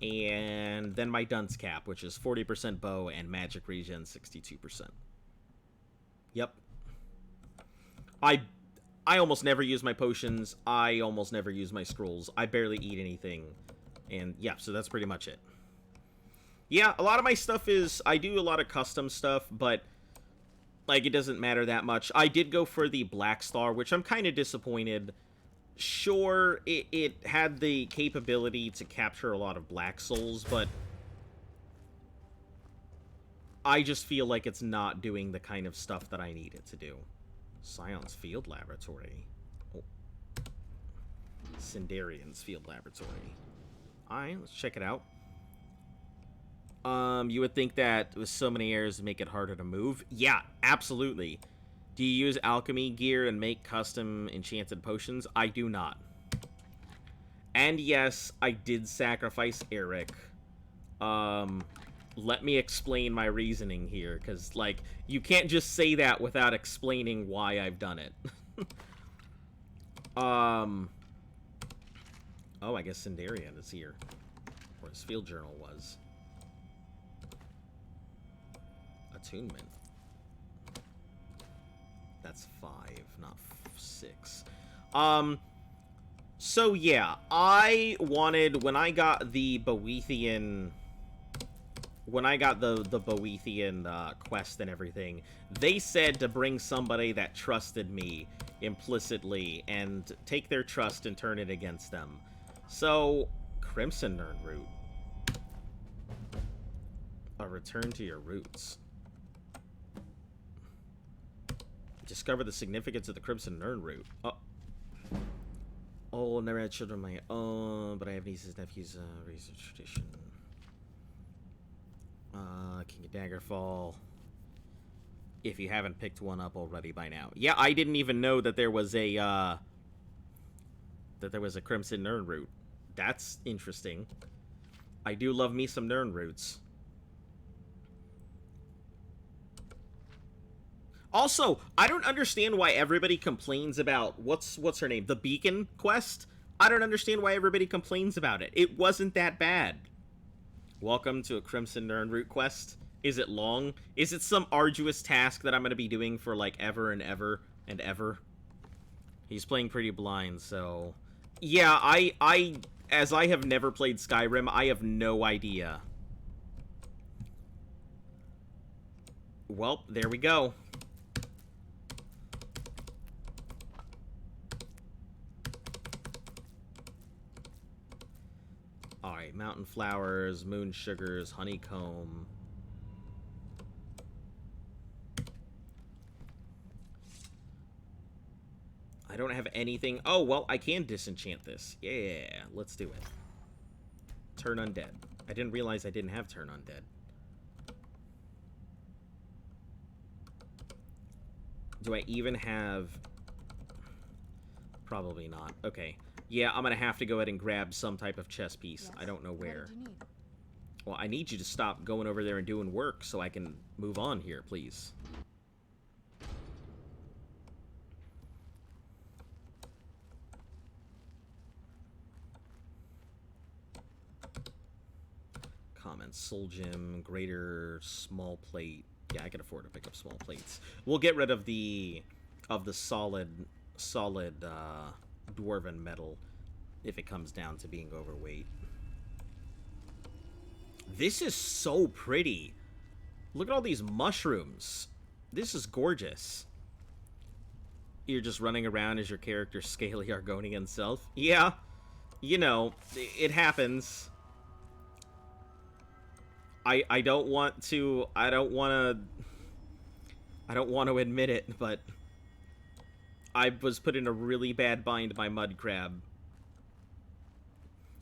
And then my dunce cap, which is 40% bow and magic regen 62%. Yep. I almost never use my potions. I almost never use my scrolls. I barely eat anything. And yeah, so that's pretty much it. Yeah, a lot of my stuff is... I do a lot of custom stuff, but... like, it doesn't matter that much. I did go for the Black Star, which I'm kind of disappointed. Sure, it had the capability to capture a lot of black souls, but... I just feel like it's not doing the kind of stuff that I need it to do. Scion's Field Laboratory. Oh. Sindarian's Field Laboratory. Alright, let's check it out. You would think that with so many areas to make it harder to move. Yeah, absolutely. Do you use alchemy gear and make custom enchanted potions? I do not. And yes, I did sacrifice Eric. Let me explain my reasoning here, because, like, you can't just say that without explaining why I've done it. Oh, I guess Sindarian is here. Or his field journal was. Attunement. That's 5, not 6. So yeah, I wanted, when I got the Boethian... when I got the Boethian quest and everything, they said to bring somebody that trusted me implicitly and take their trust and turn it against them. So, Crimson Nern Root. A return to your roots. Discover the significance of the Crimson Nern Root. Oh, never had children of my own, but I have nieces, nephews, research tradition. King of Daggerfall. If you haven't picked one up already by now. Yeah, I didn't even know that there was a, Crimson Nern Root. That's interesting. I do love me some Nern Roots. Also, I don't understand why everybody complains about, what's her name? The Beacon quest? I don't understand why everybody complains about it. It wasn't that bad. Welcome to a Crimson Nern Root quest. Is it long? Is it some arduous task that I'm going to be doing for, like, ever and ever and ever? He's playing pretty blind, so... yeah, as I have never played Skyrim, I have no idea. Well, there we go. Alright, mountain flowers, moon sugars, honeycomb. I don't have anything. Oh, well, I can disenchant this. Yeah, let's do it. Turn undead. I didn't realize I didn't have turn undead. Do I even have... probably not. Okay. Yeah, I'm gonna have to go ahead and grab some type of chess piece. I don't know where. What did you need? Well, I need you to stop going over there and doing work so I can move on here, please. Comments. Soul Gem, greater small plate. Yeah, I can afford to pick up small plates. We'll get rid of the solid dwarven metal if it comes down to being overweight. This is so pretty. Look at all these mushrooms. This is gorgeous. You're just running around as your character's scaly Argonian self. Yeah, you know, it happens. I don't want to admit it, but I was put in a really bad bind by Mud Crab.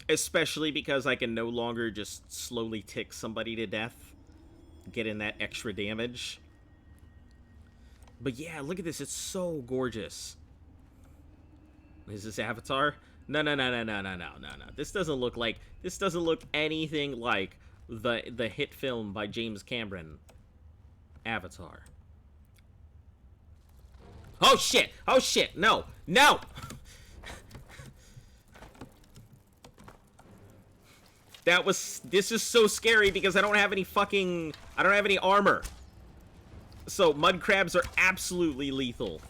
Especially because I can no longer just slowly tick somebody to death, get in that extra damage. But yeah, look at this, it's so gorgeous. Is this Avatar? No. This doesn't look anything like the hit film by James Cameron, Avatar. Oh shit, no. This is so scary because I don't have any armor. So mud crabs are absolutely lethal.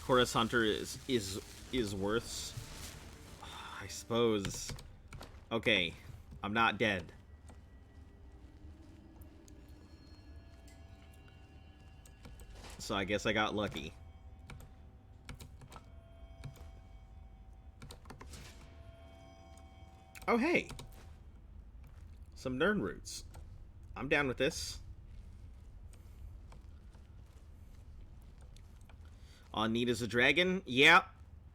Chorus Hunter is worse, I suppose. Okay, I'm not dead. So I guess I got lucky. Oh hey, some Nern roots. I'm down with this. All need is a dragon? Yeah.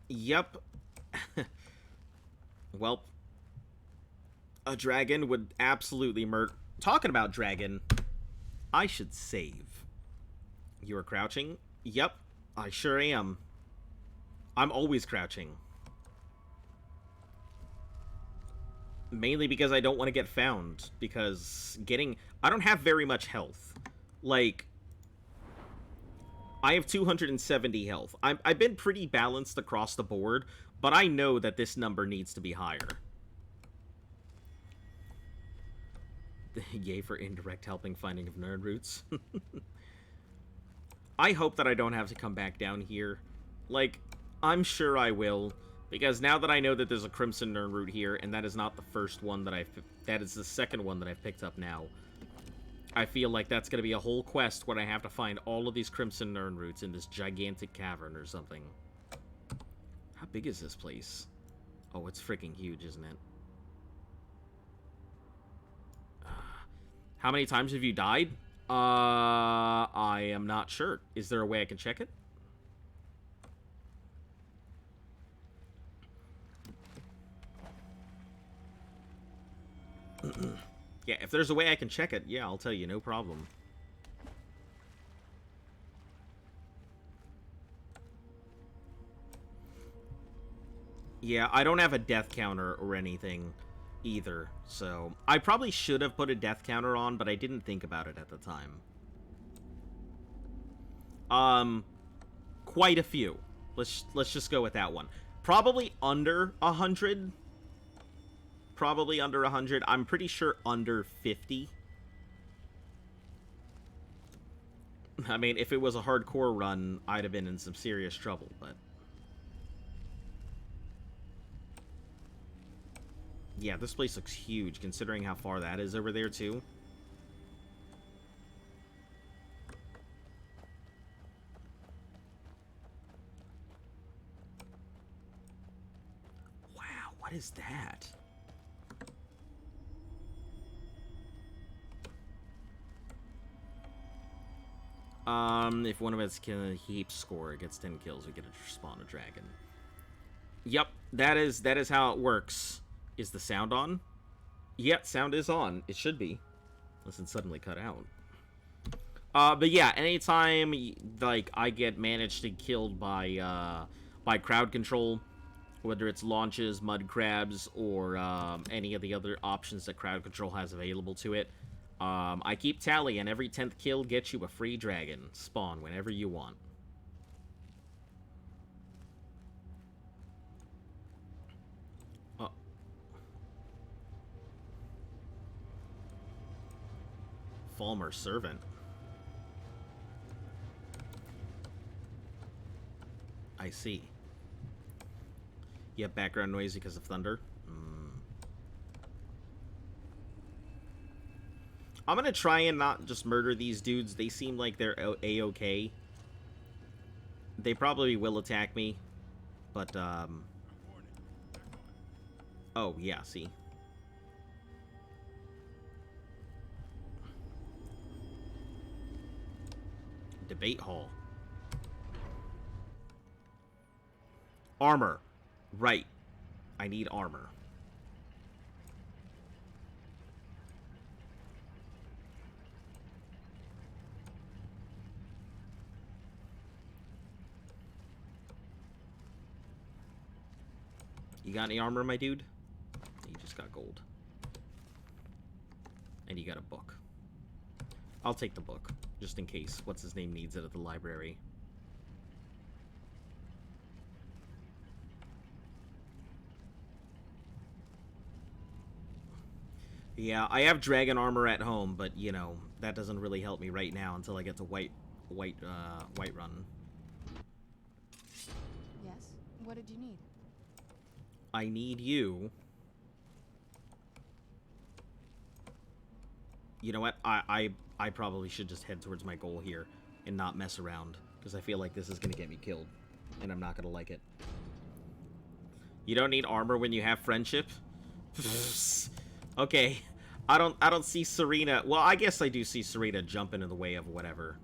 Yep. Well, a dragon would absolutely murder. Talking about dragon, I should save. You are crouching? Yep, I sure am. I'm always crouching. Mainly because I don't want to get found. Because I don't have very much health. Like, I have 270 health. I've been pretty balanced across the board, but I know that this number needs to be higher. Yay for indirect helping finding of nerd roots. I hope that I don't have to come back down here. Like, I'm sure I will, because now that I know that there's a Crimson Nern Root here, and that is not the first one that that is the second one that I've picked up now. I feel like that's going to be a whole quest where I have to find all of these Crimson Nern Roots in this gigantic cavern or something. How big is this place? Oh, it's freaking huge, isn't it? How many times have you died? I am not sure. Is there a way I can check it? Yeah, if there's a way I can check it, yeah, I'll tell you, no problem. Yeah, I don't have a death counter or anything either, so I probably should have put a death counter on, but I didn't think about it at the time. Quite a few. Let's just go with that one. Probably under 100. Probably under 100. I'm pretty sure under 50. I mean, if it was a hardcore run, I'd have been in some serious trouble, but... Yeah, this place looks huge, considering how far that is over there, too. Wow, what is that? If one of us can heap score, it gets 10 kills, we get to spawn a dragon. Yep, that is how it works. Is the sound on? Yep, sound is on. It should be. Unless it suddenly cut out. But yeah, anytime, like, I get managed to killed by crowd control, whether it's launches, mud crabs, or any of the other options that crowd control has available to it, I keep tally, and every 10th kill gets you a free dragon. Spawn whenever you want. Oh. Falmer Servant. I see. You have background noise because of thunder? I'm gonna try and not just murder these dudes. They seem like they're A-okay. They probably will attack me. But, oh, yeah, see. Debate hall. Armor. Right. I need armor. You got any armor, my dude? You just got gold. And you got a book. I'll take the book, just in case what's-his-name needs it at the library. Yeah, I have dragon armor at home, but, you know, that doesn't really help me right now until I get to White Run. Yes? What did you need? I need you. You know what? I probably should just head towards my goal here and not mess around, because I feel like this is going to get me killed, and I'm not going to like it. You don't need armor when you have friendship? Okay. I don't see Serena. Well, I guess I do see Serena jumping in the way of whatever.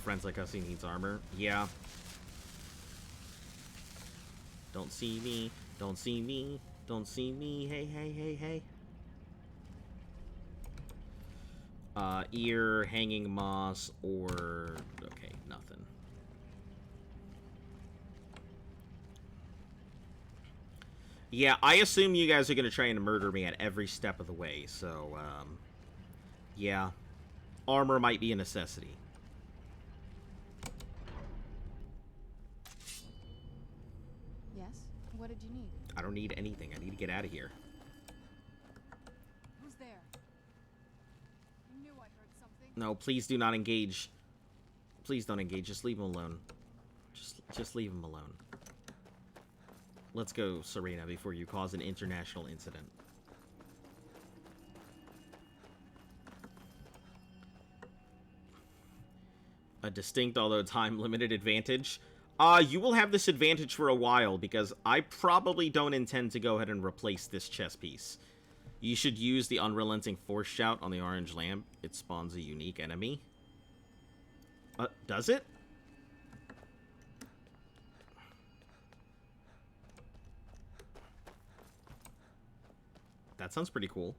Friends like us, he needs armor. Yeah. Don't see me. Don't see me. Don't see me. Hey, hey, hey, hey. Ear, hanging moss, or... Okay, nothing. Yeah, I assume you guys are going to try and murder me at every step of the way, so, yeah. Armor might be a necessity. Yes? What did you need? I don't need anything. I need to get out of here. Who's there? I knew I heard something. No, please do not engage. Please don't engage. Just leave him alone. Just leave him alone. Let's go, Serena, before you cause an international incident. A distinct, although time-limited advantage. You will have this advantage for a while, because I probably don't intend to go ahead and replace this chess piece. You should use the Unrelenting Force Shout on the orange lamp. It spawns a unique enemy. Does it? That sounds pretty cool.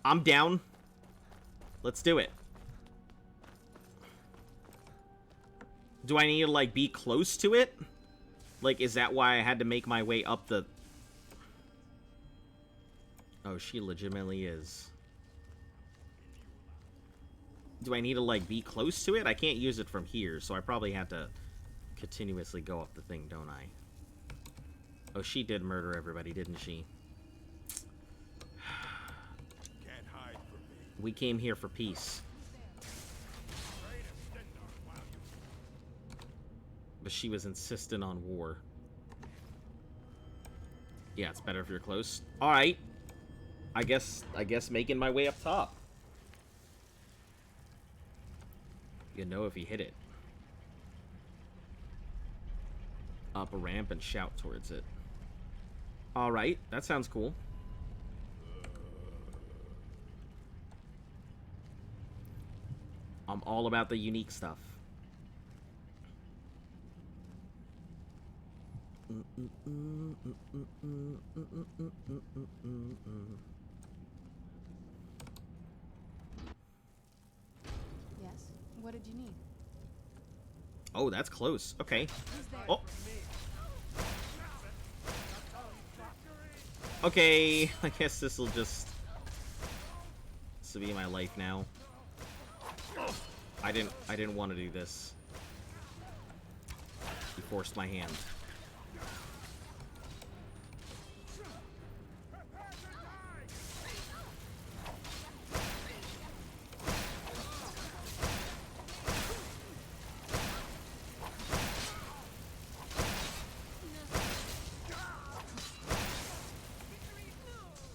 I'm down. Let's do it. Do I need to, like, be close to it? Like, is that why I had to make my way up the... Oh, she legitimately is. Do I need to, like, be close to it? I can't use it from here, so I probably have to continuously go up the thing, don't I? Oh, she did murder everybody, didn't she? Can't hide from me. We came here for peace. But she was insistent on war. Yeah, it's better if you're close. Alright. I guess making my way up top. You know if you hit it. Up a ramp and shout towards it. Alright, that sounds cool. I'm all about the unique stuff. Yes? What did you need? Oh, that's close. Okay. Oh. Okay, I guess this will just... This will be my life now. I didn't want to do this. He forced my hand.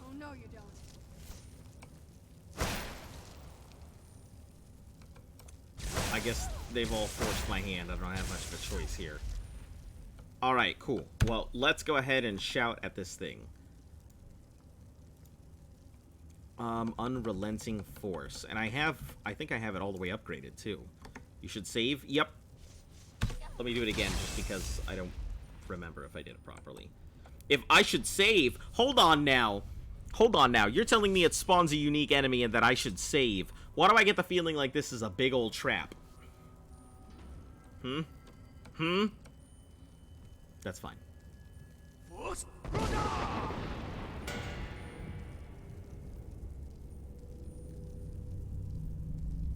Oh no, you don't. I guess they've all forced my hand. I don't have much of a choice here. Alright, cool. Well, let's go ahead and shout at this thing. Unrelenting Force. And I think I have it all the way upgraded, too. You should save. Yep. Let me do it again, just because I don't remember if I did it properly. If I should save... Hold on now. Hold on now. You're telling me it spawns a unique enemy and that I should save. Why do I get the feeling like this is a big old trap? That's fine.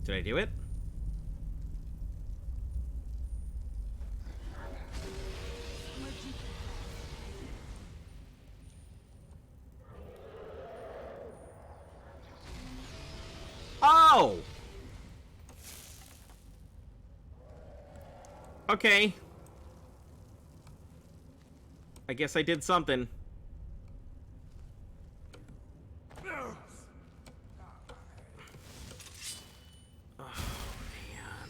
Did I do it? Oh! Okay. I guess I did something. Oh, man.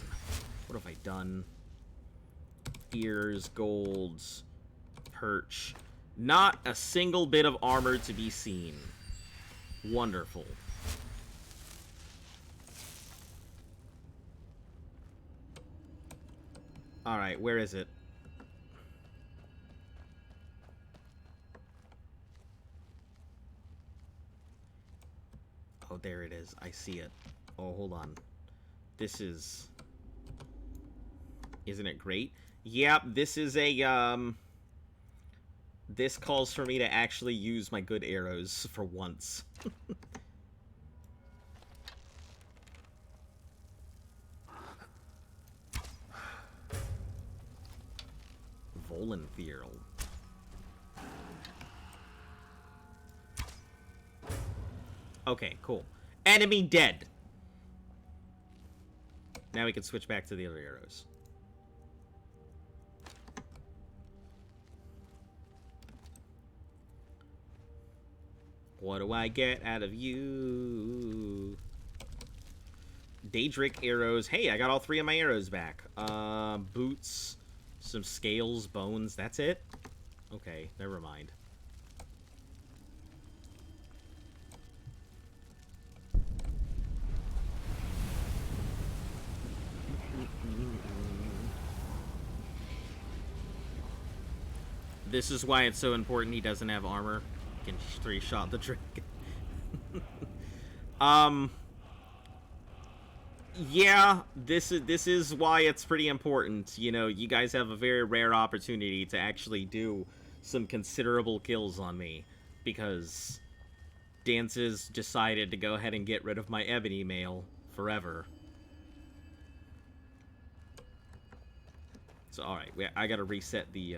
What have I done? Ears, golds, perch. Not a single bit of armor to be seen. Wonderful. Alright, where is it? Oh, there it is. I see it. Oh, hold on. This is... Isn't it great? Yep, this is a, This calls for me to actually use my good arrows for once. Volanthirl. Okay, cool. Enemy dead. Now we can switch back to the other arrows. What do I get out of you? Daedric arrows. Hey, I got all 3 of my arrows back. Boots, some scales, bones. That's it? Okay, never mind. This is why it's so important he doesn't have armor. He can 3-shot the dragon. Yeah, this is why it's pretty important. You know, you guys have a very rare opportunity to actually do some considerable kills on me, because Dances decided to go ahead and get rid of my ebony mail forever. So, alright, I gotta reset the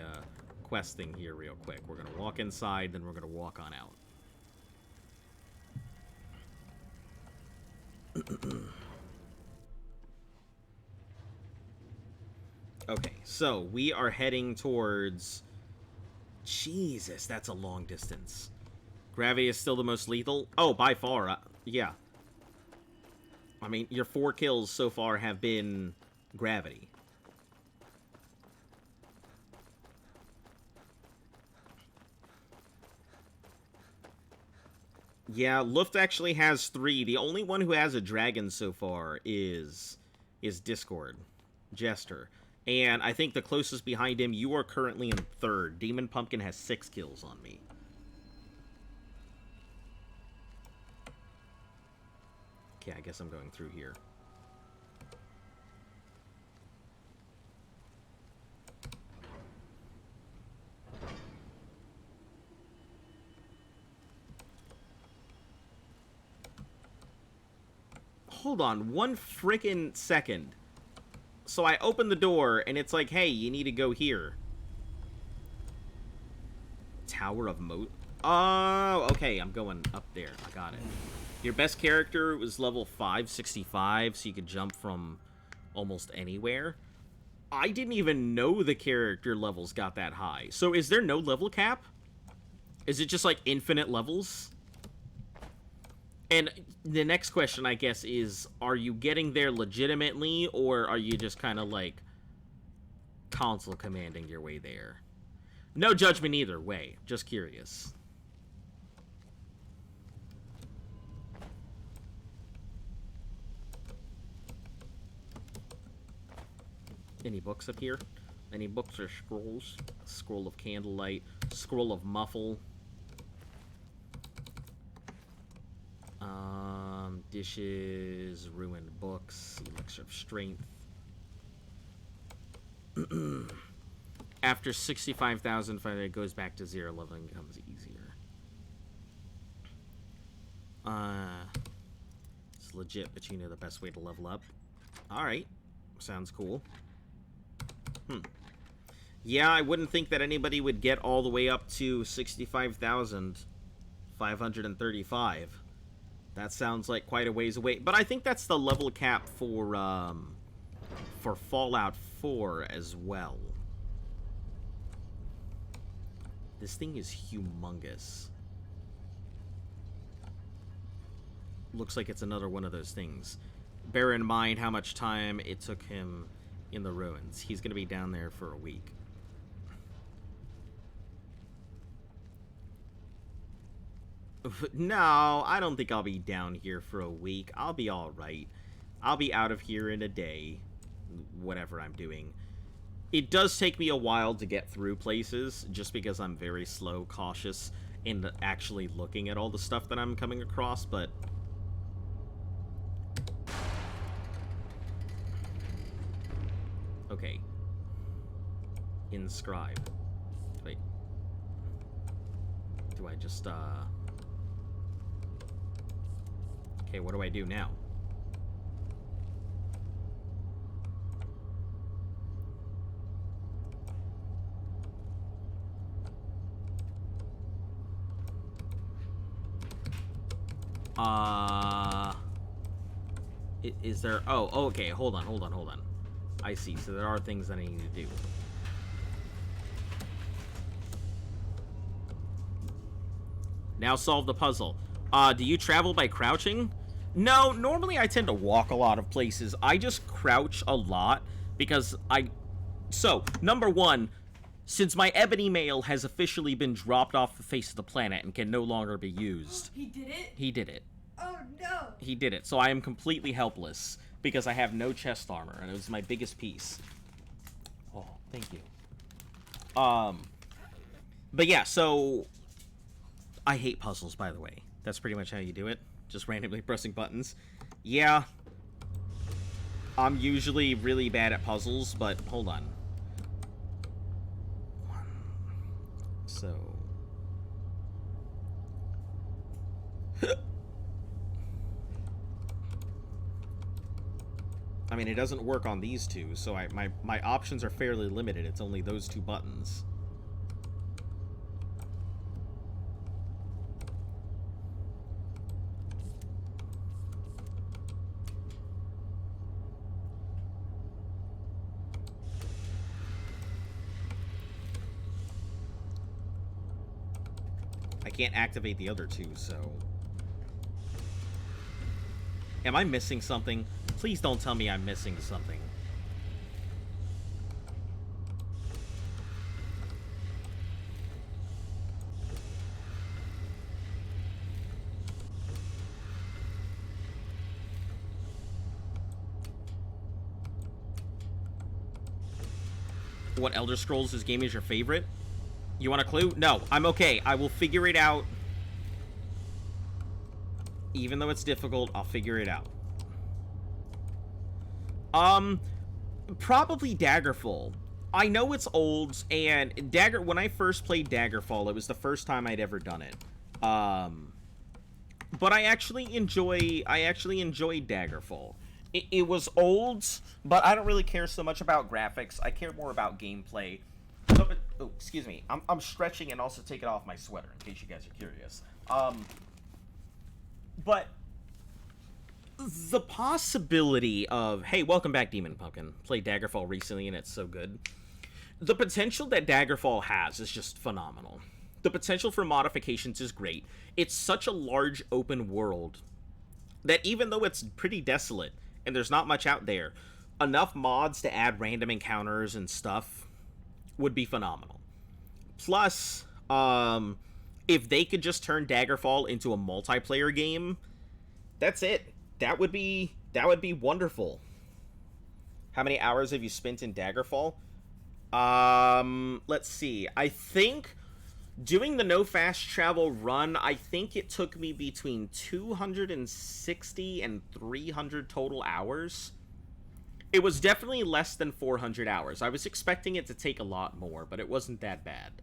quest thing here real quick. We're gonna walk inside, then we're gonna walk on out. Okay, so we are heading towards... Jesus, that's a long distance. Gravity is still the most lethal? Oh, by far, yeah. I mean, your 4 kills so far have been gravity. Yeah, Luft actually has 3. The only one who has a dragon so far is is Discord, Jester. And I think the closest behind him, you are currently in 3rd. Demon Pumpkin has 6 kills on me. Okay, I guess I'm going through here. Hold on, 1 frickin' second. So I open the door, and it's like, hey, you need to go here. Tower of Moat? Oh, okay, I'm going up there. I got it. Your best character was level 565, so you could jump from almost anywhere. I didn't even know the character levels got that high. So is there no level cap? Is it just, like, infinite levels? And the next question, I guess, is, are you getting there legitimately, or are you just kind of, like, console commanding your way there? No judgment either way. Just curious. Any books up here? Any books or scrolls? Scroll of Candlelight. Scroll of Muffle. Dishes, ruined books, elixir of strength. After 65,000, it goes back to 0. Leveling becomes easier. It's legit, but you know the best way to level up. Alright. Sounds cool. Yeah, I wouldn't think that anybody would get all the way up to 65,535. That sounds like quite a ways away. But I think that's the level cap for Fallout 4 as well. This thing is humongous. Looks like it's another one of those things. Bear in mind how much time it took him in the ruins. He's going to be down there for a week. No, I don't think I'll be down here for a week. I'll be alright. I'll be out of here in a day. Whatever I'm doing. It does take me a while to get through places, just because I'm very slow, cautious, in actually looking at all the stuff that I'm coming across, but... Okay. Inscribe. Wait. Do I just, Okay, what do I do now? Is there... Oh, okay, hold on. I see, so there are things that I need to do. Now solve the puzzle. Do you travel by crouching? No, normally I tend to walk a lot of places. I just crouch a lot because So, number one, since my ebony mail has officially been dropped off the face of the planet and can no longer be used. He did it? He did it. Oh no! He did it, so I am completely helpless because I have no chest armor, and it was my biggest piece. Oh, thank you. But yeah, so... I hate puzzles, by the way. That's pretty much how you do it. Just randomly pressing buttons. Yeah. I'm usually really bad at puzzles, but hold on. So... I mean, it doesn't work on these two, so my options are fairly limited. It's only those two buttons. I can't activate the other two, so... Am I missing something? Please don't tell me I'm missing something. What Elder Scrolls game is your favorite? You want a clue? No, I'm okay. I will figure it out. Even though it's difficult, I'll figure it out. Probably Daggerfall. I know it's old, and when I first played Daggerfall, it was the first time I'd ever done it. But I actually enjoyed Daggerfall. It was old, but I don't really care so much about graphics. I care more about gameplay. So, oh, excuse me. I'm stretching and also taking off my sweater, in case you guys are curious. But the possibility of... Hey, welcome back, Demon Pumpkin. Played Daggerfall recently, and it's so good. The potential that Daggerfall has is just phenomenal. The potential for modifications is great. It's such a large open world that even though it's pretty desolate and there's not much out there, enough mods to add random encounters and stuff would be phenomenal. Plus, if they could just turn Daggerfall into a multiplayer game, that's it. That would be wonderful. How many hours have you spent in Daggerfall? Let's see. I think doing the no fast travel run, I think it took me between 260 and 300 total hours. It was definitely less than 400 hours. I was expecting it to take a lot more, but it wasn't that bad.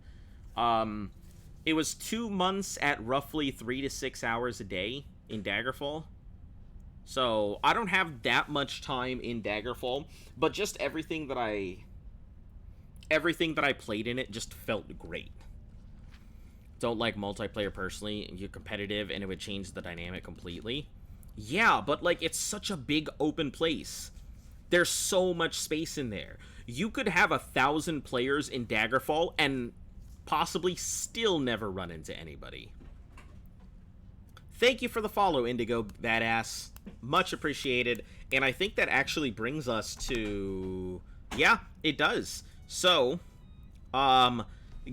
It was 2 months at roughly 3 to 6 hours a day in Daggerfall. So, I don't have that much time in Daggerfall, but just everything that I played in it just felt great. Don't like multiplayer personally. You're competitive and it would change the dynamic completely. Yeah, but like it's such a big open place. There's so much space in there. You could have 1,000 players in Daggerfall and possibly still never run into anybody. Thank you for the follow, Indigo Badass. Much appreciated. And I think that actually brings us to... Yeah, it does. So,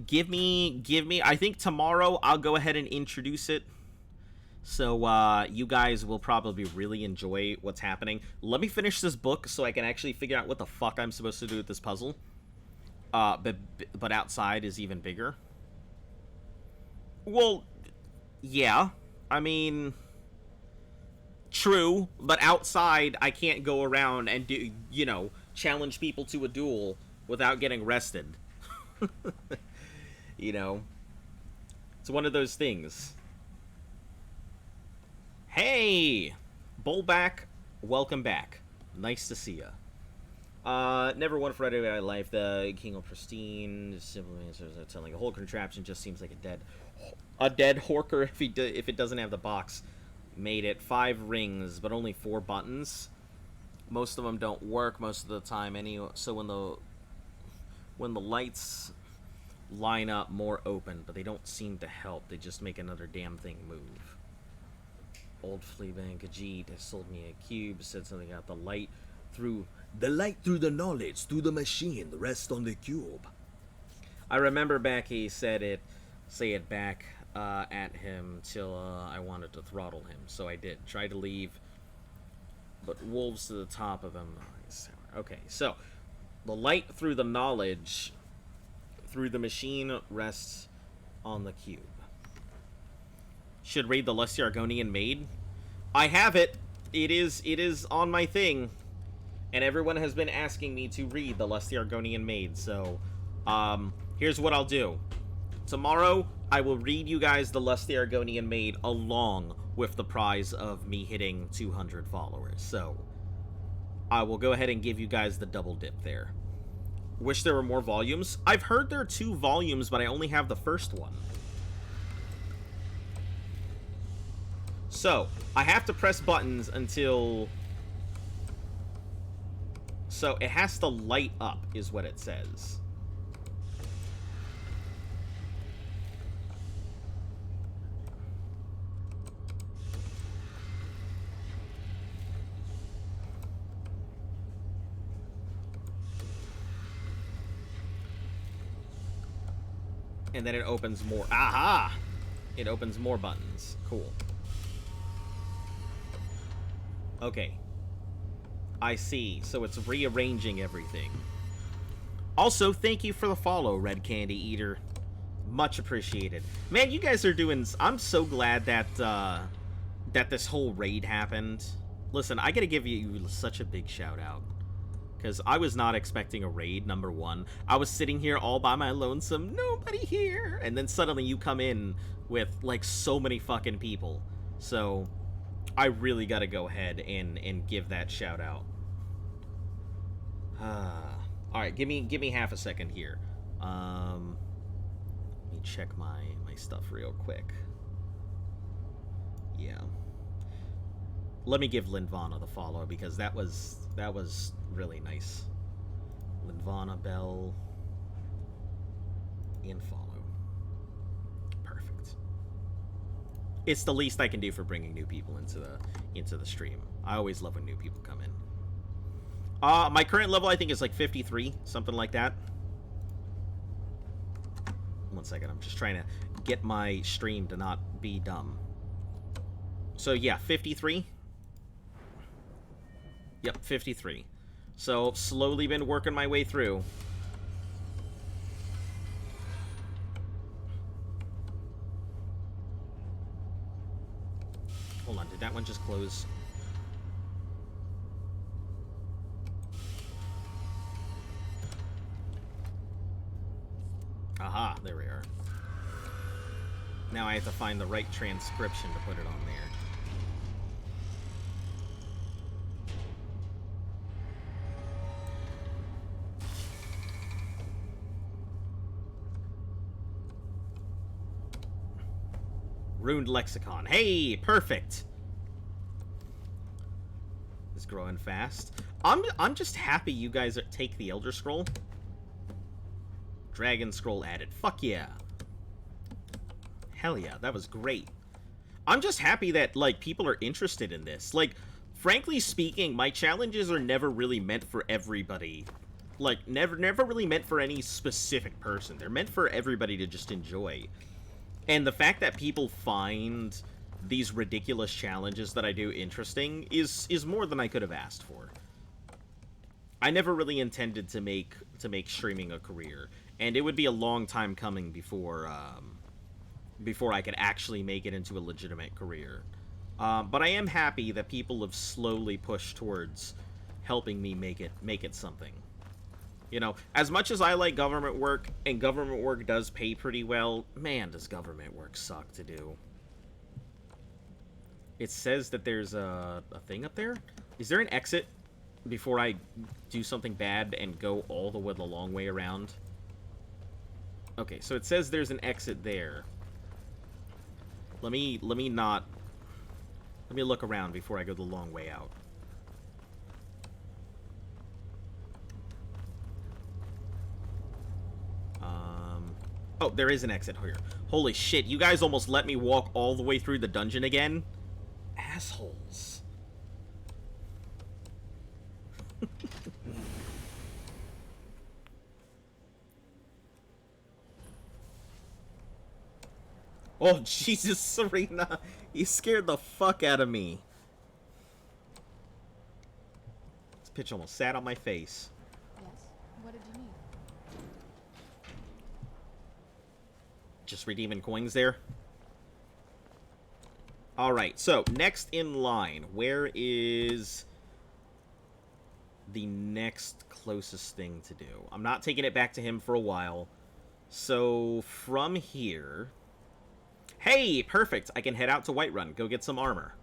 give me, I think tomorrow I'll go ahead and introduce it. So, you guys will probably really enjoy what's happening. Let me finish this book so I can actually figure out what the fuck I'm supposed to do with this puzzle. But outside is even bigger. Well, yeah. I mean, true, but outside I can't go around and do, you know, challenge people to a duel without getting arrested. You know, it's one of those things. Hey, Bullback, welcome back. Nice to see ya. Never won Friday in my life. The King of Pristine simply answers that telling a whole contraption just seems like a dead horker if it doesn't have the box. Made it 5 rings, but only 4 buttons. Most of them don't work most of the time anyway. So when the lights line up more open, but they don't seem to help. They just make another damn thing move. Old Fleabag Ajit has sold me a cube. Said something about the light through the knowledge, through the machine, the rest on the cube. I remember back he said it, say it back at him till I wanted to throttle him, so I did. Try to leave, but wolves to the top of him. Okay, so the light through the knowledge, through the machine, rests on the cube. Should read the Lusty Argonian Maid. I have it. It is on my thing. And everyone has been asking me to read the Lusty Argonian Maid, so here's what I'll do. Tomorrow, I will read you guys the Lusty Argonian Maid along with the prize of me hitting 200 followers. So, I will go ahead and give you guys the double dip there. Wish there were more volumes. I've heard there are 2 volumes, but I only have the first one. So, I have to press buttons until... So, it has to light up, is what it says. And then it opens more... Aha! It opens more buttons. Cool. Okay. I see. So it's rearranging everything. Also, thank you for the follow, Red Candy Eater. Much appreciated. Man, you guys are doing... I'm so glad that, that this whole raid happened. Listen, I gotta give you such a big shout out. Because I was not expecting a raid, number one. I was sitting here all by my lonesome, nobody here. And then suddenly you come in with, like, so many fucking people. So, I really gotta go ahead and give that shout out. Alright, give me half a second here. Let me check my stuff real quick. Yeah. Let me give Lindvana the follow, because that was really nice. Lindvana, Bell, and follow. Perfect. It's the least I can do for bringing new people into the stream. I always love when new people come in. My current level, I think, is like 53, something like that. One second, I'm just trying to get my stream to not be dumb. So yeah, 53. Yep, 53. So, slowly been working my way through. Hold on, did that one just close? Aha, there we are. Now I have to find the right transcription to put it on there. Ruined Lexicon. Hey, perfect. It's growing fast. I'm just happy you guys take the Elder Scroll. Dragon Scroll added. Fuck yeah. Hell yeah, that was great. I'm just happy that, like, people are interested in this. Like, frankly speaking, my challenges are never really meant for everybody. Like, never really meant for any specific person. They're meant for everybody to just enjoy. And the fact that people find these ridiculous challenges that I do interesting is more than I could have asked for. I never really intended to make streaming a career, and it would be a long time coming before I could actually make it into a legitimate career. But I am happy that people have slowly pushed towards helping me make it something. You know, as much as I like government work, and government work does pay pretty well, man, does government work suck to do. It says that there's a thing up there? Is there an exit before I do something bad and go all the way the long way around? Okay, so it says there's an exit there. Let me look around before I go the long way out. Oh, there is an exit here. Holy shit, you guys almost let me walk all the way through the dungeon again? Assholes. Oh, Jesus, Serena. You scared the fuck out of me. This pitch almost sat on my face. Yes. What did you need? Just redeeming coins there. Alright, so next in line, where is the next closest thing to do? I'm not taking it back to him for a while. So from here... Hey, perfect! I can head out to Whiterun, go get some armor.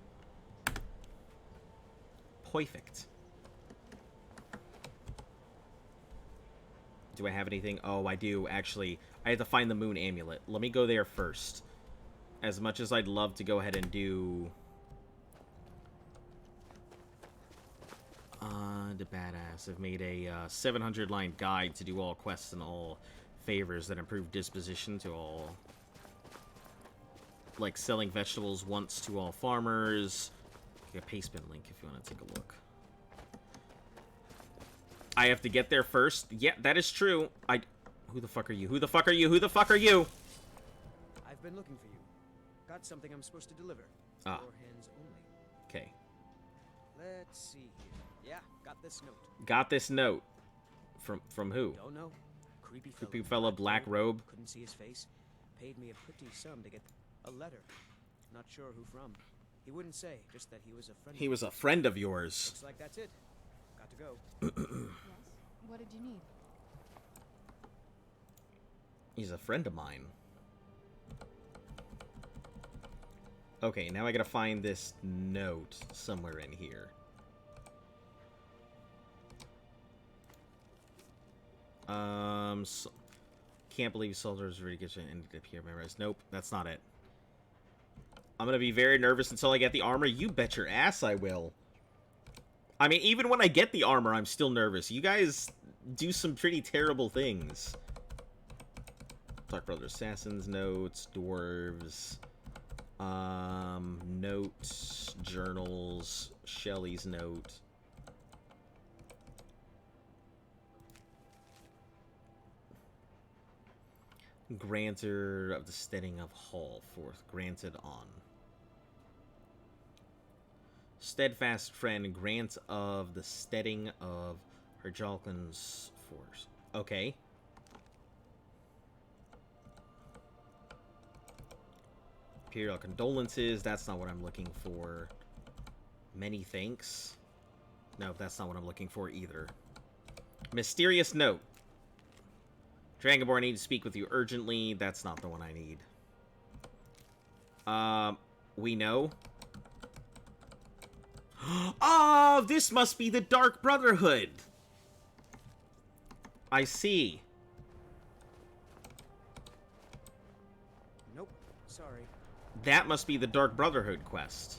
Perfect. Do I have anything? Oh, I do, actually. I have to find the moon amulet. Let me go there first. As much as I'd love to go ahead and do... the badass. I've made a 700-line guide to do all quests and all favors that improve disposition to all... Like selling vegetables once to all farmers. Get a pastebin link if you want to take a look. I have to get there first. Yeah, that is true. Who the fuck are you? Who the fuck are you? Who the fuck are you? I've been looking for you. Got something I'm supposed to deliver. Ah. Your hands only. Okay. Let's see here. Yeah, got this note. Got this note. From who? Don't know. Creepy Creepy fella, black robe. Couldn't see his face. Paid me a pretty sum to get a letter. Not sure who from. He wouldn't say, just that he was a friend. He was a friend of yours. Looks like that's it. Got to go. Yes. What did you need? He's a friend of mine. Okay, now I gotta find this note somewhere in here. So, can't believe soldiers really get you ended up here. Memorize. Nope, that's not it. I'm gonna be very nervous until I get the armor. You bet your ass I will. I mean, even when I get the armor, I'm still nervous. You guys do some pretty terrible things. Dark Brother Assassins, notes, dwarves, notes, journals, Shelley's note. Granter of the Steading of Hall, forth granted on. Steadfast friend, grant of the Steading of Herjalkin's force. Okay. Imperial condolences, that's not what I'm looking for. Many thanks. No, that's not what I'm looking for either. Mysterious note. Dragonborn, I need to speak with you urgently. That's not the one I need. We know. Oh, this must be the Dark Brotherhood. I see. Nope, sorry. That must be the Dark Brotherhood quest.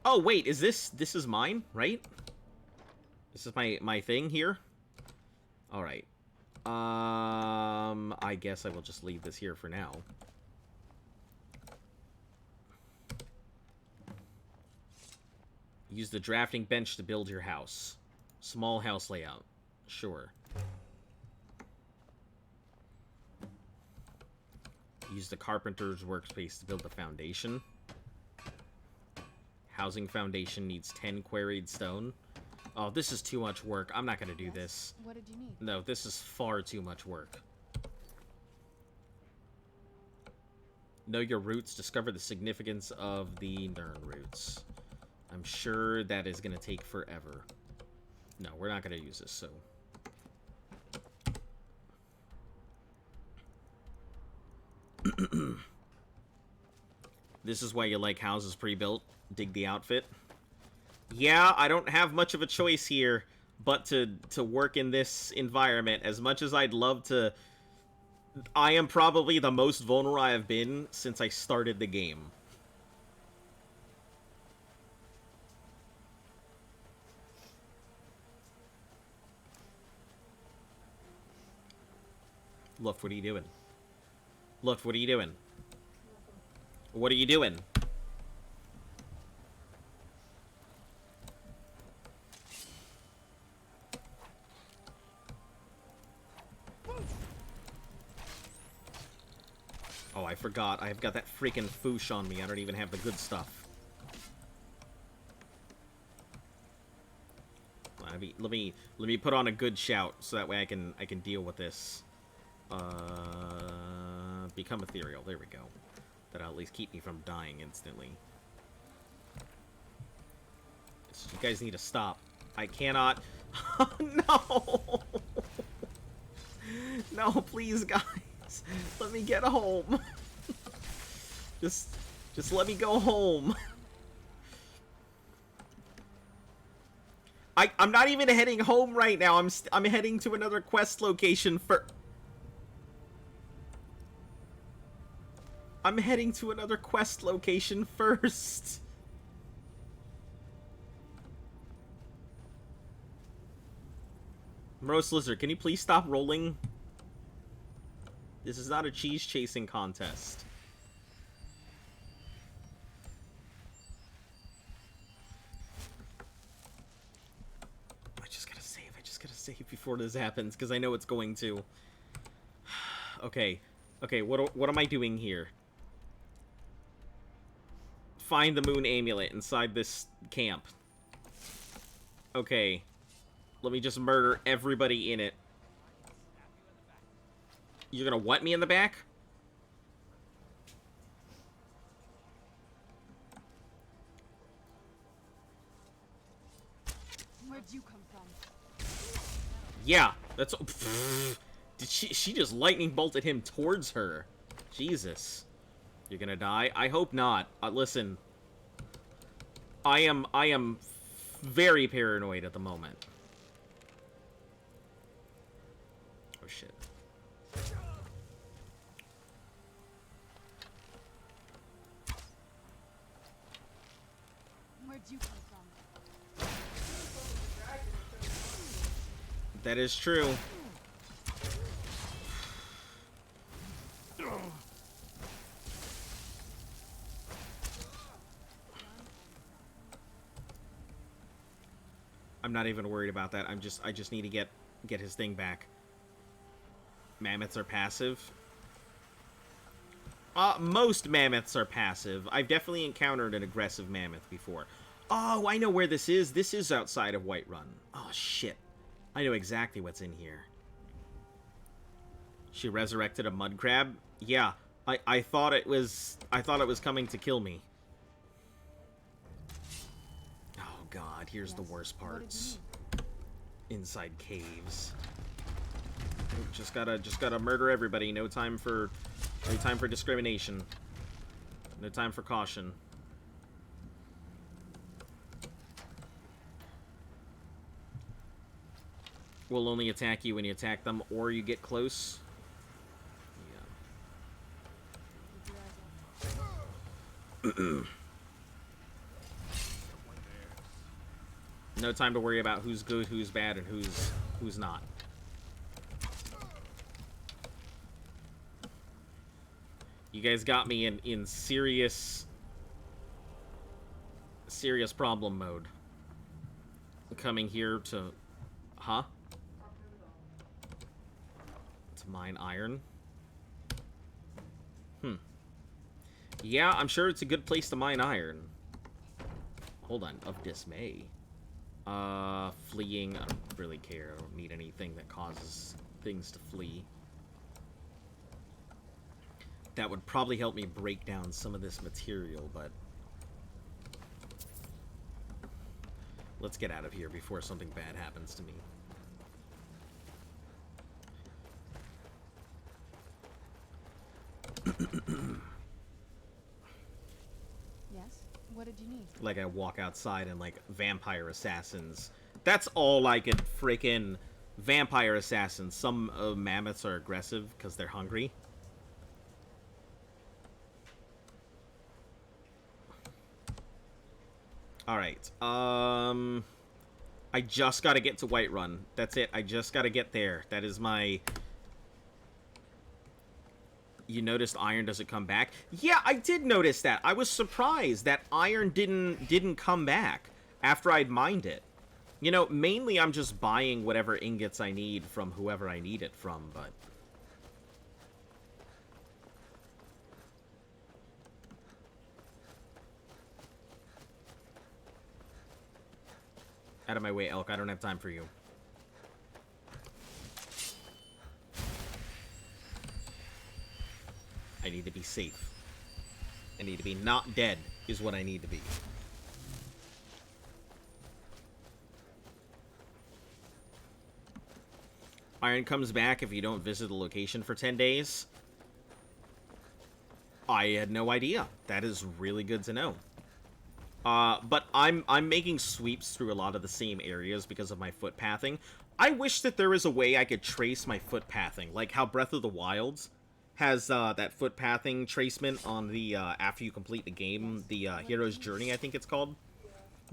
Oh, wait, is this is mine, right? This is my thing here? Alright. I guess I will just leave this here for now. Use the drafting bench to build your house. Small house layout. Sure. Use the carpenter's workspace to build the foundation. Housing foundation needs 10 quarried stone. Oh, this is too much work. I'm not going to do this. What did you need? No, this is far too much work. Know your roots. Discover the significance of the Nern roots. I'm sure that is going to take forever. No, we're not going to use this, so... This is why you like houses pre-built. Dig the outfit. Yeah, I don't have much of a choice here but to work in this environment. As much as I'd love to... I am probably the most vulnerable I have been since I started the game. Look, what are you doing? Look, what are you doing? What are you doing? Oh, I forgot. I've got that freaking foosh on me. I don't even have the good stuff. Let me put on a good shout so that way I can deal with this. Become ethereal. There we go. That'll at least keep me from dying instantly. So you guys need to stop. I cannot. No. No, please, guys. Let me get home. Just let me go home. I'm not even heading home right now. I'm heading to another quest location for... I'm heading to another quest location first. Morose Lizard, can you please stop rolling? This is not a cheese chasing contest. I just gotta save before this happens, because I know it's going to. Okay, what am I doing here? Find the moon amulet inside this camp. Okay. Let me just murder everybody in it. You're gonna what me in the back? Where'd you come from? Yeah, that's... Did she just lightning bolted him towards her. Jesus. You're gonna die? I hope not. Listen. I am very paranoid at the moment. Oh, shit. Where'd you come from? That is true. I'm not even worried about that. I just need to get his thing back. Mammoths are passive. Most mammoths are passive. I've definitely encountered an aggressive mammoth before. Oh, I know where this is. This is outside of Whiterun. Oh, shit. I know exactly what's in here. She resurrected a mud crab? Yeah, I thought it was coming to kill me. Oh god, here's the worst parts. Inside caves. Just gotta murder everybody. No time for discrimination. No time for caution. Will only attack you when you attack them or you get close. Yeah. No time to worry about who's good, who's bad, and who's not. You guys got me in serious problem mode. Coming here to... Huh? To mine iron? Yeah, I'm sure it's a good place to mine iron. Hold on. Of dismay. Fleeing. I don't really care. I don't need anything that causes things to flee. That would probably help me break down some of this material, but... Let's get out of here before something bad happens to me. Yes? What did you need? Like, I walk outside and, like, vampire assassins. That's all I could frickin' vampire assassins. Some mammoths are aggressive because they're hungry. Alright, I just gotta get to Whiterun. That's it, I just gotta get there. That is my... You noticed iron doesn't come back? Yeah, I did notice that. I was surprised that iron didn't come back after I'd mined it. You know, mainly I'm just buying whatever ingots I need from whoever I need it from, but... Out of my way, Elk. I don't have time for you. I need to be safe. I need to be not dead, is what I need to be. Iron comes back if you don't visit the location for 10 days. I had no idea. That is really good to know. But I'm making sweeps through a lot of the same areas because of my footpathing. I wish that there was a way I could trace my footpathing, like how Breath of the Wild has that footpathing tracement on the after you complete the game, the Hero's Journey, I think it's called.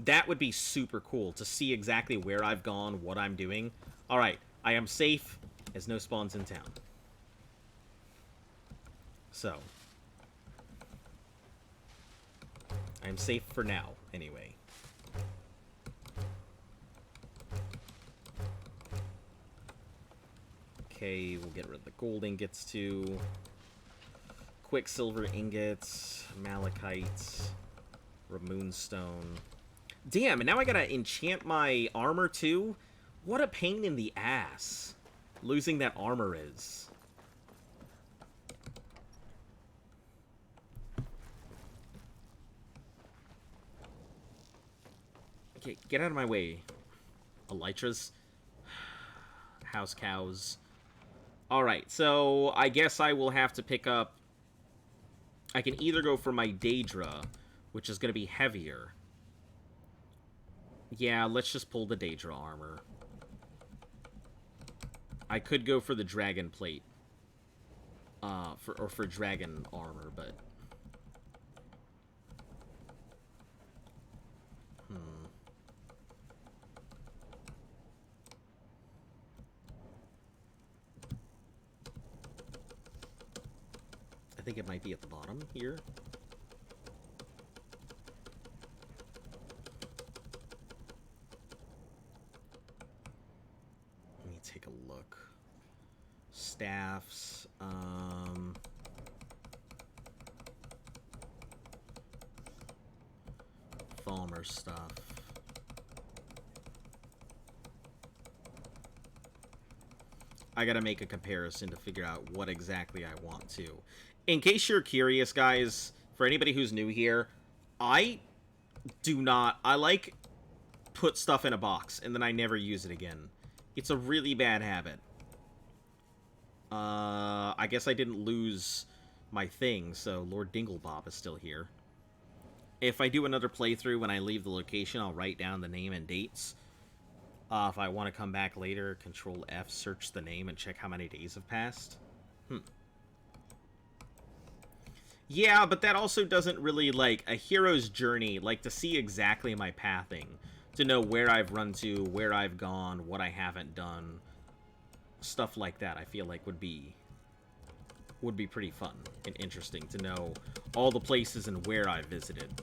That would be super cool to see exactly where I've gone, what I'm doing. All right, I am safe as no spawns in town. So. I'm safe for now, anyway. Okay, we'll get rid of the gold ingots too. Quicksilver ingots, malachite, moonstone. Damn, and now I gotta enchant my armor too? What a pain in the ass losing that armor is. Okay, get out of my way. Elytras. House cows. Alright, so I guess I will have to pick up... I can either go for my Daedra, which is going to be heavier. Yeah, let's just pull the Daedra armor. I could go for the dragon plate. For dragon armor, but... I think it might be at the bottom here. Let me take a look. Staffs, Falmer stuff. I gotta make a comparison to figure out what exactly I want to. In case you're curious, guys, for anybody who's new here, I like put stuff in a box and then I never use it again. It's a really bad habit. I guess I didn't lose my thing, so Lord Dinglebob is still here. If I do another playthrough when I leave the location, I'll write down the name and dates. If I want to come back later, Control F, search the name and check how many days have passed. Yeah, but that also doesn't really, like, a hero's journey, like, to see exactly my pathing, to know where I've run to, where I've gone, what I haven't done, stuff like that, I feel like would be pretty fun and interesting to know all the places and where I visited.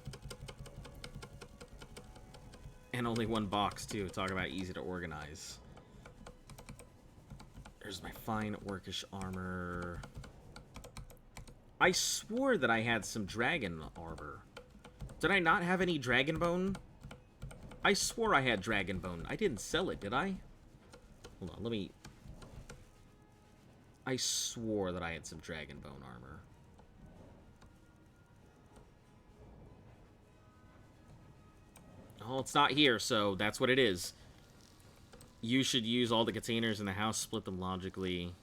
And only one box, too. Talk about easy to organize. There's my fine orcish armor. I swore that I had some dragon armor. Did I not have any dragon bone? I swore I had dragon bone. I didn't sell it, did I? Hold on, let me... I swore that I had some dragon bone armor. Oh, it's not here, so that's what it is. You should use all the containers in the house, split them logically.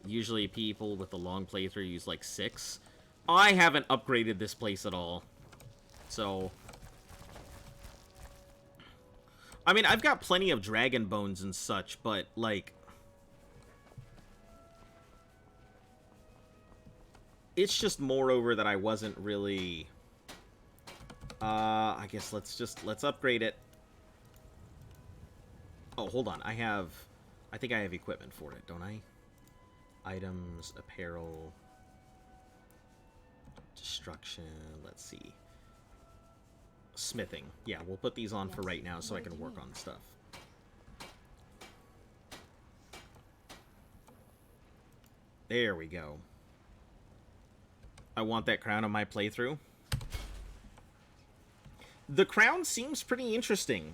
Usually people with a long playthrough use like 6. I haven't upgraded this place at all. So... I mean, I've got plenty of dragon bones and such, but, like... It's just moreover that I wasn't really... I guess let's upgrade it. Oh, hold on. I think I have equipment for it, don't I? Items, apparel, destruction, let's see. Smithing. Yeah, we'll put these on for right now so I can work on stuff. There we go. I want that crown on my playthrough. The crown seems pretty interesting.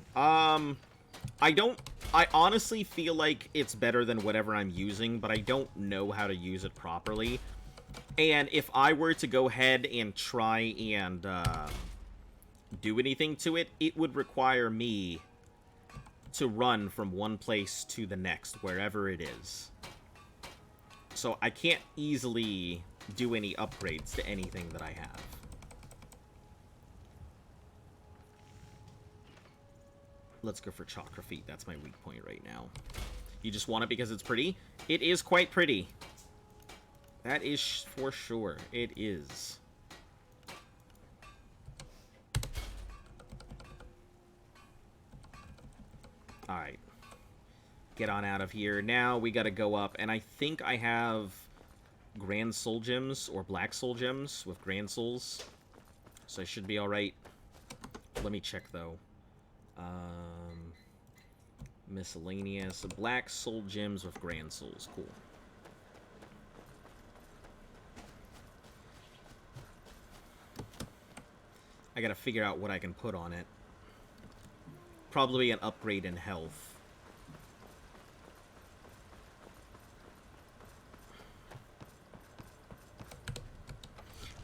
I honestly feel like it's better than whatever I'm using, but I don't know how to use it properly. And if I were to go ahead and try and do anything to it, it would require me to run from one place to the next, wherever it is. So I can't easily do any upgrades to anything that I have. Let's go for chakra feet. That's my weak point right now. You just want it because it's pretty? It is quite pretty. That is for sure. It is. Alright. Get on out of here. Now we gotta go up, and I think I have Grand Soul Gems, or Black Soul Gems with Grand Souls. So I should be alright. Let me check, though. Miscellaneous. Black Soul Gems with Grand Souls. Cool. I gotta figure out what I can put on it. probably an upgrade in health.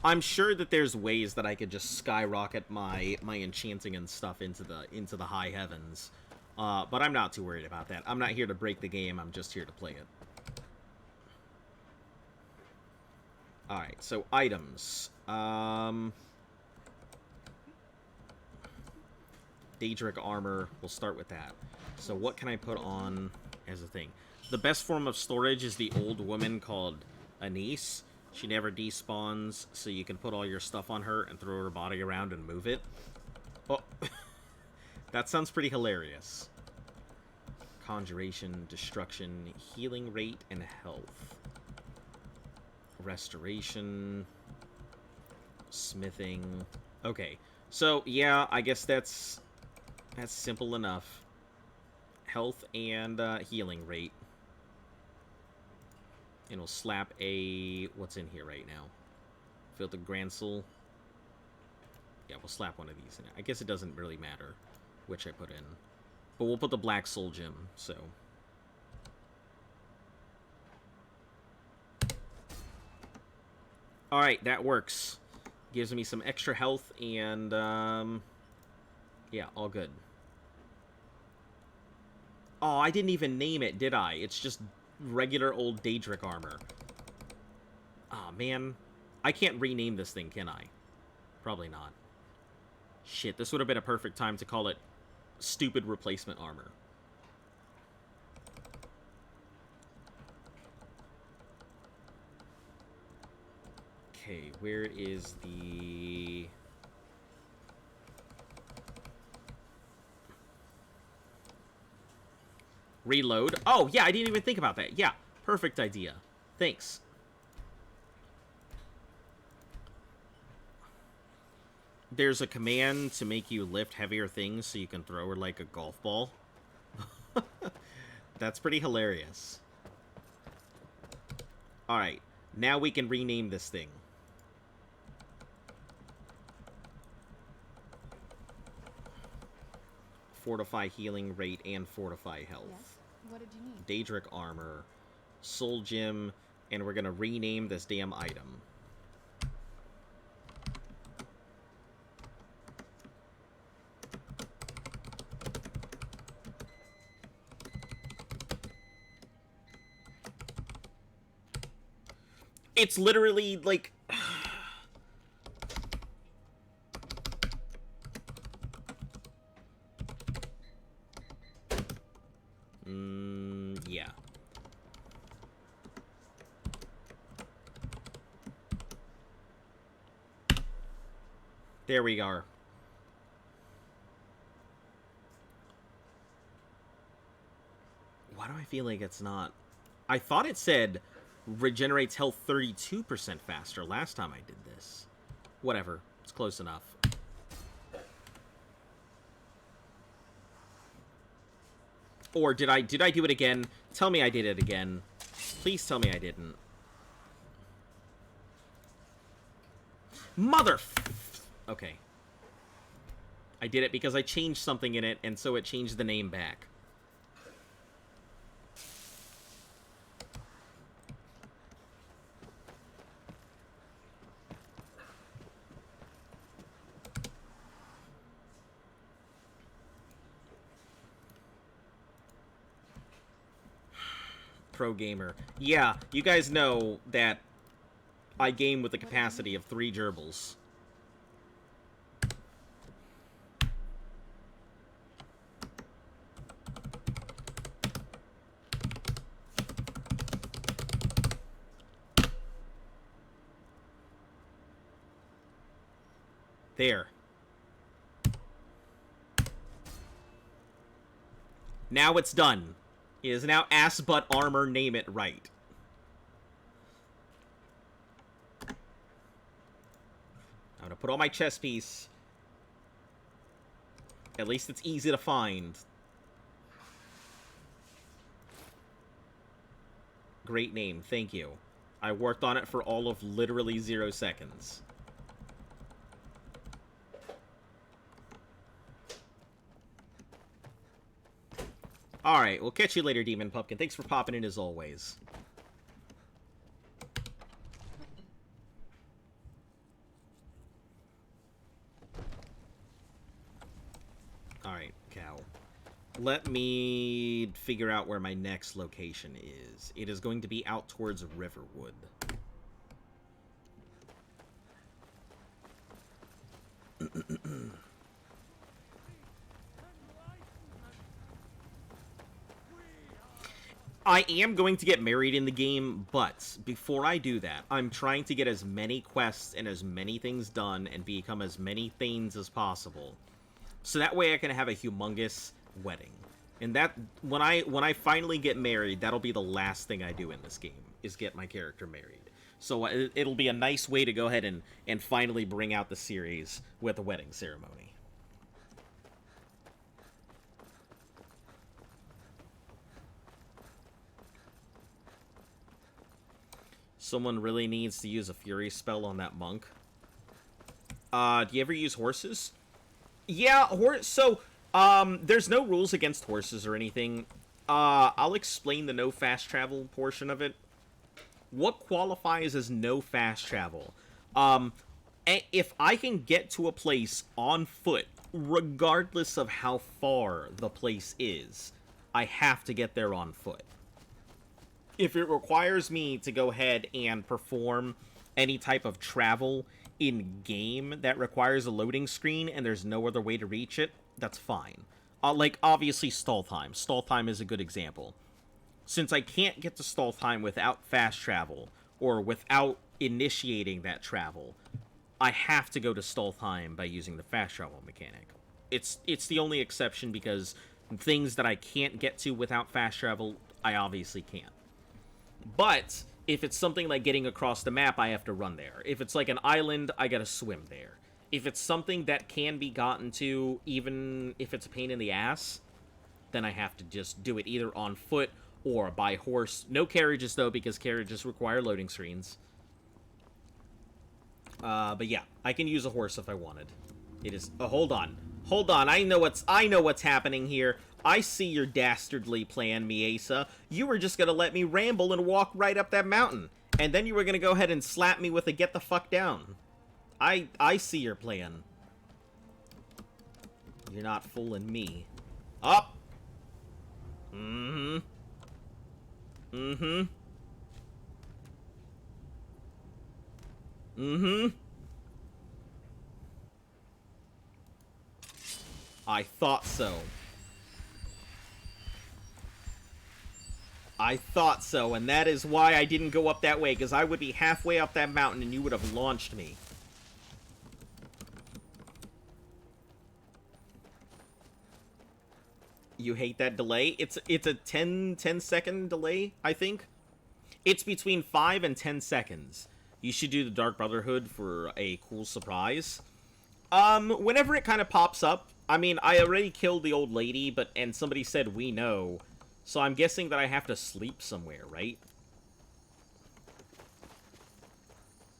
I'm sure that there's ways that I could just skyrocket my enchanting and stuff into the high heavens. But I'm not too worried about that. I'm not here to break the game, I'm just here to play it. Alright, so items. Daedric Armor, we'll start with that. So what can I put on as a thing? The best form of storage is the old woman called Anise. She never despawns, so you can put all your stuff on her and throw her body around and move it. Oh, that sounds pretty hilarious. Conjuration, destruction, healing rate, and health. Restoration, smithing. Okay, so yeah, I guess that's simple enough. Health and healing rate. And we'll slap a... what's in here right now? Filtered Gransel. Yeah, we'll slap one of these in. I guess it doesn't really matter which I put in. But we'll put the Black Soul Gem, so... Alright, that works. Gives me some extra health and, yeah, all good. Oh, I didn't even name it, did I? It's just regular old Daedric Armor. Aw, man. I can't rename this thing, can I? Probably not. Shit, this would have been a perfect time to call it Stupid Replacement Armor. Okay, where is the... Reload. Oh, yeah, I didn't even think about that. Yeah, perfect idea. Thanks. There's a command to make you lift heavier things so you can throw her like a golf ball. That's pretty hilarious. Alright, now we can rename this thing. Fortify healing rate and fortify health. Yes. What did you need? Daedric Armor, Soul Gem, and we're gonna rename this damn item. It's literally like... yeah. There we are. Why do I feel like it's not? I thought it said regenerates health 32% faster last time I did this. Whatever. It's close enough. Or did I do it again? Tell me I did it again. Please tell me I didn't. Mother... Okay. I did it because I changed something in it, and so it changed the name back. Pro gamer. Yeah, you guys know that I game with the capacity of 3 gerbils. There. Now it's done. It is now ass butt armor, name it right. I'm gonna put on my chest piece. At least it's easy to find. Great name, thank you. I worked on it for all of literally 0 seconds. Alright, we'll catch you later, Demon Pumpkin. Thanks for popping in as always. Alright, cow. Let me figure out where my next location is. It is going to be out towards Riverwood. I am going to get married in the game, but before I do that, I'm trying to get as many quests and as many things done and become as many Thanes as possible. So that way I can have a humongous wedding. And that, when I finally get married, that'll be the last thing I do in this game, is get my character married. So it'll be a nice way to go ahead and finally bring out the series with a wedding ceremony. Someone really needs to use a Fury spell on that monk. Do you ever use horses? Yeah, there's no rules against horses or anything. I'll explain the no fast travel portion of it. What qualifies as no fast travel? If I can get to a place on foot, regardless of how far the place is, I have to get there on foot. If it requires me to go ahead and perform any type of travel in-game that requires a loading screen and there's no other way to reach it, that's fine. Like, obviously, Staltheim. Staltheim is a good example. Since I can't get to Staltheim without fast travel, or without initiating that travel, I have to go to Staltheim by using the fast travel mechanic. It's the only exception because things that I can't get to without fast travel, I obviously can't. But if it's something like getting across the map, I have to run there. If it's like an island, I gotta swim there. If it's something that can be gotten to, even if it's a pain in the ass, then I have to just do it either on foot or by horse. No carriages, though, because carriages require loading screens. But yeah, I can use a horse if I wanted. It is... Oh, hold on. Hold on, I know what's happening here. I see your dastardly plan, Miesa. You were just gonna let me ramble and walk right up that mountain. And then you were gonna go ahead and slap me with a get the fuck down. I see your plan. You're not fooling me. Up! Mm-hmm. Mm-hmm. Mm-hmm. I thought so. I thought so, and that is why I didn't go up that way, because I would be halfway up that mountain and you would have launched me. You hate that delay? It's a 10 second delay, I think. It's between 5 and 10 seconds. You should do the Dark Brotherhood for a cool surprise. Whenever it kind of pops up, I mean, I already killed the old lady, and somebody said we know. So I'm guessing that I have to sleep somewhere, right?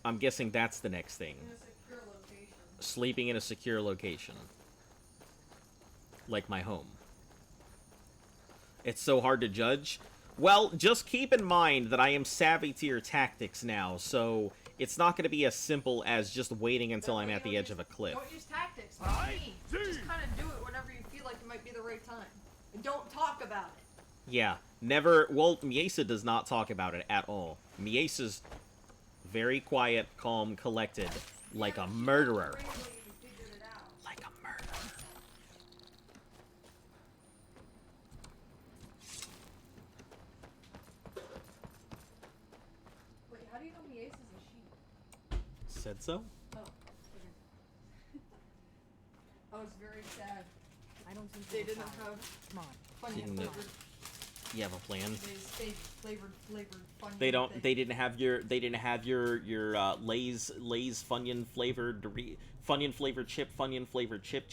I'm guessing that's the next thing. In a secure location. Sleeping in a secure location. Like my home. It's so hard to judge. Well, just keep in mind that I am savvy to your tactics now, so it's not going to be as simple as just waiting until I'm at the edge of a cliff. Don't use tactics like me. Just kind of do it whenever you feel like it might be the right time. And don't talk about it. Yeah, never... Well, Miesa does not talk about it at all. Miesa's very quiet, calm, collected, like a murderer. Like a murderer. Wait, how do you know Miesa's a sheep? Said so? Oh, okay. I was very sad. I don't think They didn't have Come on. Funyun flavored. You have a plan? They flavored Funyun. They don't. They didn't have your. They didn't have your Lay's Funyun flavored Funyun flavored chip. Funyun flavored chip.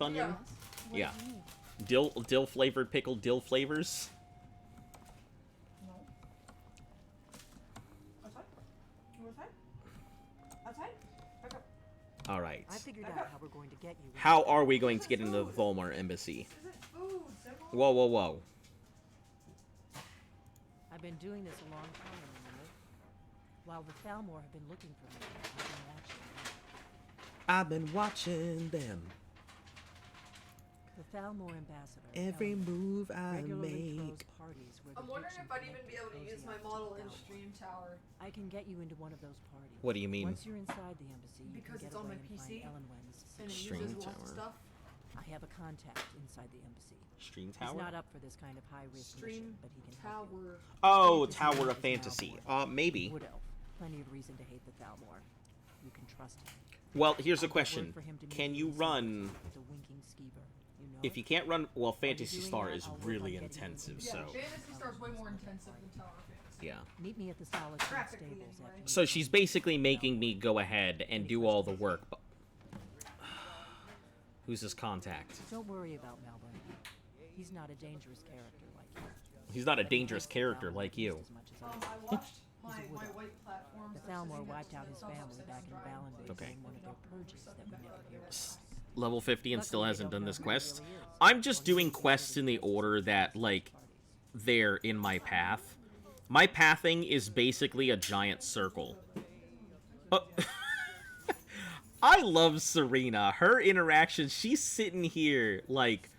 Funyun. Yeah. Dill flavored pickled dill flavors. No. Outside. You outside? Outside. Back up. All right. I figured out how we're going to get you. How are we going to get into the Volmar embassy? Whoa, whoa, whoa. I've been doing this a long time, remember? While the Thalmor have been looking for me, I've been watching them. I've been watching them. The Thalmor ambassador. Every move I regularly make. throws parties where I'm the wondering rich if and I'd even be able to connected use my cozy model up to in Thalmor. Stream Tower. I can get you into one of those parties. What do you mean? Once you're inside the embassy, you Because can it's get on away my and PC, find Ellenwen's and it Stream uses lots of Tower. stuff. I have a contact inside the embassy. Stream He's Tower? not up for this kind of high-risk Stream mission, but he can help you. Oh, His Tower name of is Fantasy. Malborn. Maybe. Wood elf. Plenty of reason to hate the Thalmor. You can trust him. Well, here's a I'll get question. word for him to meet Can you in run... the winking skeever. You know If it? you can't run... Well, While you're Fantasy doing Star that, is I'll work on really getting you intensive, into Yeah, so... Fantasy Star is way more intensive than Tower of Fantasy. Yeah. Meet me at the Solitude Practically, Stables anyway. after So she's basically making me go ahead and do all the work. But... Who's his contact? Don't worry about Malborn. He's not a dangerous character like you. He's not a dangerous character like you. I watched my white platforms. The Thalmor wiped out his family back in Valenby Okay. during one of their purges that we never hear about. Level 50 and still hasn't done this quest. I'm just doing quests in the order that, like, they're in my path. My pathing is basically a giant circle. I love Serena. Her interaction, she's sitting here, like...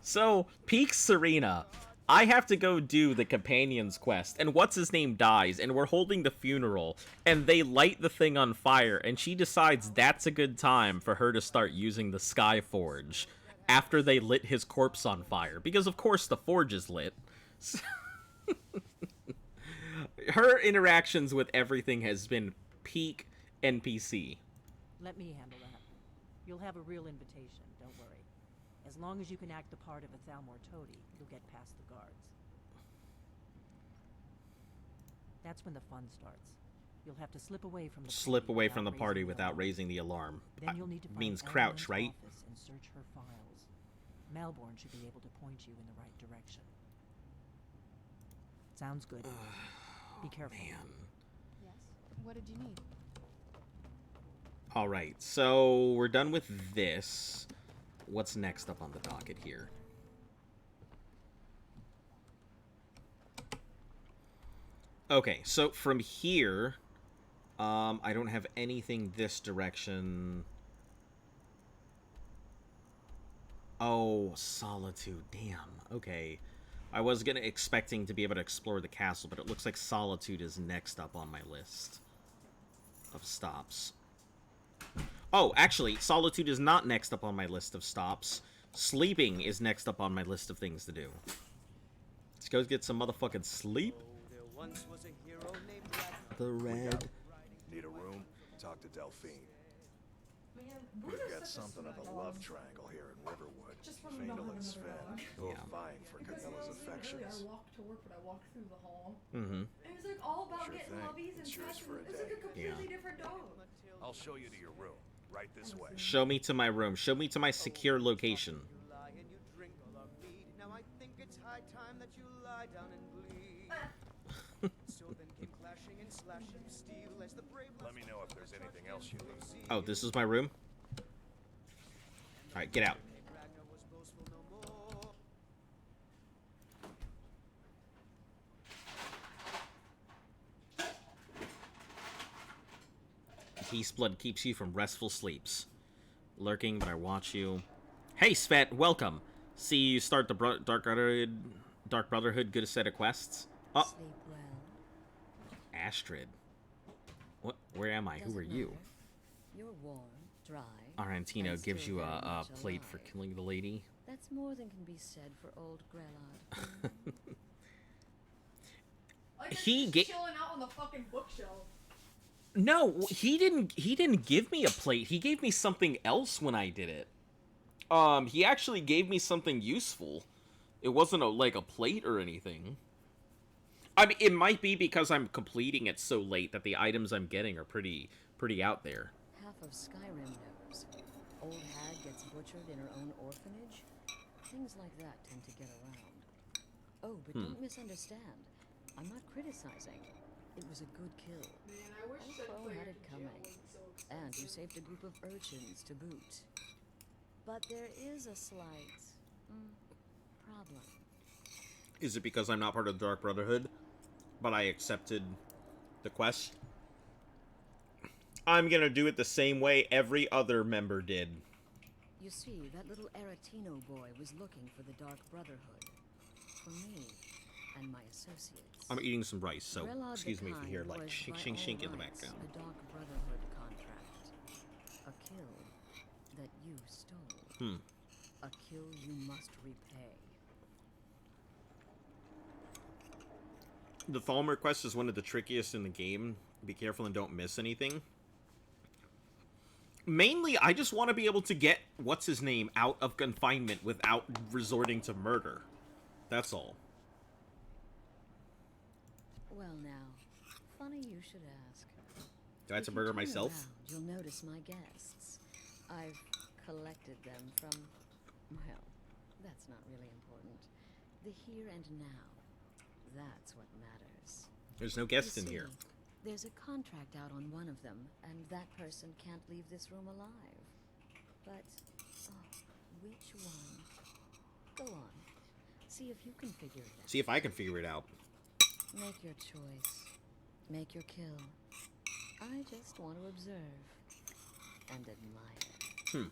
So, peak Serena. I have to go do the Companion's quest, and what's-his-name dies, and we're holding the funeral, and they light the thing on fire, and she decides that's a good time for her to start using the Sky Forge after they lit his corpse on fire, because of course the forge is lit. Her interactions with everything has been peak NPC. Let me handle that. You'll have a real invitation, don't worry. As long as you can act the part of a Thalmor toady, you'll get past the guards. That's when the fun starts. You'll have to slip away from the party without raising the alarm. Then you'll need to find Means crouch, Ellenwen's right? office and search her files. Malborn should be able to point you in the right direction. Sounds good. Be careful. Yes. What did you need? Alright, so we're done with this. What's next up on the docket here? Okay, so from here, I don't have anything this direction. Oh, Solitude, damn. Okay. I was expecting to be able to explore the castle, but it looks like Solitude is next up on my list of stops. Oh, actually, Solitude is not next up on my list of stops. Sleeping is next up on my list of things to do. Let's go get some motherfucking sleep. The red. Need a room? Talk to Delphine. Man, We've we're got just something of a love triangle here in Riverwood. Just when we don't Fatal have and another Sven, dog. both Yeah. vying for Because Camilla's earlier affections. I walked to work, but I walked through the hall. Mm-hmm. And it was like all about Sure getting thing. lubbies and It's yours pets. for a It was like a day. completely different dog. I'll show you to your room. Right this way. Show me to my room. Show me to my secure location. Now I think it's high time that you lie down and bleed. So then came clashing and slashing steel as the brave. Let me know if there's anything else you need. Oh, this is my room? Alright, get out. Peace blood keeps you from restful sleeps. Lurking, but I watch you. Hey, Svet, welcome. See you start the Dark Brotherhood. Good set of quests. Oh, Sleep well. Astrid. What? Where am I? Who Doesn't are you? matter. You're warm, dry. Arantino and gives still you very a much plate for alive. killing the lady. That's more than can be said for old Grellard. Like He just ga- chilling out on the fucking bookshelf. No, he didn't give me a plate. He gave me something else when I did it. He actually gave me something useful. It wasn't like a plate or anything. I mean, it might be because I'm completing it so late that the items I'm getting are pretty out there. Half of Skyrim knows. Old hag gets butchered in her own orphanage. Things like that tend to get around. Oh, but don't misunderstand. I'm not criticizing. It was a good kill. Man, I wish Old Sid Crow Player had it could coming. jail and you saved a group of urchins to boot. But there is a slight problem. Is it because I'm not part of the Dark Brotherhood, but I accepted the quest? I'm gonna do it the same way every other member did. You see, that little Aretino boy was looking for the Dark Brotherhood. For me and my associates. I'm eating some rice, so Grelod excuse me if you hear the like Kind shink was, shink by shink all in the rights, background. A Dark Brotherhood contract. A kill that you stole. A kill you must repay. The Thalmor quest is one of the trickiest in the game. Be careful and don't miss anything. Mainly, I just want to be able to get what's-his-name out of confinement without resorting to murder. That's all. Well now, funny you should ask. Do I have to murder myself? Around, you'll notice my guests. I've collected them from, well, that's not really important. The here and now. That's what matters. There's no guest You in see, here. There's a contract out on one of them, and that person can't leave this room alive. But, which one? Go on. See if you can figure it out. See if I can figure it out. Make your choice. Make your kill. I just want to observe and admire.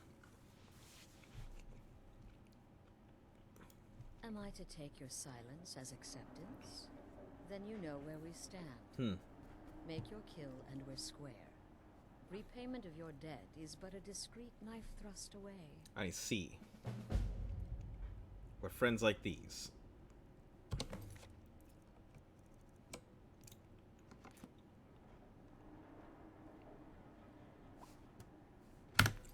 Am I to take your silence as acceptance? Then you know where we stand. Make your kill and we're square. Repayment of your debt is but a discreet knife thrust away. I see. We're friends like these.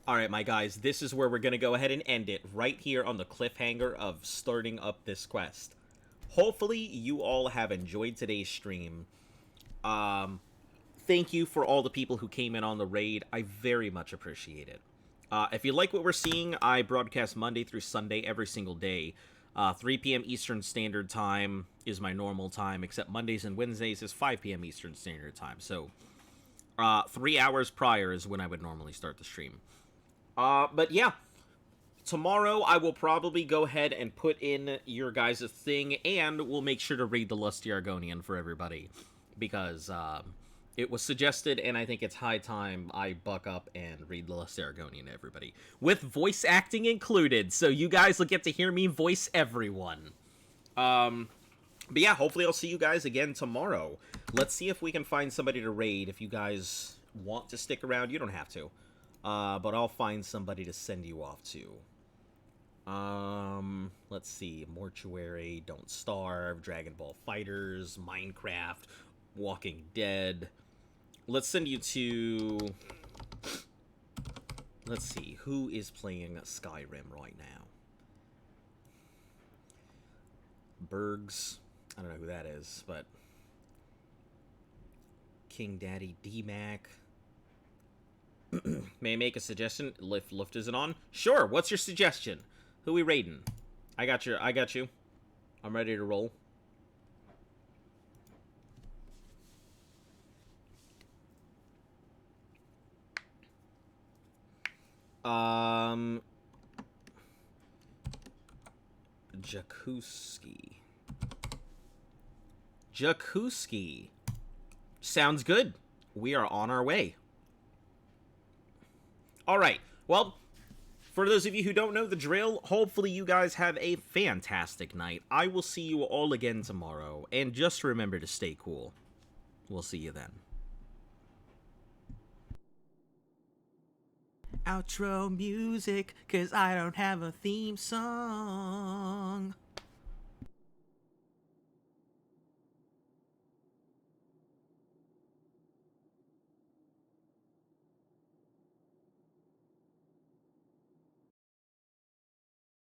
Alright, my guys, this is where we're going to go ahead and end it, right here on the cliffhanger of starting up this quest. Hopefully, you all have enjoyed today's stream. Thank you for all the people who came in on the raid. I very much appreciate it. If you like what we're seeing, I broadcast Monday through Sunday every single day. 3 p.m. Eastern Standard Time is my normal time, except Mondays and Wednesdays is 5 p.m. Eastern Standard Time. So, 3 hours prior is when I would normally start the stream. But yeah, tomorrow I will probably go ahead and put in your guys' thing, and we'll make sure to read the Lusty Argonian for everybody, because it was suggested, and I think it's high time I buck up and read the Lusty Argonian to everybody, with voice acting included, so you guys will get to hear me voice everyone. But yeah, hopefully I'll see you guys again tomorrow. Let's see if we can find somebody to raid. If you guys want to stick around, you don't have to. But I'll find somebody to send you off to. Let's see. Mortuary, Don't Starve, Dragon Ball Fighters, Minecraft, Walking Dead. Let's send you to... Let's see. Who is playing Skyrim right now? Bergs. I don't know who that is, but... King Daddy D-Mac. May I make a suggestion? Lift isn't on? Sure, what's your suggestion? Who we raiding? I got you. I'm ready to roll. Jakuski. Sounds good. We are on our way. Alright, well, for those of you who don't know the drill, hopefully you guys have a fantastic night. I will see you all again tomorrow, and just remember to stay cool. We'll see you then. Outro music, 'cause I don't have a theme song.